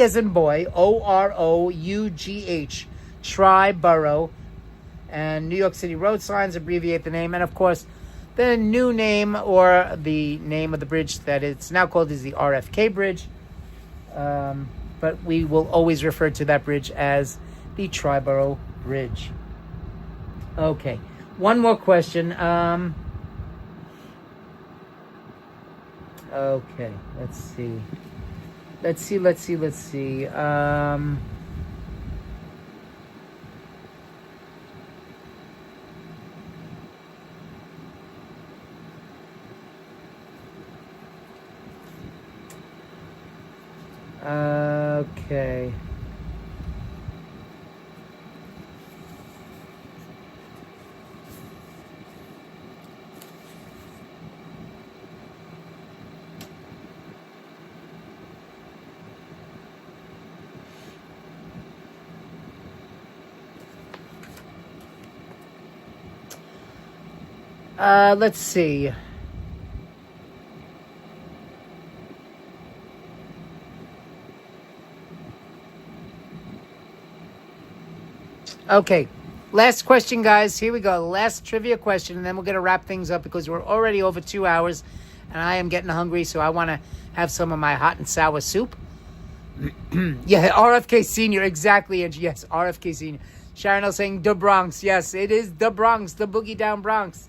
Speaker 3: as in boy, O-R-O-U-G-H, Triborough. And New York City road signs abbreviate the name. And, of course, the new name, or the name of the bridge that it's now called, is the RFK Bridge. But we will always refer to that bridge as the Triborough Bridge. Okay, one more question. Okay, let's see. Okay. Let's see. Okay, Last question, guys. Here we go. Last trivia question, and then we're going to wrap things up because we're already over 2 hours, and I am getting hungry, so I want to have some of my hot and sour soup. Yeah, RFK Sr., exactly. And yes, RFK Sr. Sharon L. saying the Bronx. Yes, it is the Bronx, the Boogie Down Bronx.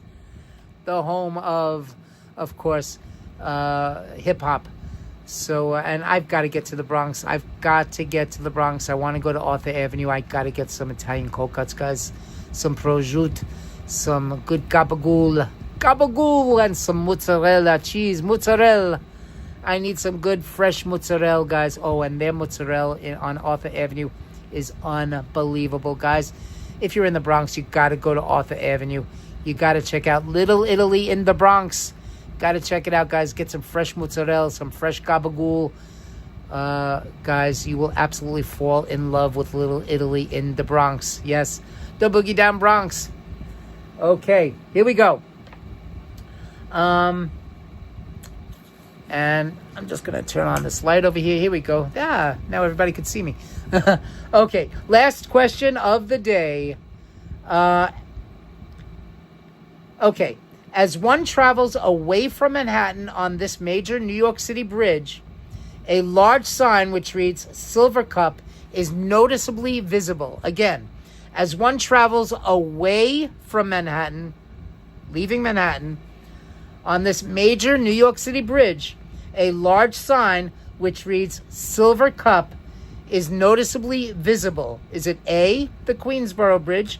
Speaker 3: The home of course, hip-hop. So, and I've got to get to the Bronx. I want to go to Arthur Avenue. I got to get some Italian cold cuts, guys. Some prosciutto, some good gabagool, and some mozzarella cheese. Mozzarella. I need some good fresh mozzarella, guys. Oh, and their mozzarella on Arthur Avenue is unbelievable, guys. If you're in the Bronx, you got to go to Arthur Avenue. You got to check out Little Italy in the Bronx. Got to check it out, guys. Get some fresh mozzarella, some fresh gabagool. Guys, you will absolutely fall in love with Little Italy in the Bronx. Yes, the Boogie Down Bronx. Okay, here we go. And I'm just going to turn on this light over here. Here we go. Now everybody can see me. Okay, last question of the day. Okay. As one travels away from Manhattan on this major New York City bridge, a large sign which reads Silver Cup is noticeably visible. Again, as one travels away from Manhattan, leaving Manhattan, on this major New York City bridge, a large sign which reads Silver Cup is noticeably visible. Is it A, the Queensboro Bridge,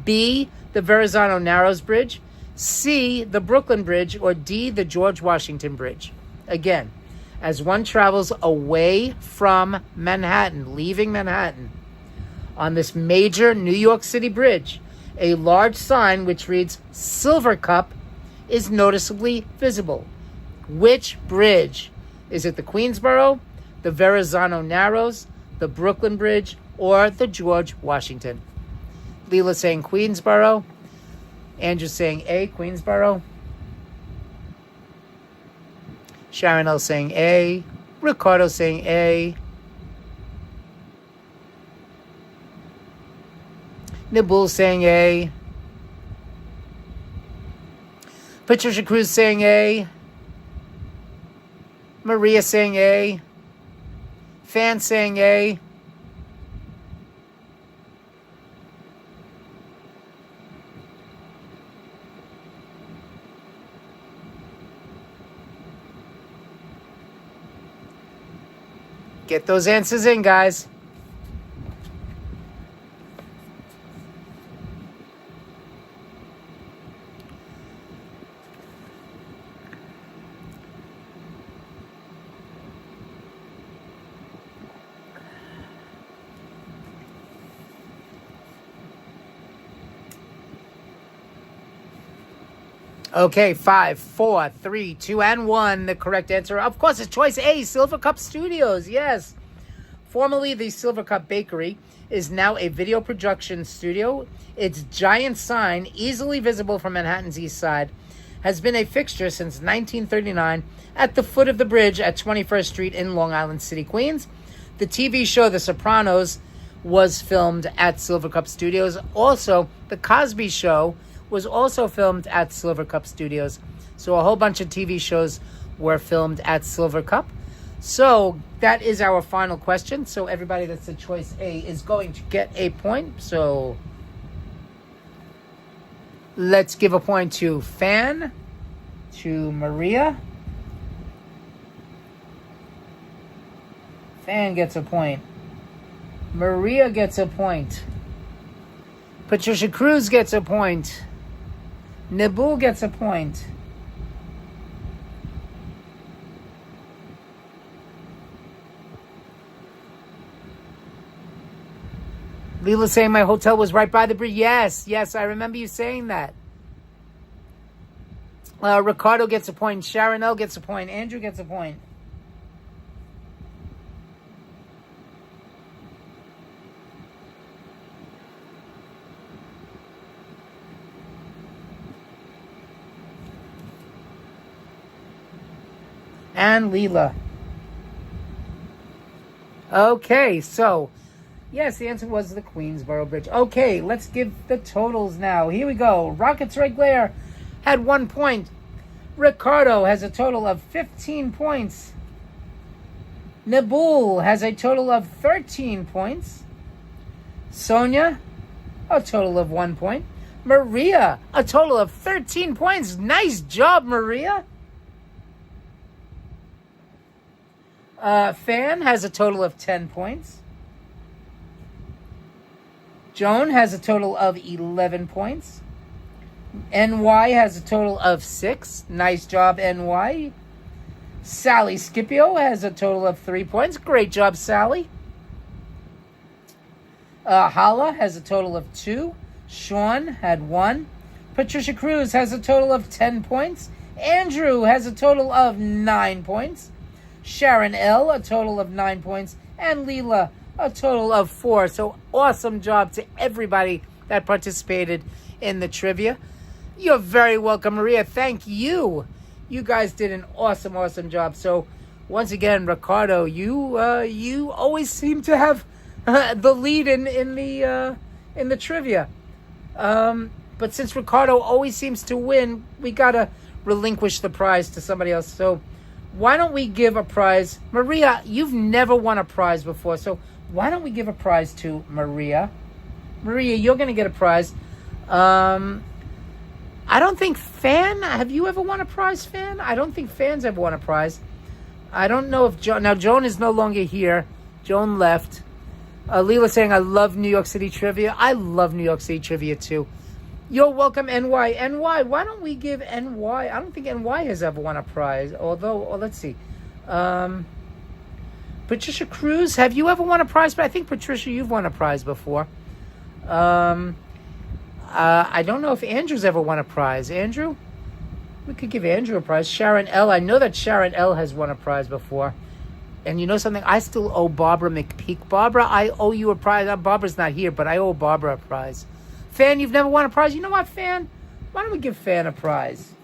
Speaker 3: B, the Verrazano Narrows Bridge, C, the Brooklyn Bridge, or D, the George Washington Bridge? Again, as one travels away from Manhattan, leaving Manhattan, on this major New York City bridge, a large sign which reads Silver Cup is noticeably visible. Which bridge? Is it the Queensboro, the Verrazano Narrows, the Brooklyn Bridge, or the George Washington? Leela saying Queensboro. Andrew saying A, Queensboro. Sharon L saying A. Ricardo saying A. Nibul saying A. Patricia Cruz saying A. Maria saying A. Fan saying A. Get those answers in, guys. Okay, 5, 4, 3, 2, and 1. The correct answer, of course, is choice A, Silver Cup Studios. Yes. Formerly the Silver Cup Bakery is now a video production studio. Its giant sign, easily visible from Manhattan's east side, has been a fixture since 1939 at the foot of the bridge at 21st Street in Long Island City, Queens. The TV show The Sopranos was filmed at Silver Cup Studios. Also, The Cosby Show was also filmed at Silver Cup Studios. So a whole bunch of TV shows were filmed at Silver Cup. So that is our final question. So everybody that's the choice A is going to get a point. So let's give a point to Fan, to Maria. Fan gets a point. Maria gets a point. Patricia Cruz gets a point. Nibul gets a point. Leela saying my hotel was right by the bridge. Yes, I remember you saying that. Ricardo gets a point. Sharon L gets a point. Andrew gets a point. And Leela. Okay, so Yes, the answer was the Queensboro Bridge. Okay, let's give the totals now. Here we go. Rockets Red Glare had 1 point. Ricardo has a total of 15 points. Nabul has a total of 13 points. Sonia, a total of 1 point. Maria, a total of 13 points. Nice job, Maria. Fan has a total of 10 points. Joan has a total of 11 points. NY has a total of 6. Nice job, NY. Sally Scipio has a total of 3 points. Great job, Sally. Hala has a total of 2. Sean had 1. Patricia Cruz has a total of 10 points. Andrew has a total of 9 points. Sharon L, a total of 9 points. And Leela, a total of 4. So awesome job to everybody that participated in the trivia. You're very welcome, Maria. Thank you. You guys did an awesome job. So once again, Ricardo, you always seem to have the lead in the trivia. But since Ricardo always seems to win, we gotta relinquish the prize to somebody else. So why don't we give a prize? Maria, you've never won a prize before, so why don't we give a prize to Maria? Maria, you're going to get a prize. I don't think Fan, have you ever won a prize, Fan? I don't think Fan's ever won a prize. I don't know if Joan, now Joan is no longer here. Joan left. Leela saying, I love New York City trivia. I love New York City trivia too. You're welcome, NY. NY, why don't we give NY? I don't think NY has ever won a prize. Although, let's see. Patricia Cruz, have you ever won a prize? But I think, Patricia, you've won a prize before. I don't know if Andrew's ever won a prize. Andrew? We could give Andrew a prize. Sharon L. I know that Sharon L. has won a prize before. And you know something? I still owe Barbara McPeak. Barbara, I owe you a prize. Barbara's not here, but I owe Barbara a prize. Fan, you've never won a prize? You know what, Fan? Why don't we give Fan a prize?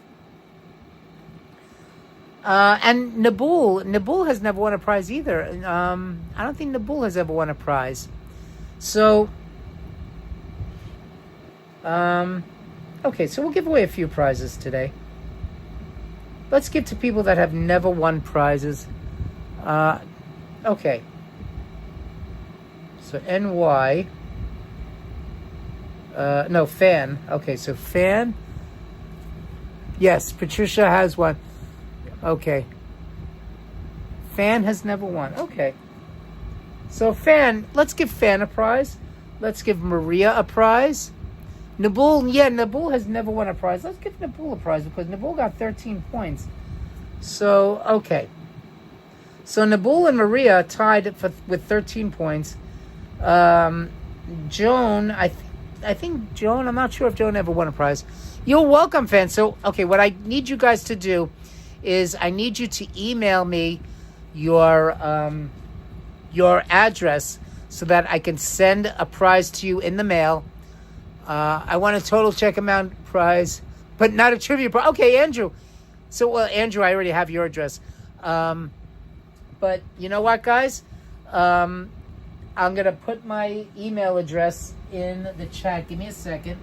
Speaker 3: And Nabul has never won a prize either. I don't think Nabul has ever won a prize. So, okay, so we'll give away a few prizes today. Let's give to people that have never won prizes. Okay. So NY. No, Fan. Okay, so Fan. Yes, Patricia has one. Okay. Fan has never won. Okay. So Fan, let's give Fan a prize. Let's give Maria a prize. Nabul, yeah, Nabul has never won a prize. Let's give Nabul a prize because Nabul got 13 points. So, okay. So Nabul and Maria tied with 13 points. Joan, I think Joan, I'm not sure if Joan ever won a prize. You're welcome, Fan. So, okay, what I need you guys to do is I need you to email me your address so that I can send a prize to you in the mail. I want a total check amount prize, but not a trivia prize. Okay, Andrew. So, well, Andrew, I already have your address. But you know what, guys? I'm going to put my email address in the chat. Give me a second.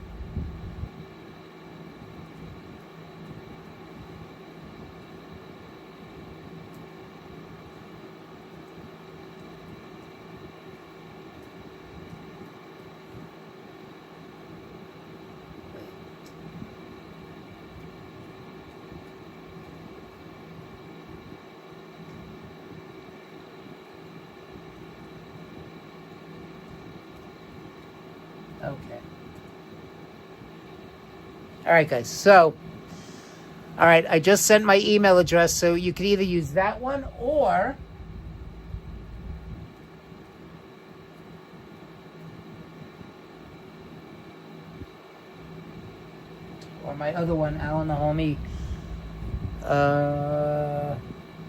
Speaker 3: Okay. All right, guys. So, all right, I just sent my email address, so you can either use that one or my other one, Alan the Homie.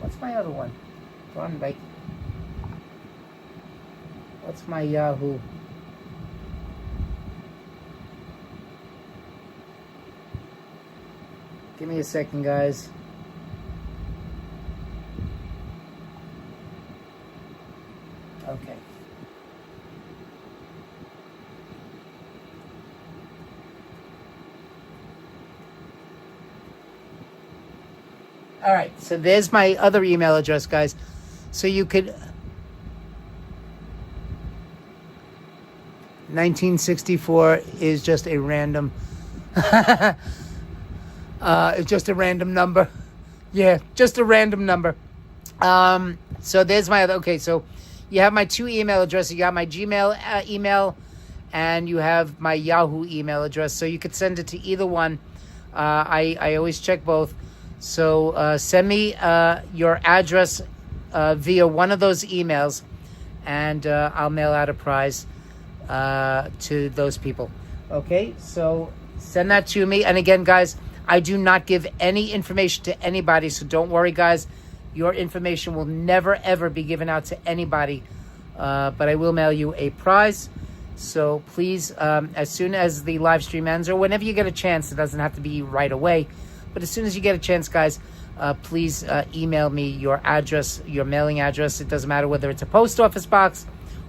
Speaker 3: What's my other one? What's my Yahoo? Give me a second, guys. Okay. All right, so there's my other email address, guys. So you could... 1964 is just a random... it's just a random number. Yeah, just a random number. So there's my other... Okay, so you have my two email addresses. You got my Gmail email, and you have my Yahoo email address. So you could send it to either one. I always check both. So send me your address via one of those emails, and I'll mail out a prize to those people. Okay, so send that to me. And again, guys, I do not give any information to anybody, so don't worry, guys. Your information will never, ever be given out to anybody, but I will mail you a prize. So please, as soon as the live stream ends, or whenever you get a chance, it doesn't have to be right away, but as soon as you get a chance, guys, please email me your address, your mailing address. It doesn't matter whether it's a post office box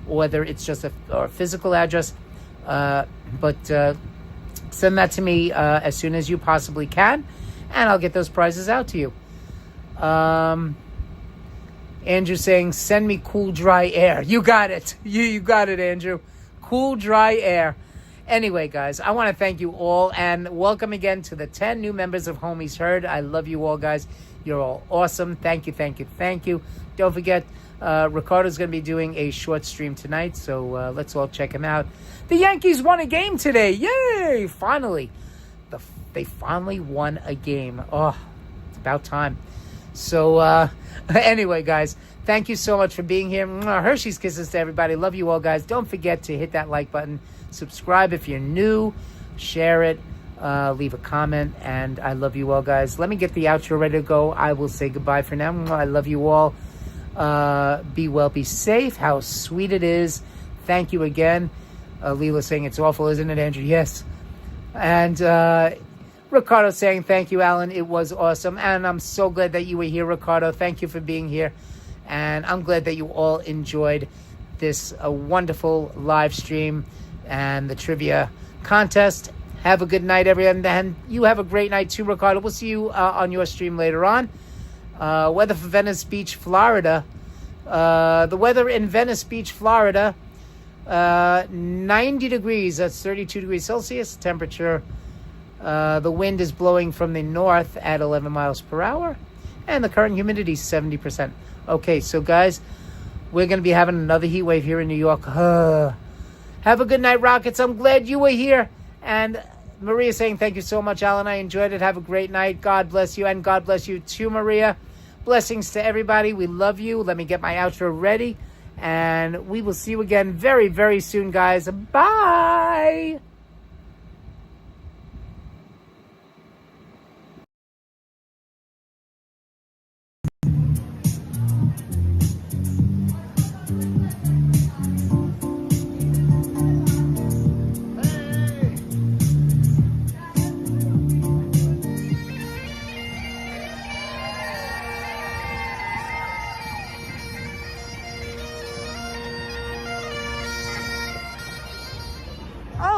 Speaker 3: or whether it's just a physical address, but send that to me as soon as you possibly can, and I'll get those prizes out to you. Andrew saying, send me cool, dry air. You got it. You got it, Andrew. Cool, dry air. Anyway, guys, I want to thank you all, and welcome again to the 10 new members of Homies Heard. I love you all, guys. You're all awesome. Thank you, thank you, thank you. Don't forget, Ricardo's going to be doing a short stream tonight, so let's all check him out. The Yankees won a game today. Yay! Finally. They finally won a game. Oh, it's about time. So, anyway, guys, thank you so much for being here. Hershey's kisses to everybody. Love you all, guys. Don't forget to hit that like button. Subscribe if you're new. Share it. Leave a comment. And I love you all, guys. Let me get the outro ready to go. I will say goodbye for now. I love you all. Be well, be safe. How sweet it is. Thank you again. Leela saying it's awful, isn't it, Andrew? Yes. And Ricardo saying thank you, Alan. It was awesome. And I'm so glad that you were here, Ricardo. Thank you for being here. And I'm glad that you all enjoyed this wonderful live stream and the trivia contest. Have a good night, everyone. And you have a great night too, Ricardo. We'll see you on your stream later on. Weather for Venice Beach, Florida. The weather in Venice Beach, Florida, 90 degrees. That's 32 degrees Celsius. Temperature. The wind is blowing from the north at 11 miles per hour. And the current humidity is 70%. Okay, so guys, we're going to be having another heat wave here in New York. Have a good night, Rockets. I'm glad you were here. And Maria saying thank you so much, Alan. I enjoyed it. Have a great night. God bless you. And God bless you too, Maria. Blessings to everybody. We love you. Let me get my outro ready. And we will see you again very, very soon, guys. Bye.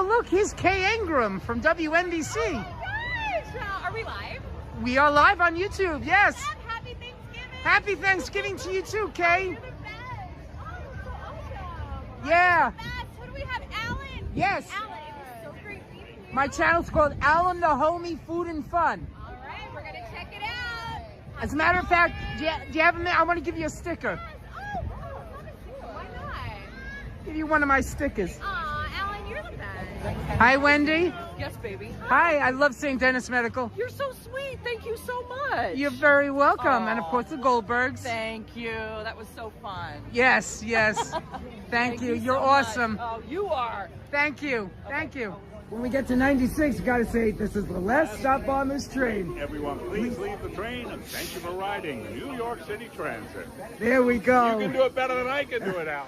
Speaker 3: Look, here's Kay Ingram from WNBC.
Speaker 6: Oh my gosh! Are we live?
Speaker 3: We are live on YouTube, yes.
Speaker 6: Happy Thanksgiving!
Speaker 3: Happy Thanksgiving to you too, Kay.
Speaker 6: You're the best! Oh, you're so awesome!
Speaker 3: Yeah.
Speaker 6: You're the best! Who do we have? Alan!
Speaker 3: Yes.
Speaker 6: Alan, it was so great meeting you.
Speaker 3: My channel's called Alan the Homie Food and Fun.
Speaker 6: All right, we're going to check it out.
Speaker 3: As a matter of fact, do you have a minute? I want to give you a sticker.
Speaker 6: Oh, love it too. Why not?
Speaker 3: Give you one of my stickers.
Speaker 6: Aw, Alan, you're the best.
Speaker 3: Hi, Wendy.
Speaker 7: Yes, baby.
Speaker 3: Hi, I love St. Dennis Medical.
Speaker 7: You're so sweet. Thank you so much.
Speaker 3: You're very welcome.
Speaker 7: Aw.
Speaker 3: And of course, the Goldbergs.
Speaker 7: Thank you. That was so fun.
Speaker 3: Yes, yes. Thank you. You're
Speaker 7: so much.
Speaker 3: awesome.
Speaker 7: Oh, you are.
Speaker 3: Thank you. Thank you.
Speaker 5: When we get to 96, you gotta say, this is the last stop on this train.
Speaker 4: Everyone, please leave the train and thank you for riding New York City Transit.
Speaker 5: There we go.
Speaker 4: You can do it better than I can do it, Al.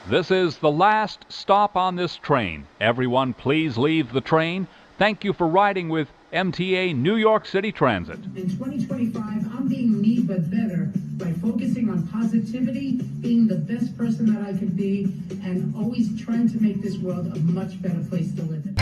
Speaker 8: This is the last stop on this train. Everyone, please leave the train. Thank you for riding with MTA New York City Transit.
Speaker 9: In 2025, I'm being me but better by focusing on positivity, being the best person that I could be, and always trying to make this world a much better place to live in.